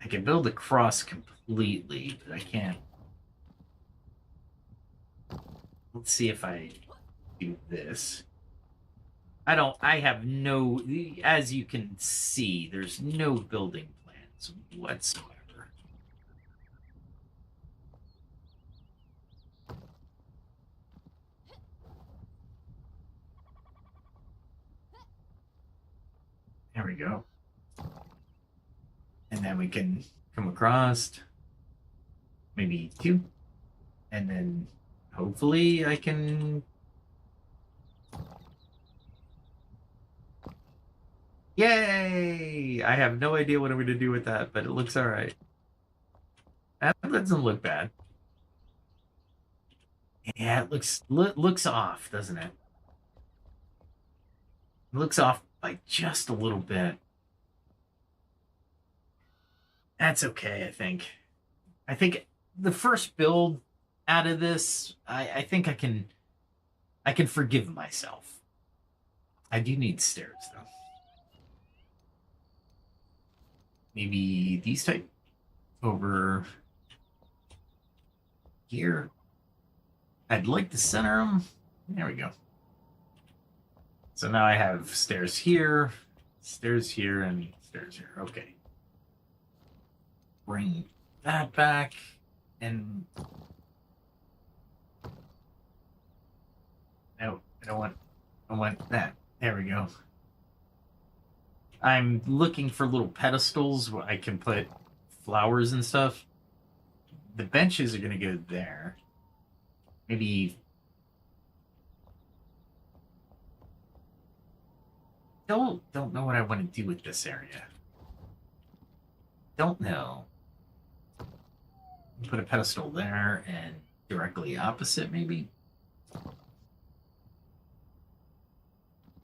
I can build across completely, but I can't. let's see if I do this. I have no, as you can see, there's no building plans whatsoever. There we go. And then we can come across maybe 2. And then hopefully I can... Yay! I have no idea what I'm going to do with that, but it looks all right. That doesn't look bad. Yeah, it looks off, doesn't it? It looks off by just a little bit. That's okay, I think. I think the first build out of this, I think I can forgive myself. I do need stairs though. Maybe these type over here. I'd like to center them. There we go. So now I have stairs here, and stairs here. Okay. Bring that back and no, I want that. There we go. I'm looking for little pedestals where I can put flowers and stuff. The benches are gonna go there. Maybe don't know what I want to do with this area. Don't know. Put a pedestal there and directly opposite, maybe.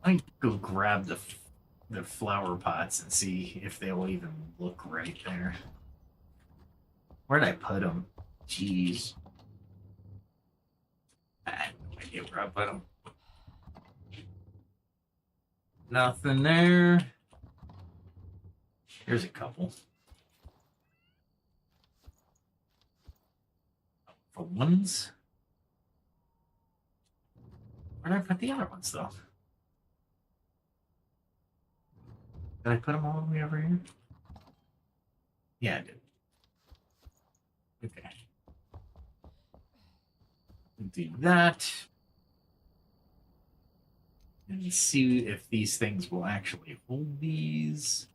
I might go grab the flower pots and see if they'll even look right there. Where'd I put them? Jeez. I have no idea where I put them. Nothing there. Here's a couple. For ones. Where did I put the other ones, though? Did I put them all the way over here? Yeah, I did. Okay. Do that. And see if these things will actually hold these.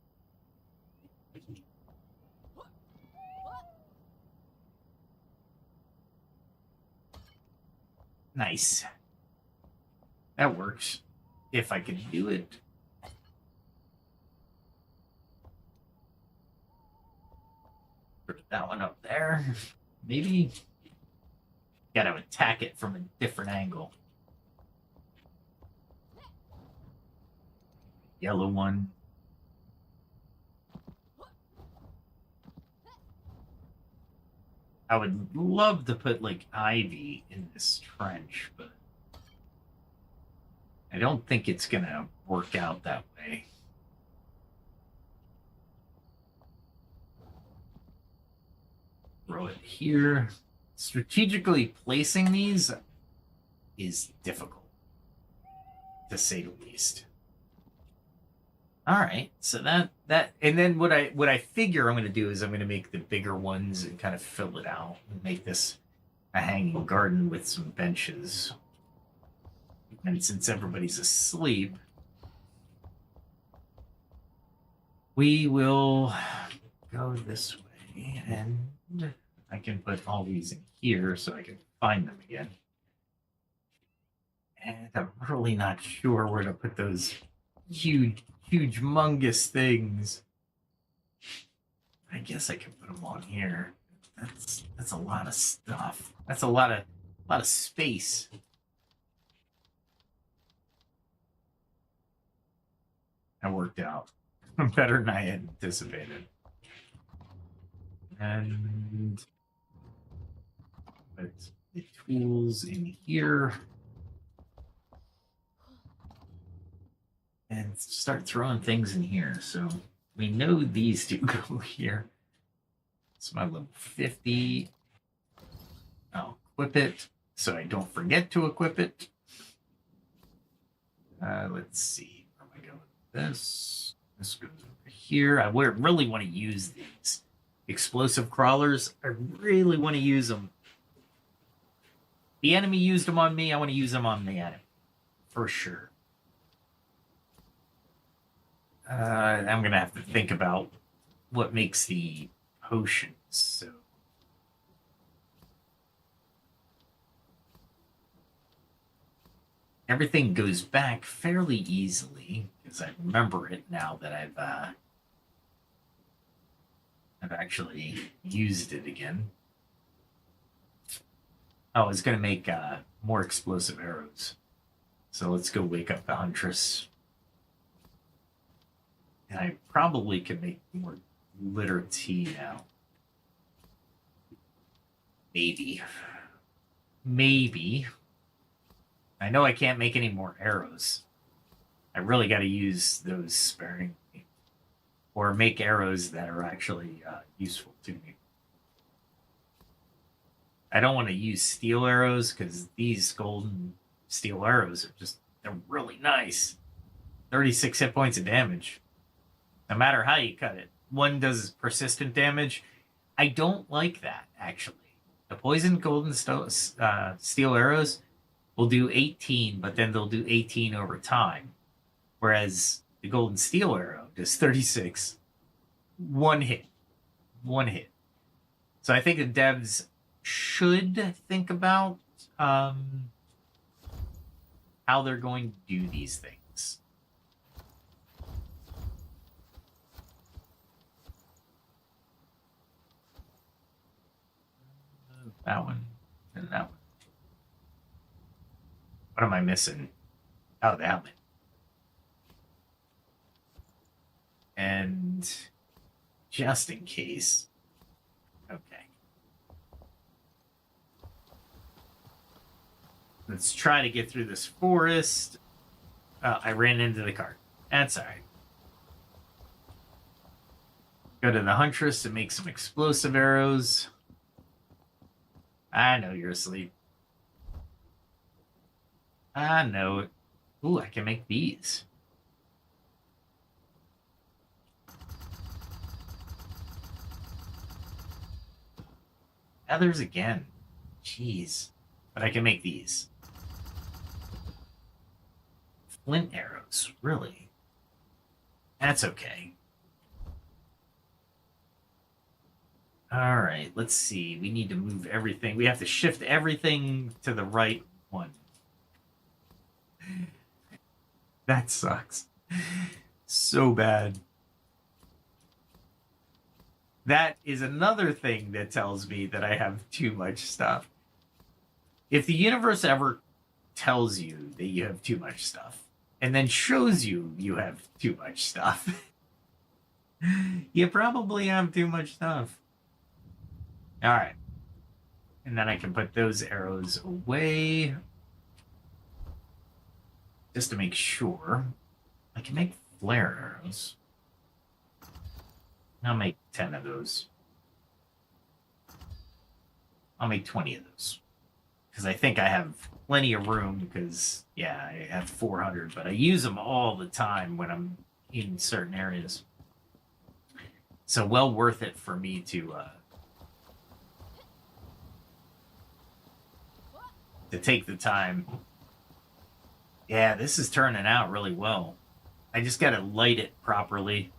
Nice. That works. If I can do it. Put that one up there. Maybe. Gotta attack it from a different angle. Yellow one. I would love to put like ivy in this trench, but I don't think it's gonna work out that way. Throw it here. Strategically placing these is difficult, to say the least. All right, so that and then what I figure I'm going to do is I'm going to make the bigger ones and kind of fill it out and make this a hanging garden with some benches. And since everybody's asleep, we will go this way, and I can put all these in here so I can find them again. And I'm really not sure where to put those huge humongous things. I guess I can put them on here. That's a lot of stuff. That's a lot of space. That worked out better than I had anticipated. And put the tools in here. And start throwing things in here. So we know these two go here. It's my level 50. I'll equip it. so I don't forget to equip it. Let's see. Where am I going with this? This goes over here. I really want to use these explosive crawlers. I really want to use them. The enemy used them on me. I want to use them on the enemy. For sure. I'm going to have to think about what makes the potions. So everything goes back fairly easily because I remember it now that I've actually used it again. Oh, I was going to make more explosive arrows. So let's go wake up the Huntress. And I probably could make more litter tea now. Maybe. Maybe. I know I can't make any more arrows. I really got to use those sparingly. Or make arrows that are actually useful to me. I don't want to use steel arrows because these golden steel arrows are just, they're really nice. 36 hit points of damage. No matter how you cut it. One does persistent damage. I don't like that, actually. The poisoned golden steel arrows will do 18, but then they'll do 18 over time. Whereas the golden steel arrow does 36. One hit. One hit. So I think the devs should think about how they're going to do these things. That one and that one. What am I missing? Oh, the helmet. And just in case. Okay. Let's try to get through this forest. I ran into the cart. That's all right. Go to the Huntress and make some explosive arrows. I know you're asleep. I know it. Ooh, I can make these. Others again. Jeez. But I can make these. Flint arrows, really? That's okay. All right, let's see. We need to move everything. We have to shift everything to the right one. That sucks. So bad. That is another thing that tells me that I have too much stuff. If the universe ever tells you that you have too much stuff, and then shows you you have too much stuff, you probably have too much stuff. All right. And then I can put those arrows away. Just to make sure. I can make flare arrows. I'll make 10 of those. I'll make 20 of those. Because I think I have plenty of room because, yeah, I have 400. But I use them all the time when I'm in certain areas. So well worth it for me to take the time. Yeah, this is turning out really well. I just got to light it properly.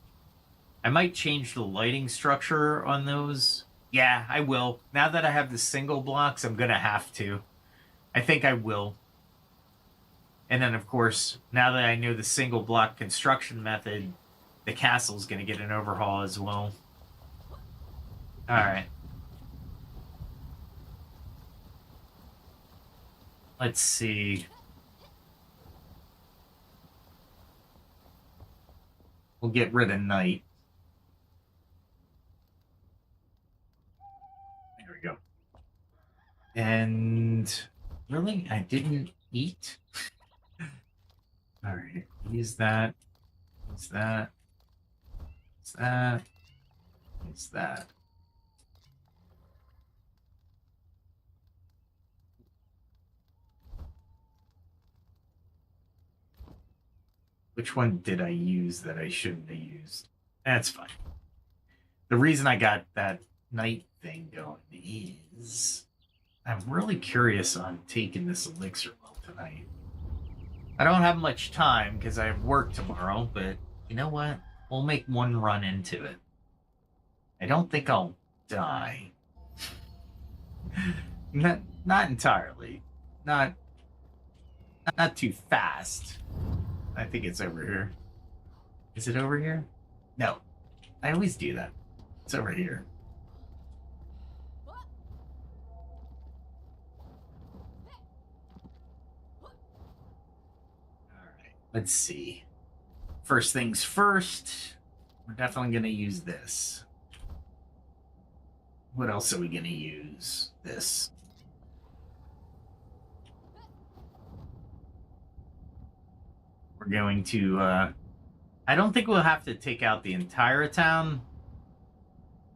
I might change the lighting structure on those. Yeah, I will. Now that I have the single blocks, I'm going to have to. I think I will. And then, of course, now that I know the single block construction method, the castle's going to get an overhaul as well. All right. Let's see. We'll get rid of night. There we go. And really, I didn't eat. All right, use that. Use that. Use that. Use that. Which one did I use that I shouldn't have used? That's fine. The reason I got that night thing going is I'm really curious on taking this Elixir Well tonight. I don't have much time because I have work tomorrow, but you know what? We'll make one run into it. I don't think I'll die. Not entirely. Not too fast. I think it's over here. Is it over here? No. I always do that. It's over here. Alright, let's see. First things first, we're definitely going to use this. What else are we going to use? This. We're going to, I don't think we'll have to take out the entire town,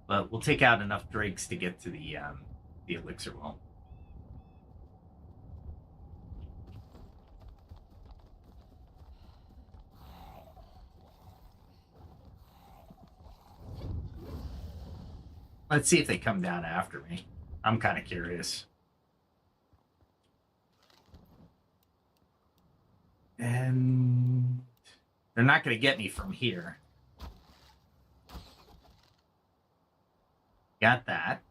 but we'll take out enough drakes to get to the Elixir Well. Let's see if they come down after me. I'm kind of curious. And they're not going to get me from here. Got that.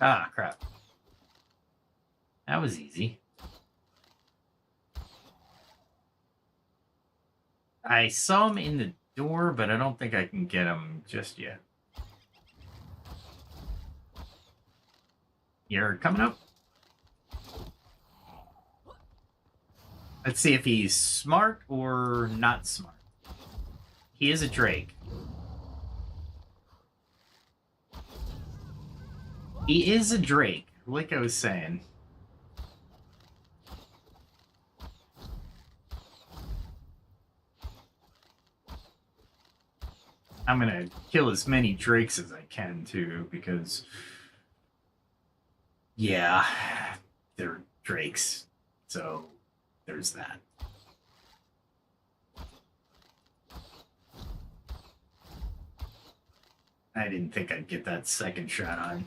Ah, crap. That was easy. I saw him in the door, but I don't think I can get him just yet. You're coming up. Let's see if he's smart or not smart. He is a drake. He is a drake, like I was saying. I'm gonna kill as many drakes as I can too, because yeah, they're drakes. So there's that. I didn't think I'd get that second shot on.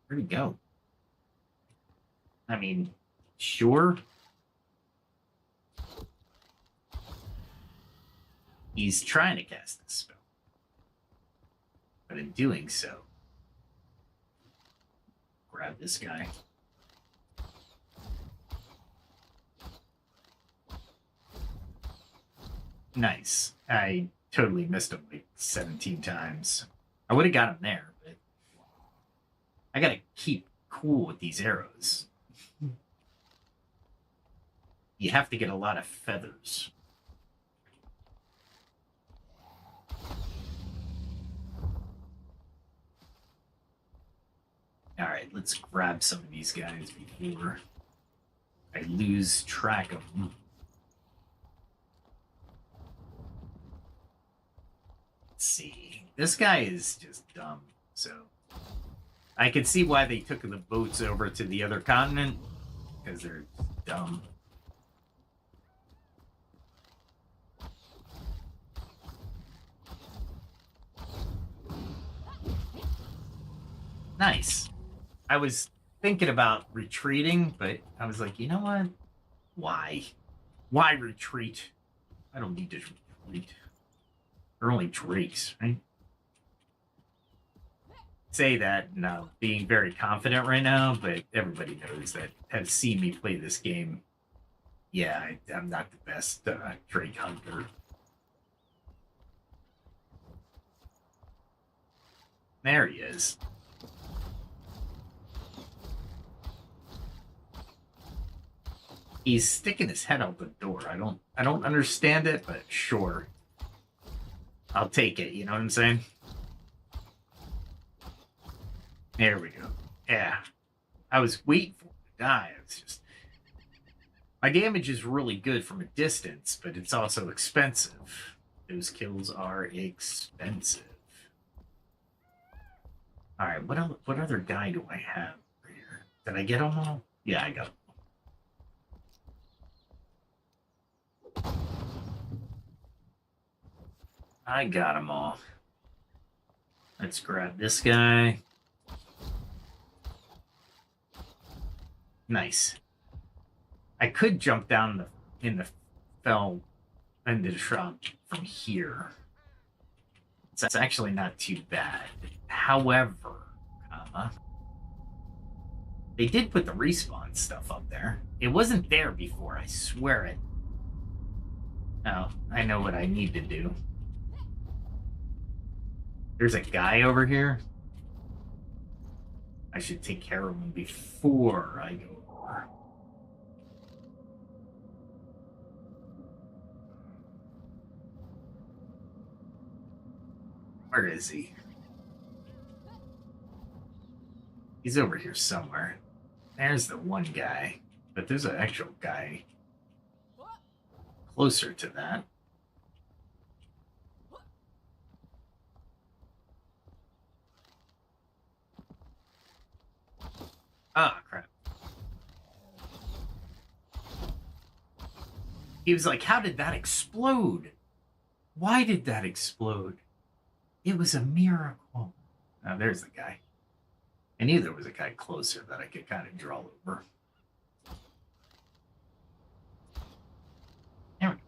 Where'd he go? I mean, sure. He's trying to cast this spell. But in doing so, grab this guy. Nice. I totally missed him like 17 times. I would have got him there, but I gotta keep cool with these arrows. You have to get a lot of feathers. Alright, let's grab some of these guys before I lose track of them. Let's see. This guy is just dumb, so I can see why they took the boats over to the other continent, because they're dumb. Nice. I was thinking about retreating, but I was like, you know what? Why? Why retreat? I don't need to retreat. They're only drakes, right? Say that now, being very confident right now, but everybody knows that has seen me play this game. Yeah, I'm not the best drake hunter. There he is. He's sticking his head out the door. I don't understand it, but sure. I'll take it, you know what I'm saying? There we go. Yeah. I was waiting for him to die. It's just my damage is really good from a distance, but it's also expensive. Those kills are expensive. All right, what other guy do I have here? Did I get them all? Yeah, I got them. I got them all. Let's grab this guy. Nice. I could jump down in the fell into the shrub from here. That's actually not too bad. However, they did put the respawn stuff up there. It wasn't there before, I swear it. Oh, I know what I need to do. There's a guy over here. I should take care of him before I go over. Where is he? He's over here somewhere. There's the one guy. But there's an actual guy closer to that. Ah, crap. He was like, how did that explode? Why did that explode? It was a miracle. Oh, there's the guy. I knew there was a guy closer that I could kind of draw over. There we go.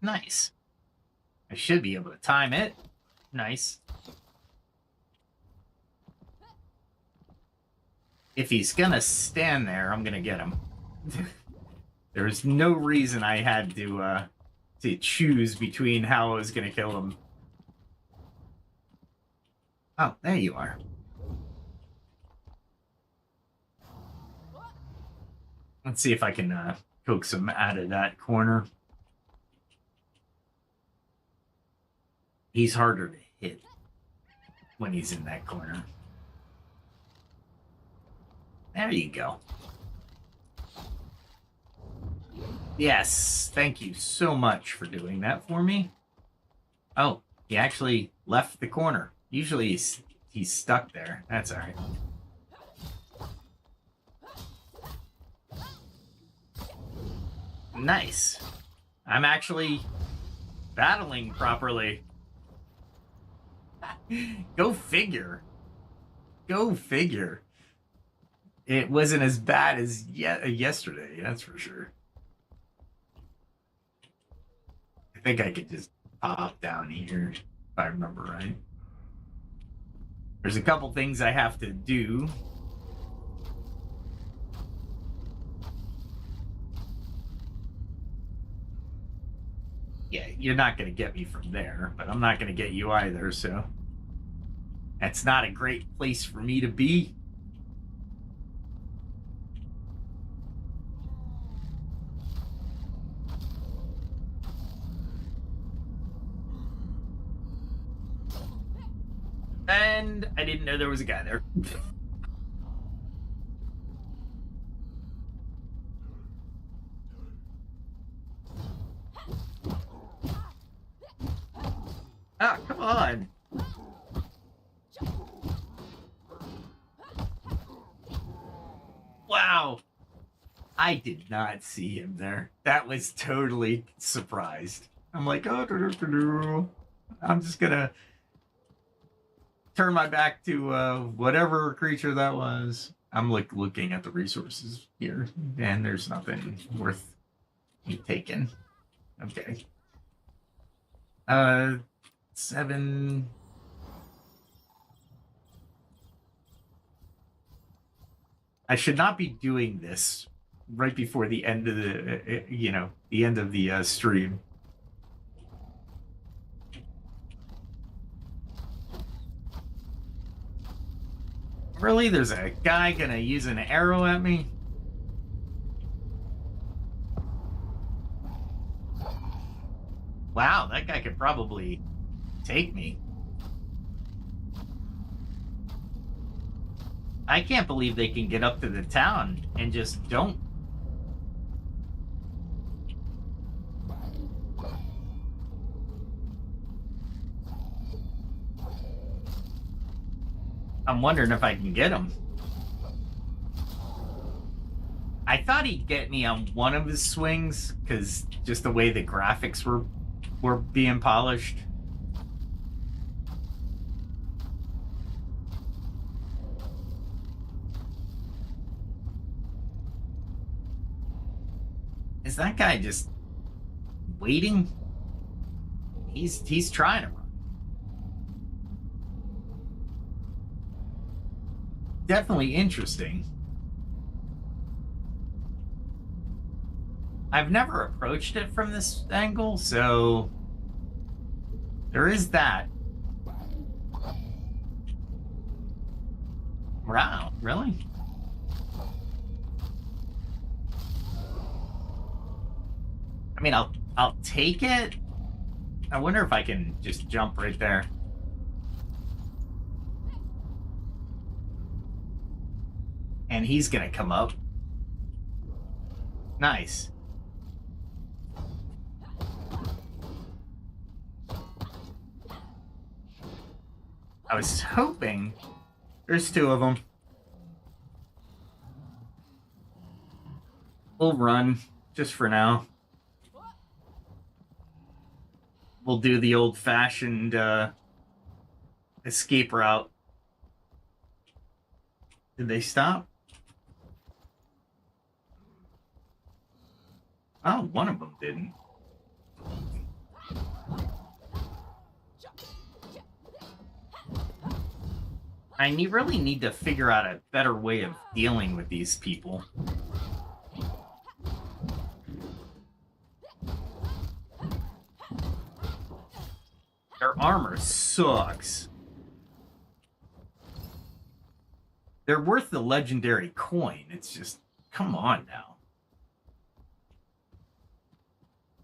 Nice. I should be able to time it. Nice. If he's gonna stand there, I'm gonna get him. There's no reason I had to choose between how I was gonna kill him. Oh, there you are. Let's see if I can coax him out of that corner. He's harder to hit when he's in that corner. There you go. Yes, thank you so much for doing that for me. Oh, he actually left the corner. Usually he's stuck there. That's all right. Nice. I'm actually battling properly. Go figure. Go figure. It wasn't as bad as yesterday, that's for sure. I think I could just pop down here, if I remember right. There's a couple things I have to do. Yeah, you're not going to get me from there, but I'm not going to get you either, so... That's not a great place for me to be. And I didn't know there was a guy there. Ah, come on. Wow. I did not see him there. That was totally surprised. I'm like, oh, I'm just gonna turn my back to whatever creature that was. I'm like looking at the resources here, and there's nothing worth me taking. Okay. 7. I should not be doing this right before the end of the, the end of the stream. Really? There's a guy gonna use an arrow at me? Wow, that guy could probably take me. I can't believe they can get up to the town and just don't. I'm wondering if I can get him. I thought he'd get me on one of his swings, because just the way the graphics were being polished. Is that guy just waiting? He's trying to run. Definitely interesting. I've never approached it from this angle, so there is that. Wow, really? I mean, I'll take it. I wonder if I can just jump right there. And he's gonna come up. Nice. I was hoping there's two of them. We'll run just for now. We'll do the old-fashioned escape route. Did they stop? Oh, one of them didn't. I really need to figure out a better way of dealing with these people. Their armor sucks. They're worth the legendary coin. It's just, come on now.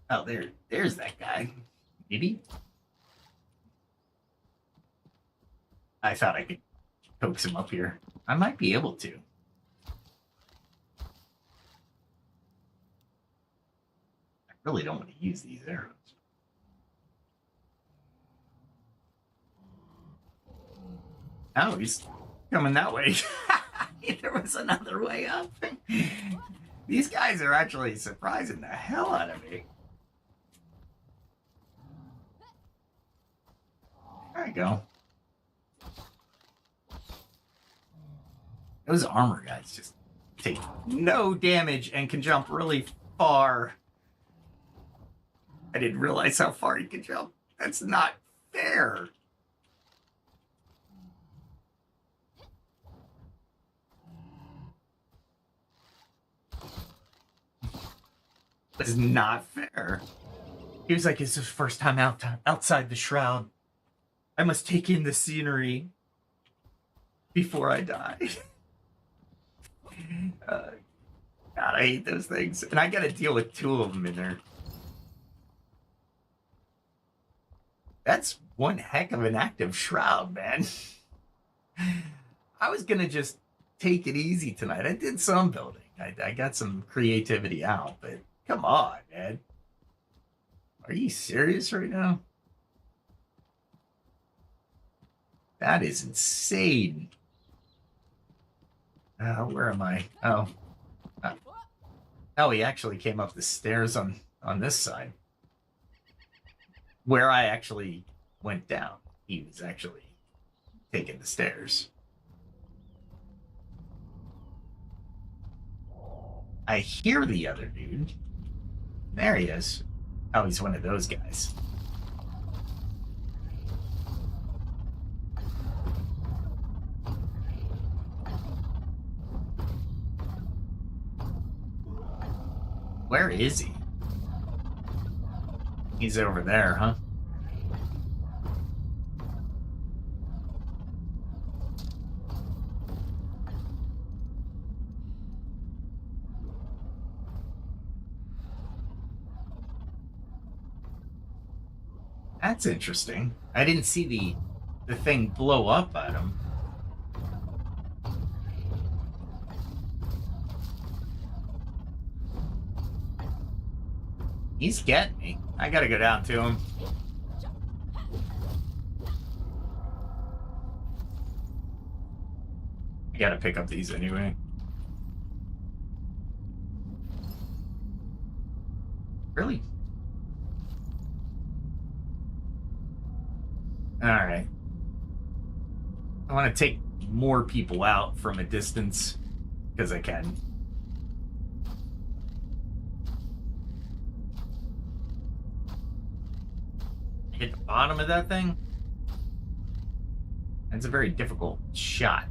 Oh, there's that guy. Maybe? I thought I could coax him up here. I might be able to. I really don't want to use these arrows. Oh, he's coming that way. There was another way up. These guys are actually surprising the hell out of me. There you go. Those armor guys just take no damage and can jump really far. I didn't realize how far you can jump. That's not fair. That's not fair. He was like, it's his first time outside the shroud. I must take in the scenery before I die. God, I hate those things. And I gotta deal with two of them in there. That's one heck of an active shroud, man. I was gonna just take it easy tonight. I did some building. I got some creativity out, but come on, man. Are you serious right now? That is insane. Where am I? Oh. Oh, he actually came up the stairs on this side. Where I actually went down. He was actually taking the stairs. I hear the other dude. There he is. Oh, he's one of those guys. Where is he? He's over there, huh? That's interesting. I didn't see the thing blow up at him. He's getting me. I gotta go down to him. I gotta pick up these anyway. Really? Alright. I want to take more people out from a distance, because I can. Hit the bottom of that thing? That's a very difficult shot.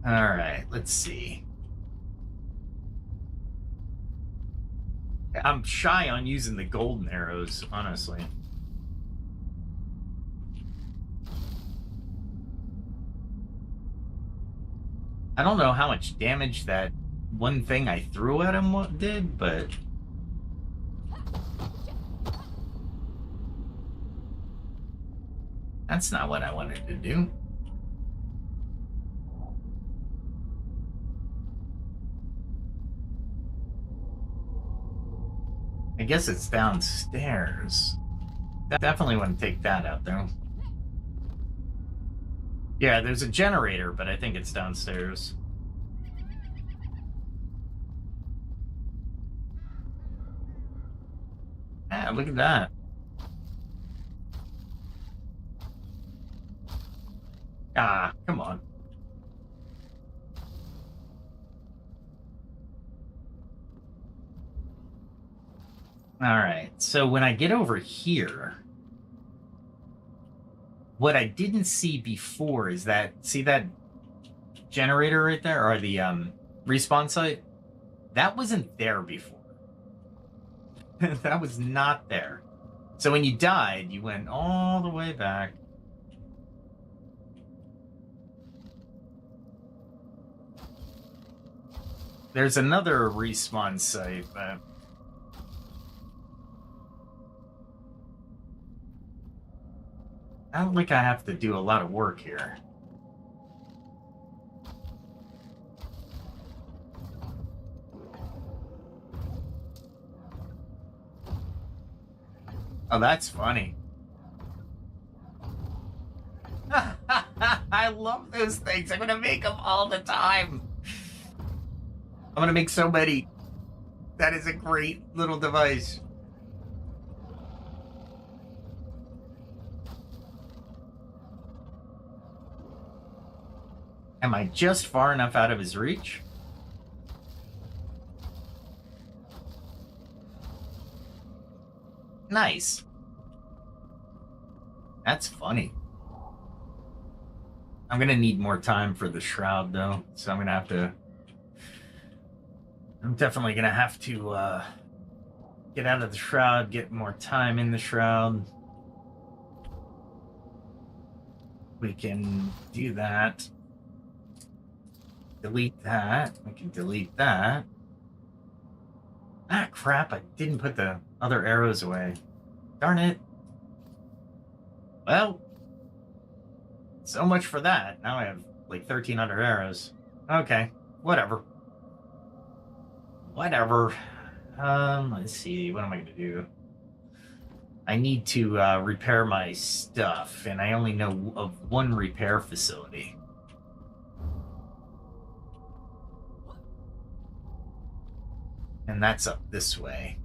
Alright, let's see. I'm shy on using the golden arrows, honestly. I don't know how much damage that one thing I threw at him did, but... that's not what I wanted to do. I guess it's downstairs. Definitely want to take that out, though. Yeah, there's a generator, but I think it's downstairs. Ah, look at that. Ah, come on. Alright, so when I get over here, what I didn't see before is that, see that generator right there, or the respawn site? That wasn't there before. That was not there. So when you died, you went all the way back. There's another respawn site, but... I don't think I have to do a lot of work here. Oh, that's funny. I love those things. I'm gonna make them all the time. I'm gonna make so many. That is a great little device. Am I just far enough out of his reach? Nice. That's funny. I'm gonna need more time for the shroud, though, so I'm gonna have to... I'm definitely gonna have to get out of the shroud, get more time in the shroud. We can do that. Delete that. We can delete that. Ah, crap. I didn't put the other arrows away. Darn it. Well, so much for that. Now I have like 1,300 arrows. Okay, whatever. Whatever. Let's see. What am I going to do? I need to repair my stuff, and I only know of one repair facility. And that's up this way.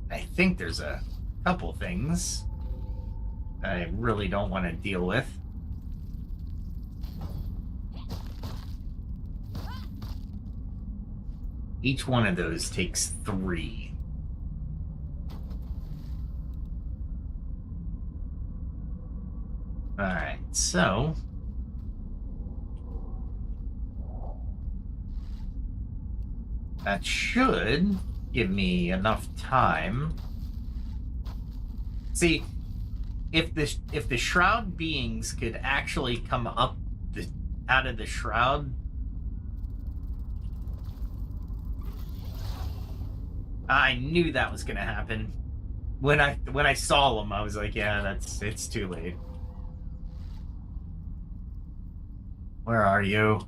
I think there's a couple things that I really don't want to deal with. Each one of those takes 3. Alright, so... that should give me enough time. See, if the shroud beings could actually come up out of the shroud, I knew that was gonna happen. When I saw them, I was like, yeah, it's too late. Where are you?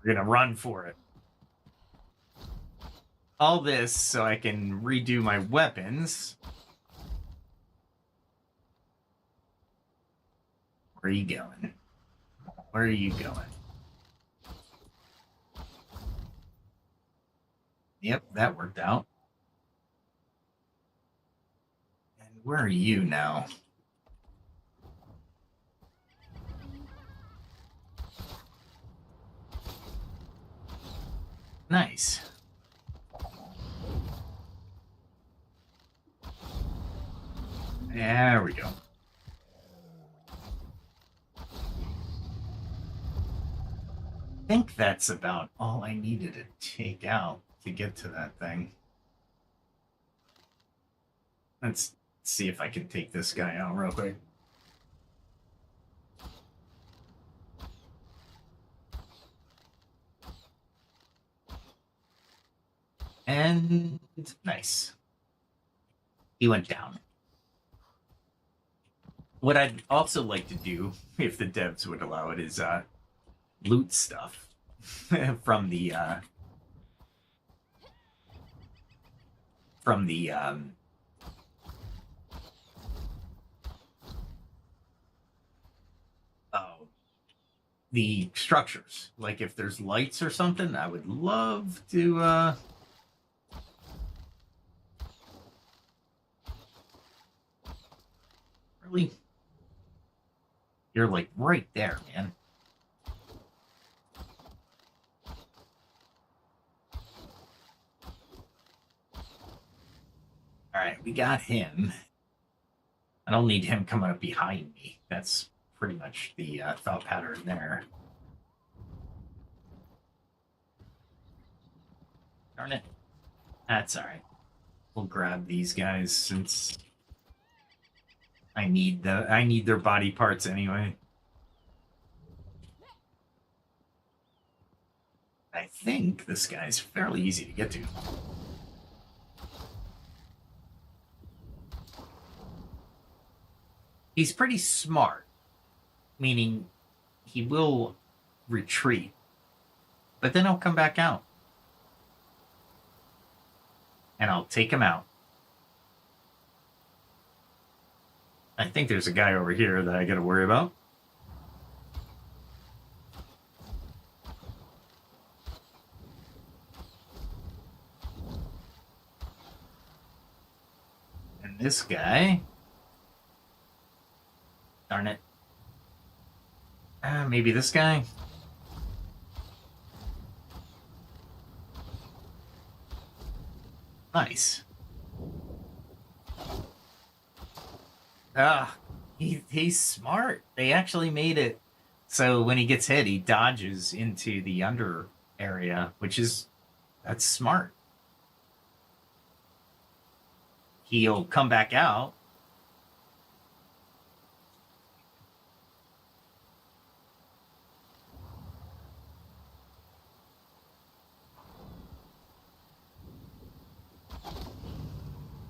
We're gonna run for it. All this so I can redo my weapons. Where are you going? Where are you going? Yep, that worked out. And where are you now? Nice. There we go. I think that's about all I needed to take out to get to that thing. Let's see if I can take this guy out real quick. And nice. He went down. What I'd also like to do, if the devs would allow it, is loot stuff from the the structures. Like if there's lights or something, I would love to really. You're like right there, man. All right, we got him. I don't need him coming up behind me. That's pretty much the thought pattern there. Darn it. That's all right. We'll grab these guys since I need their body parts anyway. I think this guy's fairly easy to get to. He's pretty smart, meaning he will retreat, but then he'll come back out. And I'll take him out. I think there's a guy over here that I gotta worry about. And this guy... Darn it. Maybe this guy? Nice. He's smart. They actually made it so when he gets hit, he dodges into the under area, that's smart. He'll come back out.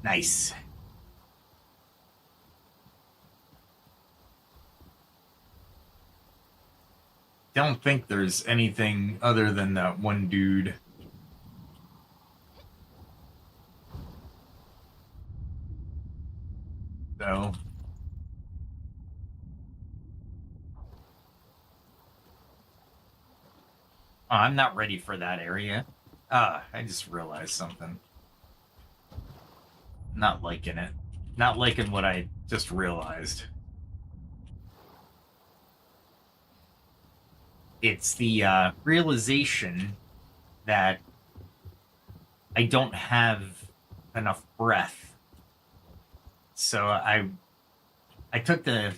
Nice. Don't think there's anything other than that one dude. So. Oh, I'm not ready for that area. I just realized something. Not liking it. Not liking what I just realized. It's the realization that I don't have enough breath. So I took the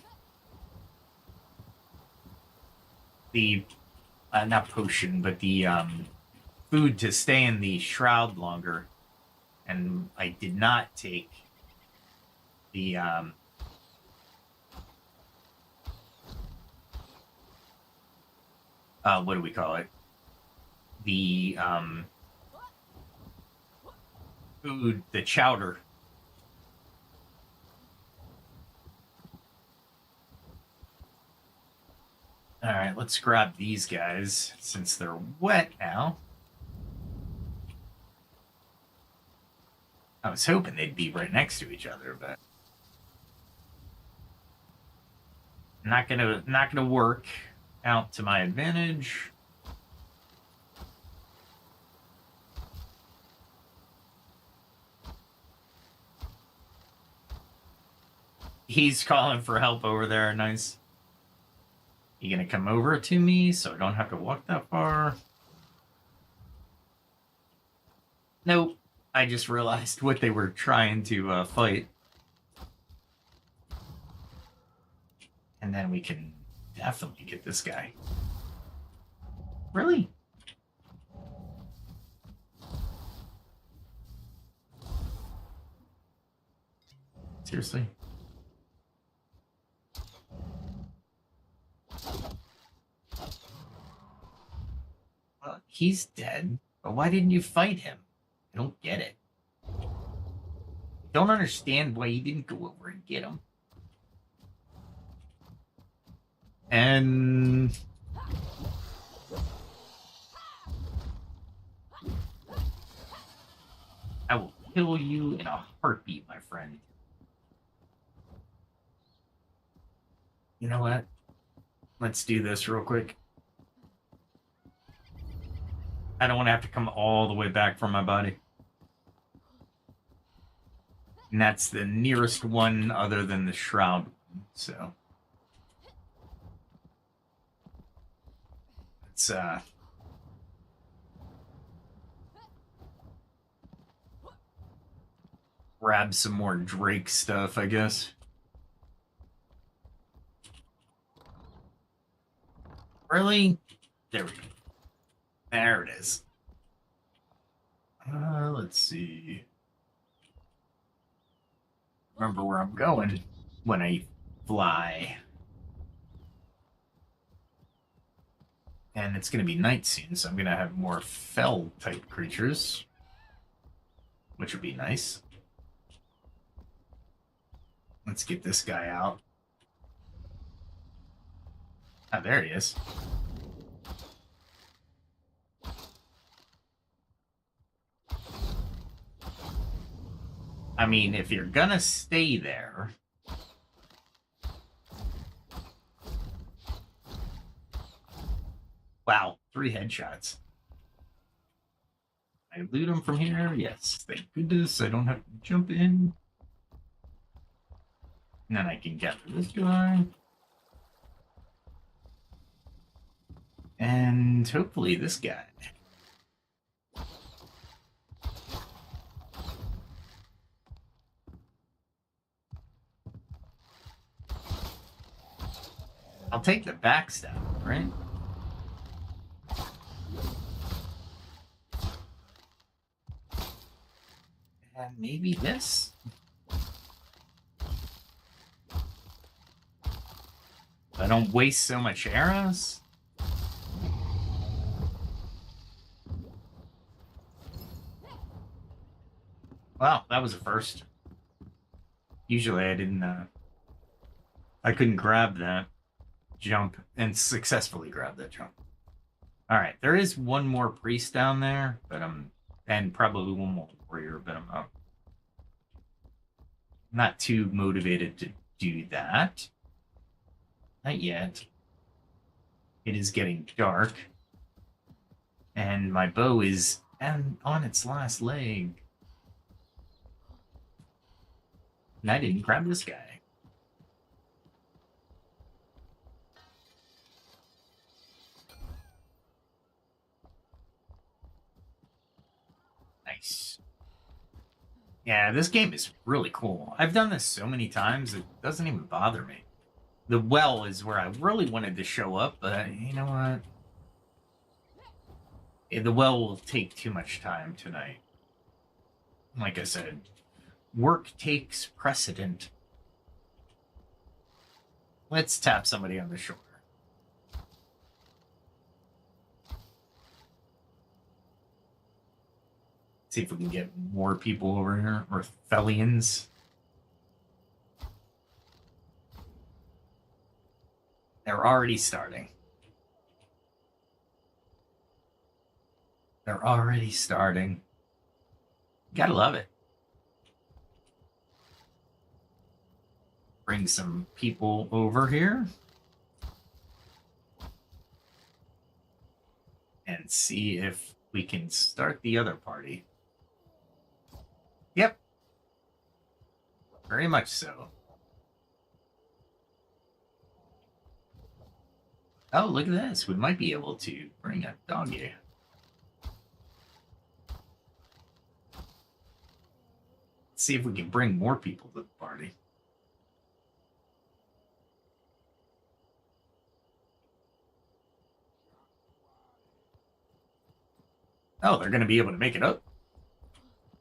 not potion, but the food to stay in the shroud longer. And I did not take the what do we call it? The food, the chowder. All right, let's grab these guys since they're wet now. I was hoping they'd be right next to each other, but not gonna work out to my advantage. He's calling for help over there. Nice. You gonna come over to me so I don't have to walk that far? Nope. I just realized what they were trying to fight. And then we can definitely get this guy. Really? Seriously? Well, he's dead. But why didn't you fight him? I don't get it. Don't understand why you didn't go over and get him. And I will kill you in a heartbeat, my friend. You know what? Let's do this real quick. I don't want to have to come all the way back from my body. And that's the nearest one other than the shroud one, so. Let's, grab some more Drake stuff, I guess. Really? There we go. There it is. Let's see. Remember where I'm going when I fly. And it's going to be night soon, so I'm going to have more fell-type creatures. Which would be nice. Let's get this guy out. Ah, there he is. I mean, if you're gonna stay there... Wow, 3 headshots. I loot him from here? Yes, thank goodness I don't have to jump in. And then I can get this guy. And hopefully this guy. I'll take the backstab, right? And maybe this? I don't waste so much arrows. Wow, that was a first. Usually I didn't, I couldn't grab that jump and successfully grab that jump. All right, there is one more priest down there, but and probably one more warrior, but I'm not too motivated to do that. Not yet. It is getting dark, and my bow is on its last leg. And I didn't grab this guy. Nice. Yeah, this game is really cool. I've done this so many times, it doesn't even bother me. The well is where I really wanted to show up, but you know what? The well will take too much time tonight. Like I said, work takes precedent. Let's tap somebody on the shoulder. See if we can get more people over here, or Thelians. They're already starting. They're already starting. Gotta love it. Bring some people over here. And see if we can start the other party. Yep. Very much so. Oh, look at this. We might be able to bring a doggy. Let's see if we can bring more people to the party. Oh, they're going to be able to make it up.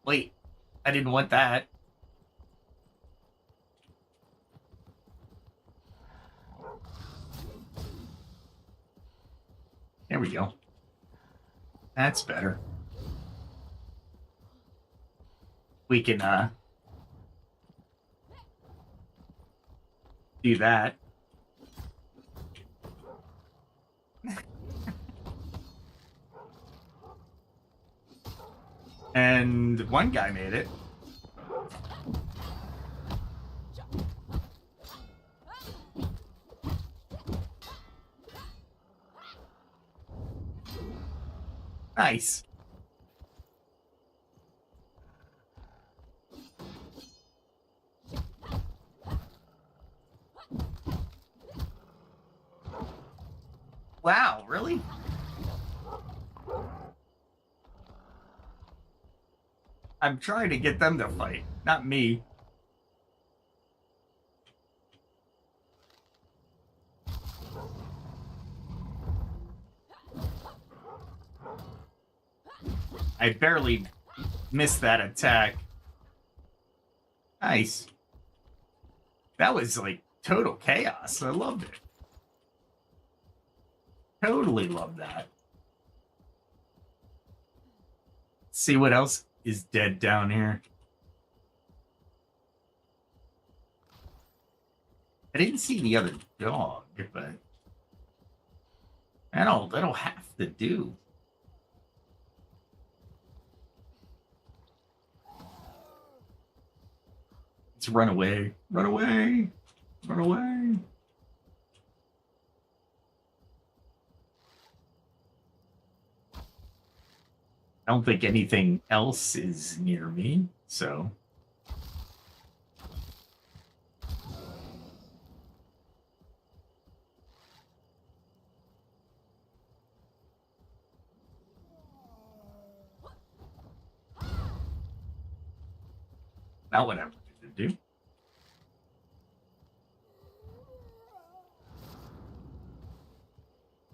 Wait, I didn't want that. There we go. That's better. We can do that. And one guy made it. Nice. Wow, really? I'm trying to get them to fight, not me. I barely missed that attack. Nice. That was like total chaos. I loved it. Totally loved that. See what else is dead down here. I didn't see the other dog, but that'll have to do. Let's run away. Run away. Run away. I don't think anything else is near me, so. Now what I wanted to do.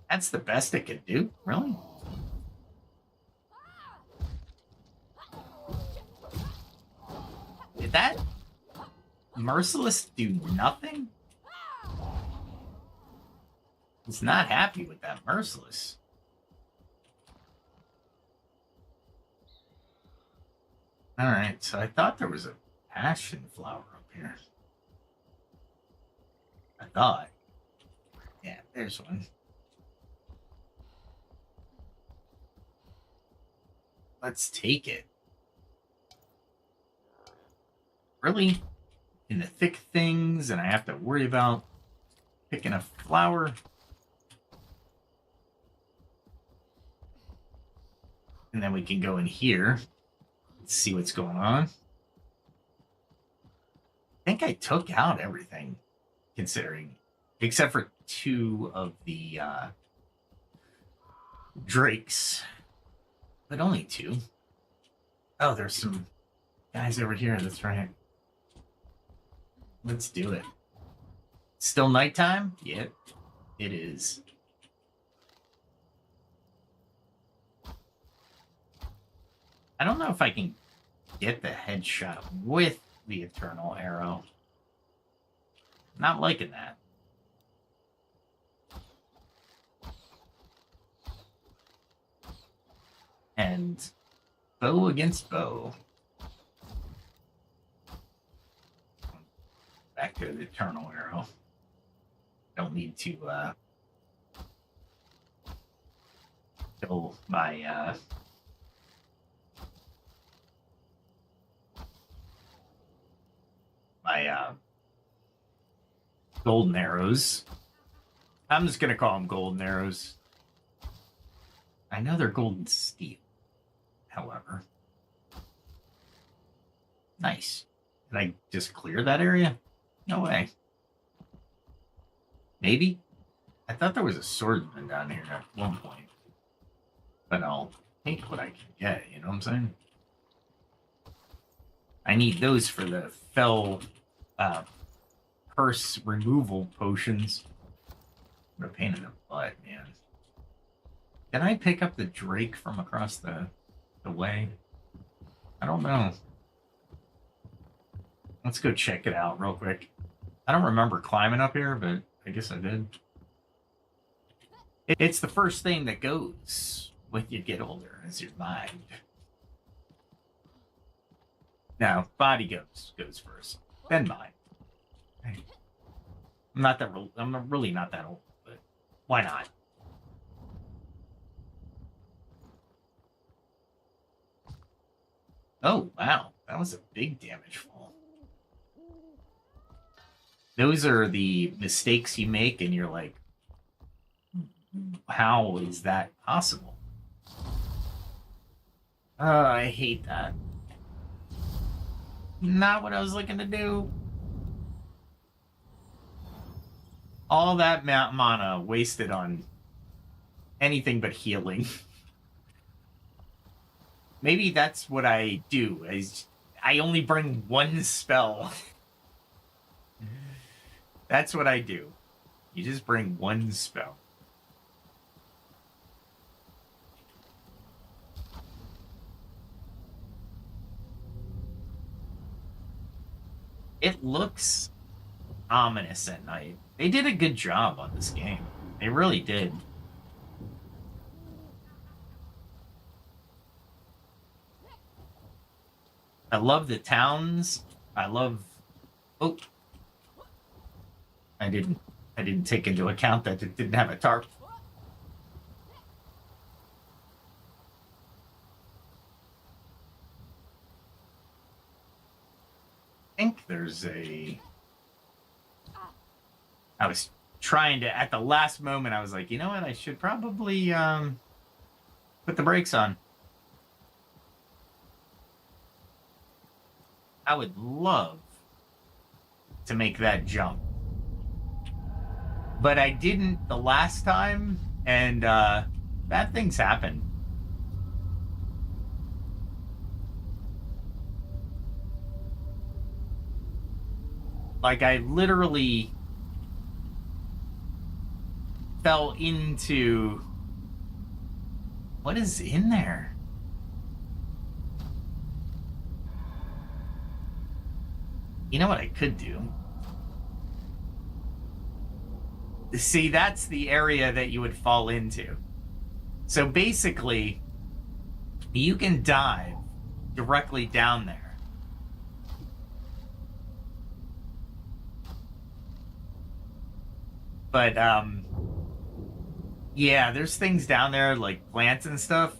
That's the best it could do? Really? Did that Merciless do nothing? He's not happy with that Merciless. Alright, so I thought there was a passion flower up here. I thought. Yeah, there's one. Let's take it. Really? In the thick things, and I have to worry about picking a flower. And then we can go in here. Let's see what's going on. I think I took out everything, considering, except for 2 of the drakes. But only 2. Oh, there's some guys over here. That's right. Let's do it. Still nighttime? Yep, it is. I don't know if I can get the headshot with the Eternal Arrow. Not liking that. And bow against bow. Back to the Eternal Arrow. Don't need to kill my my golden arrows. I'm just gonna call them golden arrows. I know they're golden steel, however. Nice. Did I just clear that area? No way. Maybe? I thought there was a swordsman down here at one point. But I'll take what I can get, you know what I'm saying? I need those for the fell curse removal potions. What a pain in the butt, man. Can I pick up the drake from across the way? I don't know. Let's go check it out real quick. I don't remember climbing up here, but I guess I did. It's the first thing that goes when you get older, is your mind. No, body goes first, then mind. I'm really not that old, but why not? Oh, wow. That was a big damage fall. Those are the mistakes you make, and you're like, how is that possible? I hate that. Not what I was looking to do. All that mana wasted on anything but healing. Maybe that's what I do. I only bring one spell. That's what I do. You just bring one spell. It looks ominous at night. They did a good job on this game. They really did. I love the towns. I love... Oh. I didn't take into account that it didn't have a tarp. I think there's a... I was trying to, at the last moment, I was like, you know what? I should probably put the brakes on. I would love to make that jump. But I didn't the last time, and bad things happen. Like, I literally fell into... What is in there? You know what I could do? See, that's the area that you would fall into. So basically, you can dive directly down there. But, yeah, there's things down there, like plants and stuff.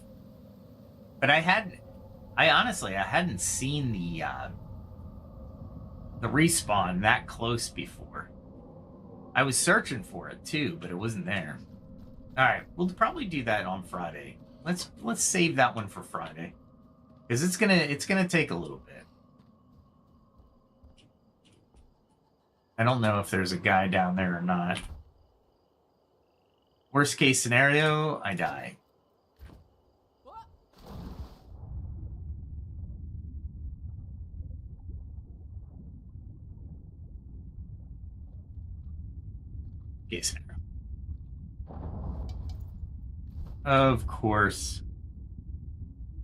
But I hadn't seen the respawn that close before. I was searching for it too, but it wasn't there. All right, we'll probably do that on Friday. Let's save that one for Friday, because it's gonna take a little bit. I don't know if there's a guy down there or not. Worst case scenario, I die. Case scenario. Of course.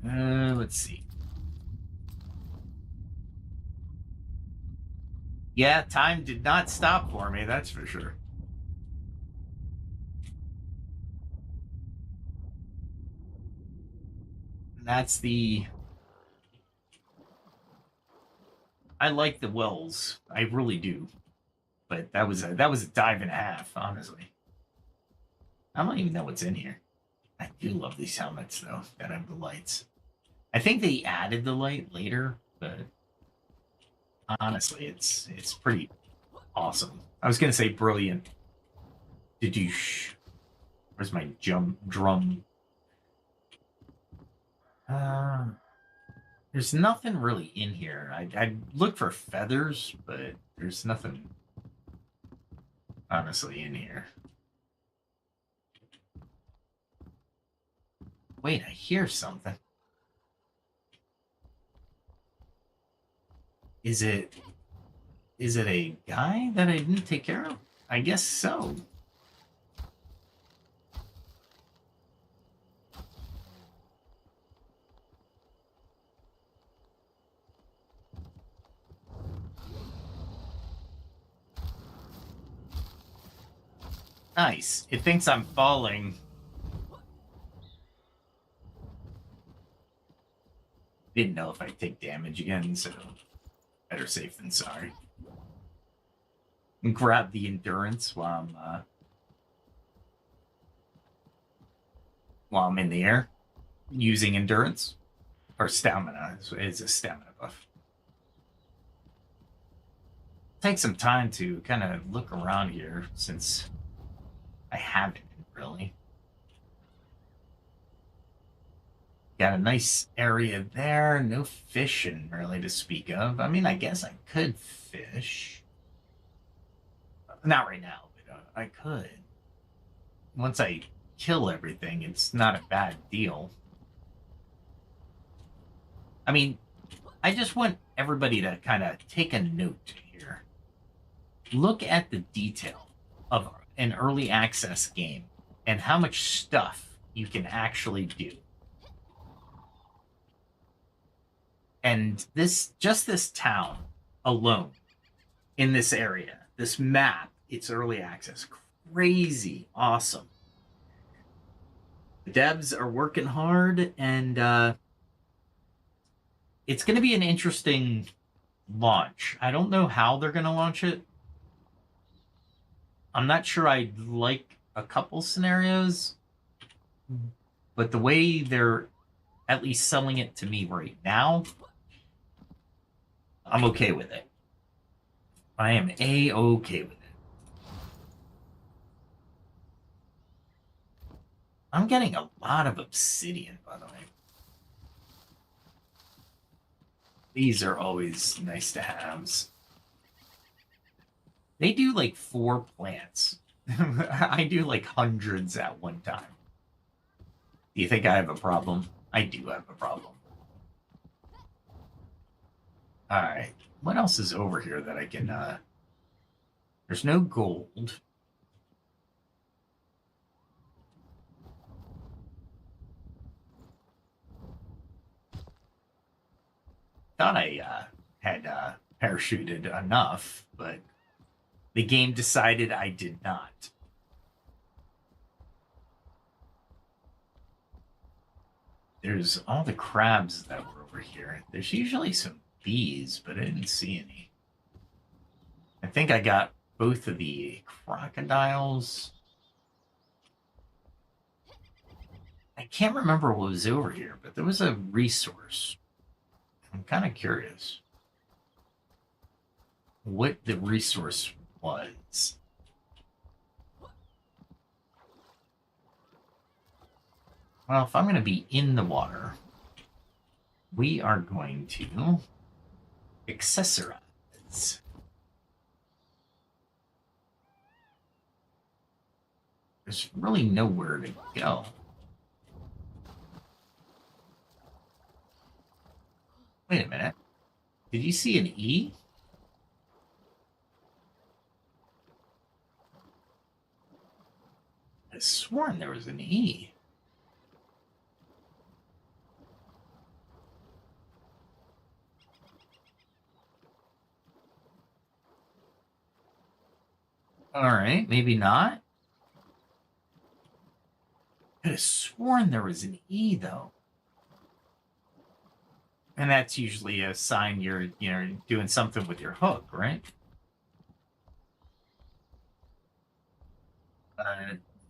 Let's see. Yeah, time did not stop for me, that's for sure. That's the... I like the wells. I really do. But that was a dive and a half, honestly. I don't even know what's in here. I do love these helmets, though, that have the lights. I think they added the light later, but Honestly, it's pretty awesome. I was gonna say brilliant. Did you? Where's my drum? There's nothing really in here. I'd look for feathers, but there's nothing honestly in here. Wait, I hear something. Is it a guy that I didn't take care of? I guess so. Nice. It thinks I'm falling. Didn't know if I'd take damage again, so better safe than sorry. And grab the endurance while I'm in the air, using endurance or stamina. It's a stamina buff. Take some time to kind of look around here since I haven't really. Got a nice area there. No fishing really to speak of. I mean, I guess I could fish. Not right now, but I could. Once I kill everything, it's not a bad deal. I mean, I just want everybody to kind of take a note here. Look at the detail of an early access game and how much stuff you can actually do. And this town alone in this area, this map, it's early access. Crazy awesome. The devs are working hard, and it's going to be an interesting launch. I don't know how they're going to launch it. I'm not sure I like a couple scenarios, but the way they're at least selling it to me right now, I'm okay with it. I am A-okay with it. I'm getting a lot of obsidian, by the way. These are always nice to haves. They do like 4 plants. I do like hundreds at one time. Do you think I have a problem? I do have a problem. Alright. What else is over here that I can, There's no gold. Thought I, had, parachuted enough, but the game decided I did not. There's all the crabs that were over here. There's usually some bees, but I didn't see any. I think I got both of the crocodiles. I can't remember what was over here, but there was a resource. I'm kind of curious what the resource was. Well, if I'm going to be in the water, we are going to accessorize. There's really nowhere to go. Wait a minute. Did you see an E? I sworn there was an E. All right, maybe not. I could have sworn there was an E, though. And that's usually a sign you're, doing something with your hook, right?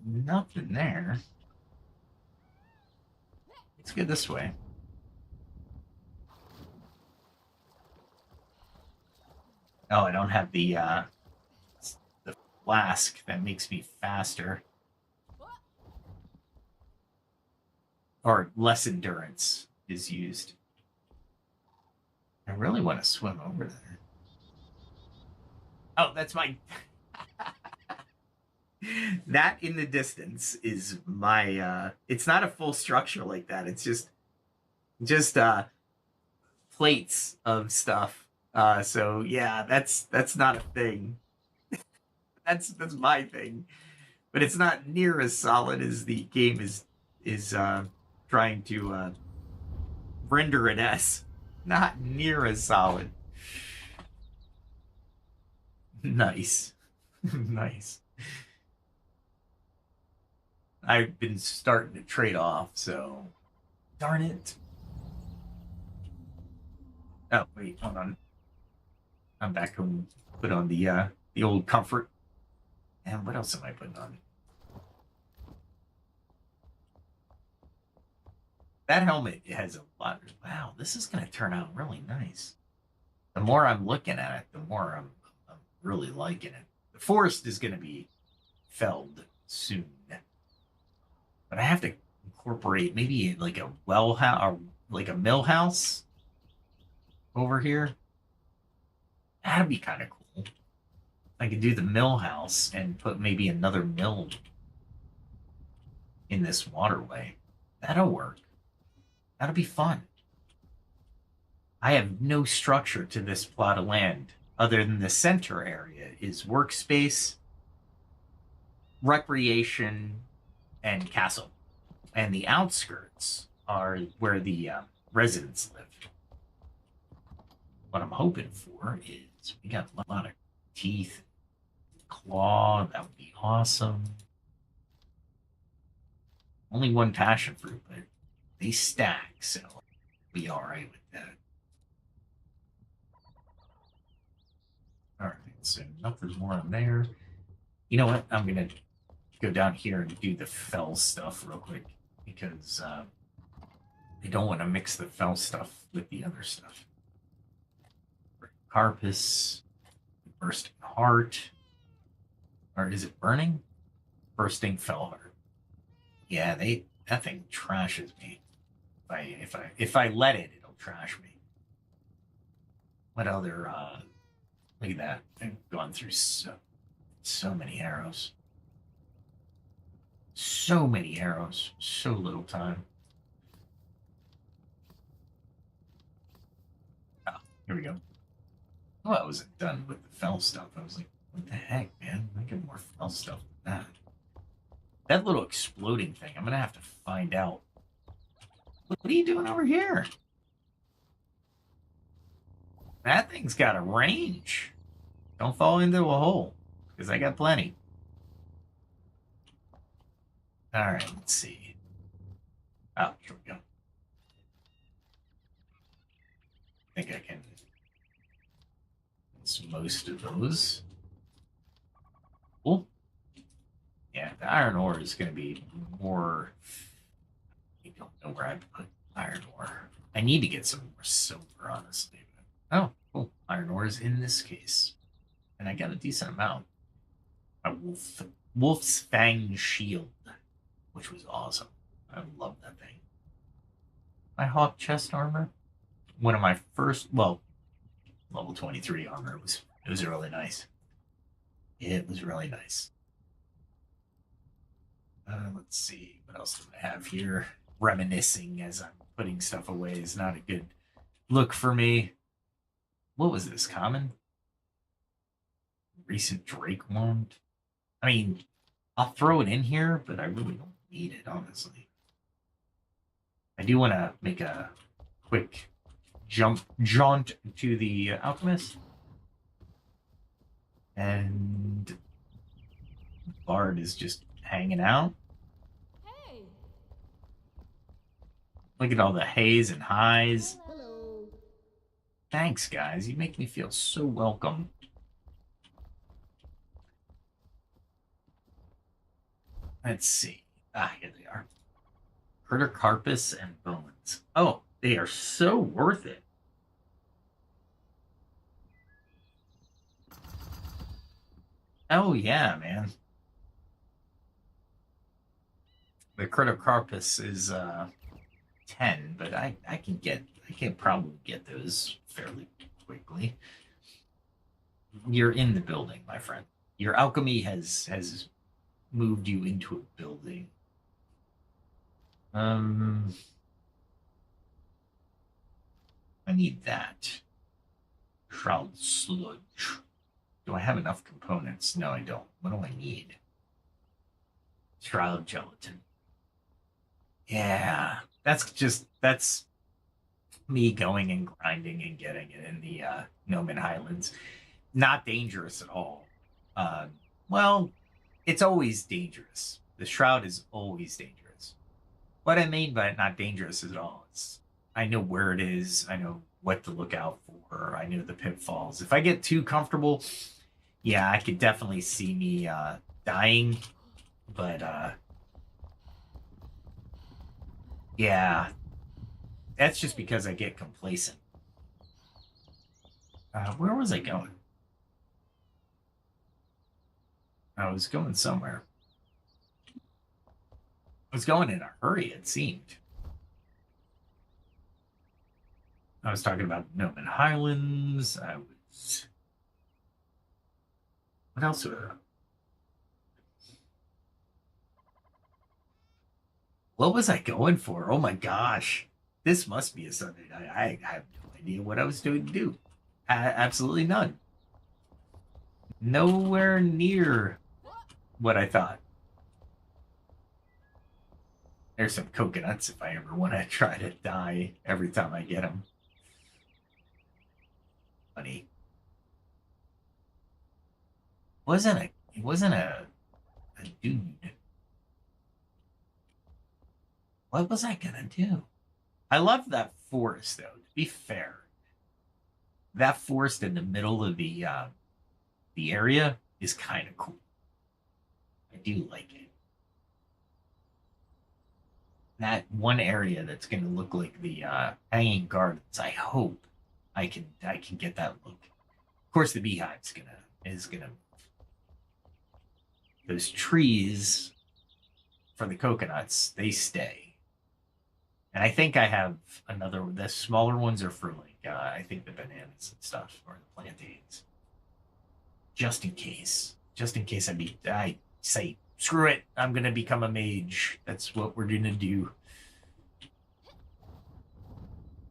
Nothing there. Let's go this way. Oh, I don't have the flask that makes me faster. Or less endurance is used. I really want to swim over there. Oh, that's my... that in the distance is my it's not a full structure like that. It's just plates of stuff. So yeah, that's not a thing. That's my thing. But it's not near as solid as the game is trying to render it as. Not near as solid. Nice. Nice. I've been starting to trade off, so darn it. Oh wait, hold on. I'm back home. Put on the old comfort. And what else am I putting on? That helmet has a lot. Wow, this is going to turn out really nice. The more I'm looking at it, the more I'm really liking it. The forest is going to be felled soon, but I have to incorporate maybe like a well house or like a mill house over here. That'd be kind of cool. I could do the mill house and put maybe another mill in this waterway. That'll work. That'll be fun. I have no structure to this plot of land other than the center area is workspace, recreation, and castle. And the outskirts are where the residents live. What I'm hoping for is we got a lot of teeth, claw. That would be awesome. Only one passion fruit, but they stack, so I'll be all right with that. All right, so nothing more on there. You know what? I'm gonna go down here and do the fell stuff real quick because I don't want to mix the fell stuff with the other stuff. Carpus, bursting heart, or is it burning? Bursting fell heart. Yeah, that thing trashes me. If I let it, it'll trash me. What other look at that. I've gone through so many arrows. So many arrows. So little time. Oh, here we go. Oh, I wasn't done with the fell stuff. I was like, what the heck, man? I get more fell stuff than that. That little exploding thing, I'm gonna have to find out. What are you doing over here? That thing's got a range. Don't fall into a hole, because I got plenty. All right, let's see. Oh, here we go. I think I can. It's most of those. Cool. Yeah, the iron ore is going to be more. I don't know where I put iron ore. I need to get some more silver, honestly. Oh, cool. Iron ore is in this case. And I got a decent amount. A wolf's fang shield, which was awesome. I love that thing. My hawk chest armor. One of my first, well, level 23 armor. It was really nice. It was really nice. Let's see. What else do I have here? Reminiscing as I'm putting stuff away is not a good look for me. What was this? Common? Recent Drake wand? I mean, I'll throw it in here, but I really don't need it, honestly. I do want to make a quick jaunt to the alchemist. And Bard is just hanging out. Hey. Look at all the hays and highs. Hello. Thanks, guys. You make me feel so welcome. Let's see. Ah, here they are. Critter carpus and bones. Oh, they are so worth it. Oh yeah, man. The Critocarpus is 10, but I can probably get those fairly quickly. You're in the building, my friend. Your alchemy has moved you into a building. I need that. Shroud sludge. Do I have enough components? No, I don't. What do I need? Shroud gelatin. Yeah, that's me going and grinding and getting it in the Nomen Highlands. Not dangerous at all. Uh, well, it's always dangerous. The shroud is always dangerous. What I mean by not dangerous at all is I know where it is. I know what to look out for. I know the pitfalls. If I get too comfortable, yeah, I could definitely see me dying. But yeah, that's just because I get complacent. Where was I going? I was going somewhere. I was going in a hurry, it seemed. I was talking about Nomen Highlands. I was. What else was there? What was I going for? Oh my gosh. This must be a Sunday night. I have no idea what I was doing to do. Absolutely none. Nowhere near what I thought. There's some coconuts if I ever want to try to die every time I get them. Funny. It wasn't a dude. What was I gonna do? I love that forest though, to be fair. That forest in the middle of the area is kind of cool. I do like it. That one area that's going to look like the hanging gardens. I hope I can get that look. Of course, the beehive's gonna those trees for the coconuts. They stay, and I think I have another. The smaller ones are for like I think the bananas and stuff or the plantains. Just in case I say screw it. I'm gonna become a mage. That's what we're gonna do.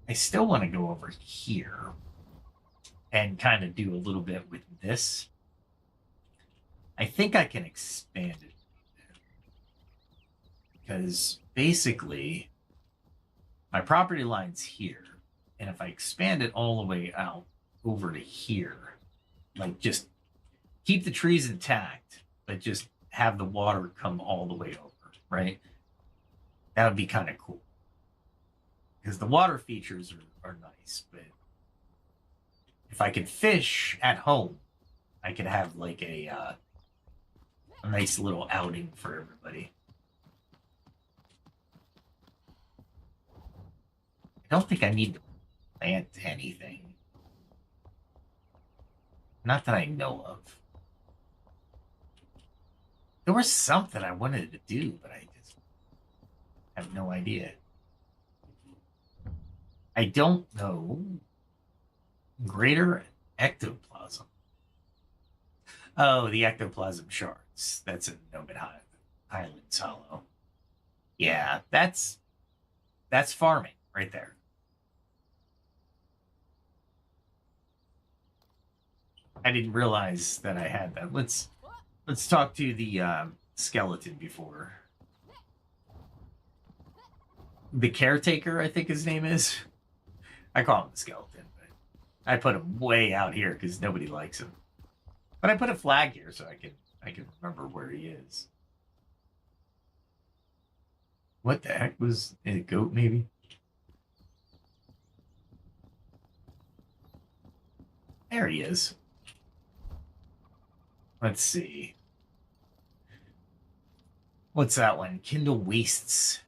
I still want to go over here and kind of do a little bit with this. I think I can expand it because basically my property line's here. And if I expand it all the way out over to here, like just keep the trees intact, but just have the water come all the way over, right? That would be kind of cool. Because the water features are nice, but if I could fish at home, I could have like a nice little outing for everybody. I don't think I need to plant anything. Not that I know of. There was something I wanted to do, but I just have no idea. I don't know. Greater ectoplasm. Oh, the ectoplasm shards. That's in Nomen Highlands Hollow. Yeah, that's farming right there. I didn't realize that I had that. Let's talk to the skeleton before. The caretaker, I think his name is. I call him the skeleton, but I put him way out here because nobody likes him. But I put a flag here so I can remember where he is. What the heck was a goat? Maybe. There he is. Let's see. What's that one? Kindle Wastes.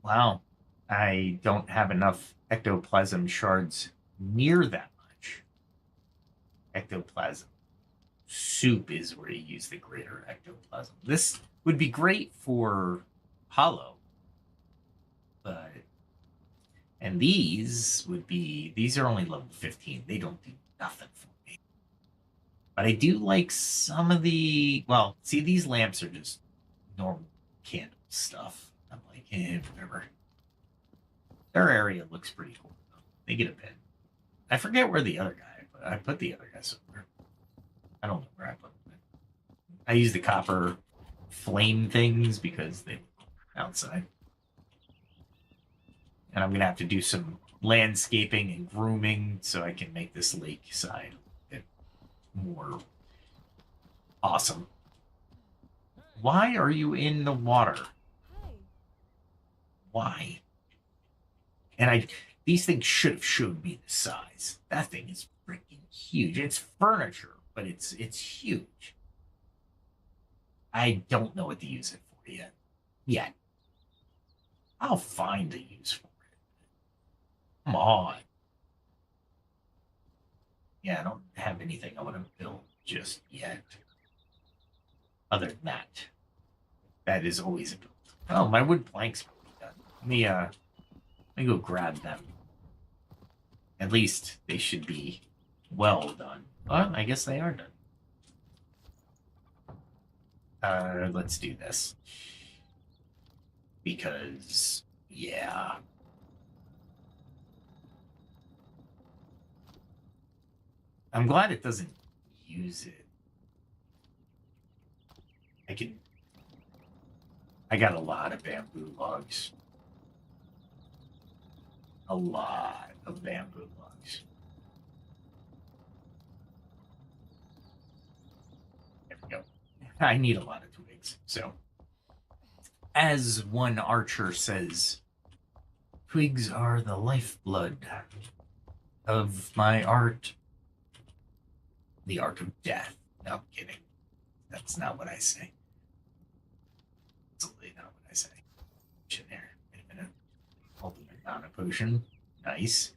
Wow. I don't have enough ectoplasm shards near that much. ectoplasm. Soup is where you use the greater ectoplasm. This would be great for hollow, but and these are only level 15. They don't do nothing for me. But I do like some of the, well, see, these lamps are just normal candle stuff. I'm like, whatever. Their area looks pretty cool, though. They get a bit. I forget where the other guy, but I put the other guy somewhere. I don't know where I put them. I use the copper flame things because they look outside. And I'm going to have to do some landscaping and grooming so I can make this lake side a bit more awesome. Why are you in the water? Hi. Why? And these things should have showed me the size. That thing is freaking huge. It's furniture, but it's huge. I don't know what to use it for yet. I'll find a use for it. Come on. Yeah, I don't have anything I want to build just yet. Other than that, that is always a build. Oh, my wood planks will be done. Let me go grab them. At least they should be well done. Well, I guess they are done. Let's do this. Because, yeah. I'm glad it doesn't use it. I got a lot of bamboo logs. A lot of bamboo logs. There we go. I need a lot of twigs. So, as one archer says, twigs are the lifeblood of my art. The art of death. No, I'm kidding. That's not what I say. Absolutely not what I say. There. Wait a minute. Ultimate mana potion. Nice.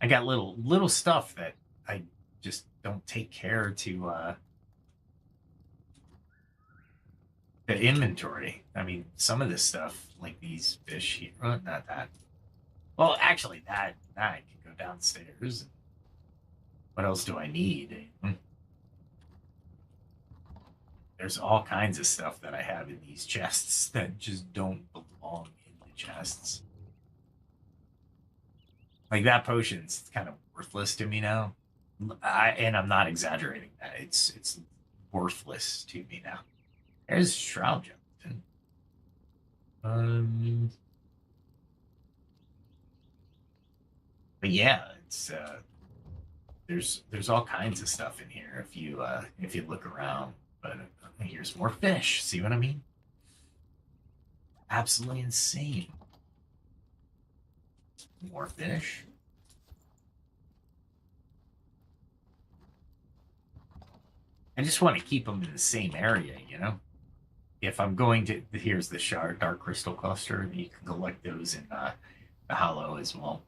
I got little stuff that I just don't take care to the inventory. I mean, some of this stuff, like these fish here, well, not that. Well, actually, that can go downstairs. What else do I need? There's all kinds of stuff that I have in these chests that just don't belong in the chests. Like that potion's kind of worthless to me now. And I'm not exaggerating that. It's worthless to me now. There's Shroud Gem. But yeah, it's there's all kinds of stuff in here if you look around. But here's more fish. See what I mean? Absolutely insane. More fish. I just want to keep them in the same area, you know? If I'm going to, here's the shard, dark crystal cluster. You can collect those in the hollow as well.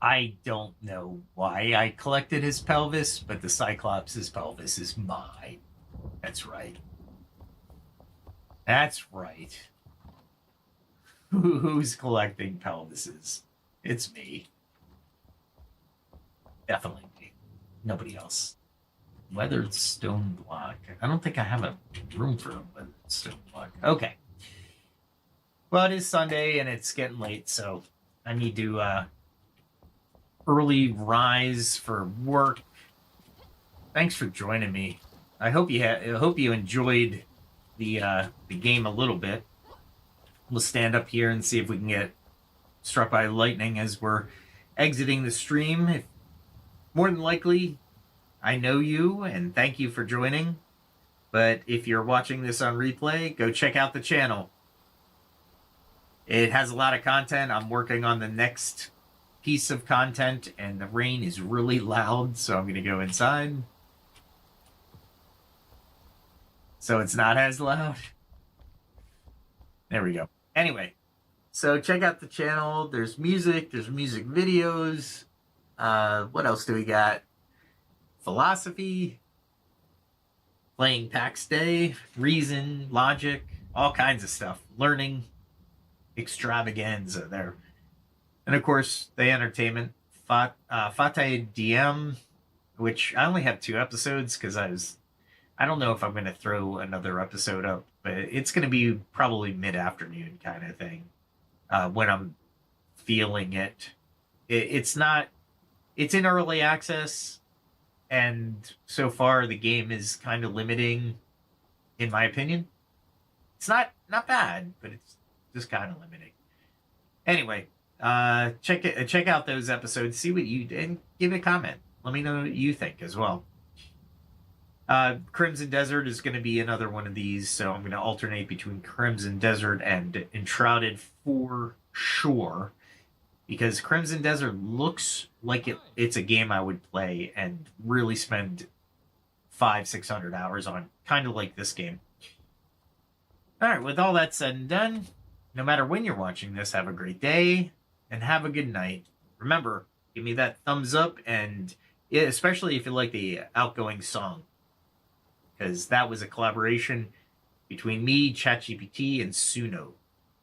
I don't know why I collected his pelvis, but the Cyclops' pelvis is mine. That's right. That's right. Who's collecting pelvises? It's me. Definitely me. Nobody else. Weathered stone block. I don't think I have a room for a weathered stone block. Okay. Well, it is Sunday and it's getting late, so I need to early rise for work. Thanks for joining me. I hope you enjoyed the game a little bit. We'll stand up here and see if we can get struck by lightning as we're exiting the stream. More than likely, I know you and thank you for joining. But if you're watching this on replay, go check out the channel. It has a lot of content. I'm working on the next piece of content and the rain is really loud, so I'm going to go inside. So it's not as loud. There we go. Anyway, so check out the channel. There's music videos. What else do we got? Philosophy, playing PAX Day, reason, logic, all kinds of stuff. Learning extravaganza there. And of course, the entertainment, Fateh DM, which I only have 2 episodes because I don't know if I'm going to throw another episode up, but it's going to be probably mid-afternoon kind of thing when I'm feeling it. It's in early access, and so far the game is kind of limiting, in my opinion. It's not bad, but it's just kind of limiting. Anyway, check out those episodes, see what you did, and give a comment. Let me know what you think as well. Crimson Desert is going to be another one of these, so I'm going to alternate between Crimson Desert and Enshrouded for sure, because Crimson Desert looks like it's a game I would play and really spend 500-600 hours on, kind of like this game. Alright, with all that said and done, no matter when you're watching this, have a great day and have a good night. Remember, give me that thumbs up, and especially if you like the outgoing song, because that was a collaboration between me, ChatGPT, and Suno.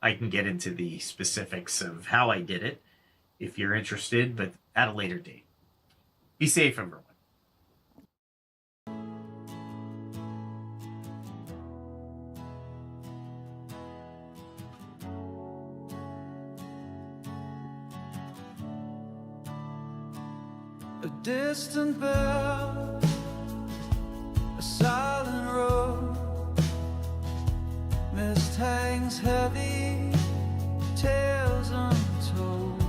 I can get into the specifics of how I did it if you're interested, but at a later date. Be safe, everyone. A distant bell, a silent road, mist hangs heavy, tales untold.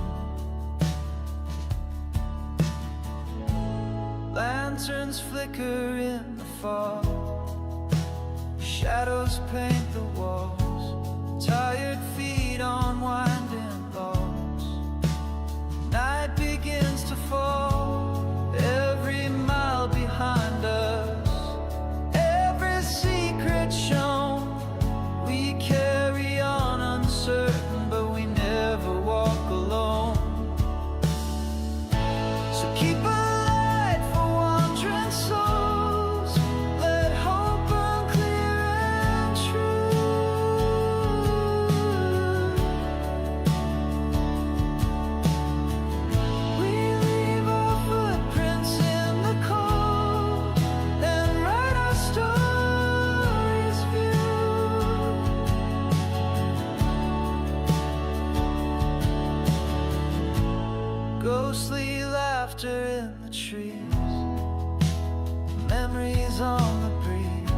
Lanterns flicker in the fog, shadows paint the walls, tired feet on winding logs. Night begins to fall, every mile behind us, every secret shown. We carry on uncertain, but we never walk alone. So keep a light for wandering souls, let hope burn clear and true. We leave our footprints in the cold and write our stories view. Ghostly laughter in the trees, memories on the breeze.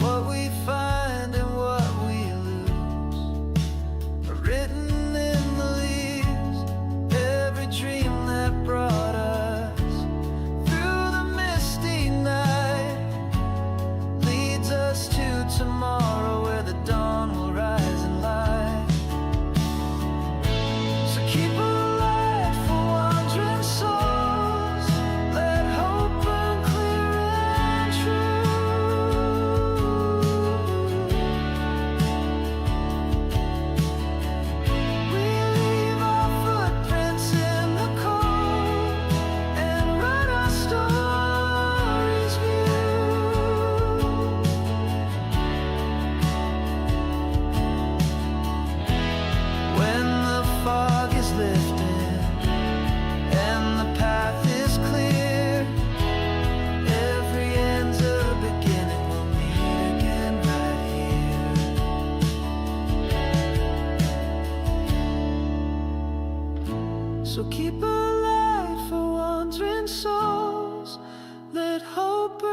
What we find and what we lose are written in the leaves. Every dream that brought us through the misty night leads us to tomorrow, where the dawn will rise in light. So keep a light for wandering souls, let hope burn clear and true. We leave our footprints in the cold and write our stories view. When the fog is lifted and the path is clear, every end's a beginning. We'll meet again right here. So keep a light for wandering souls, let hope burn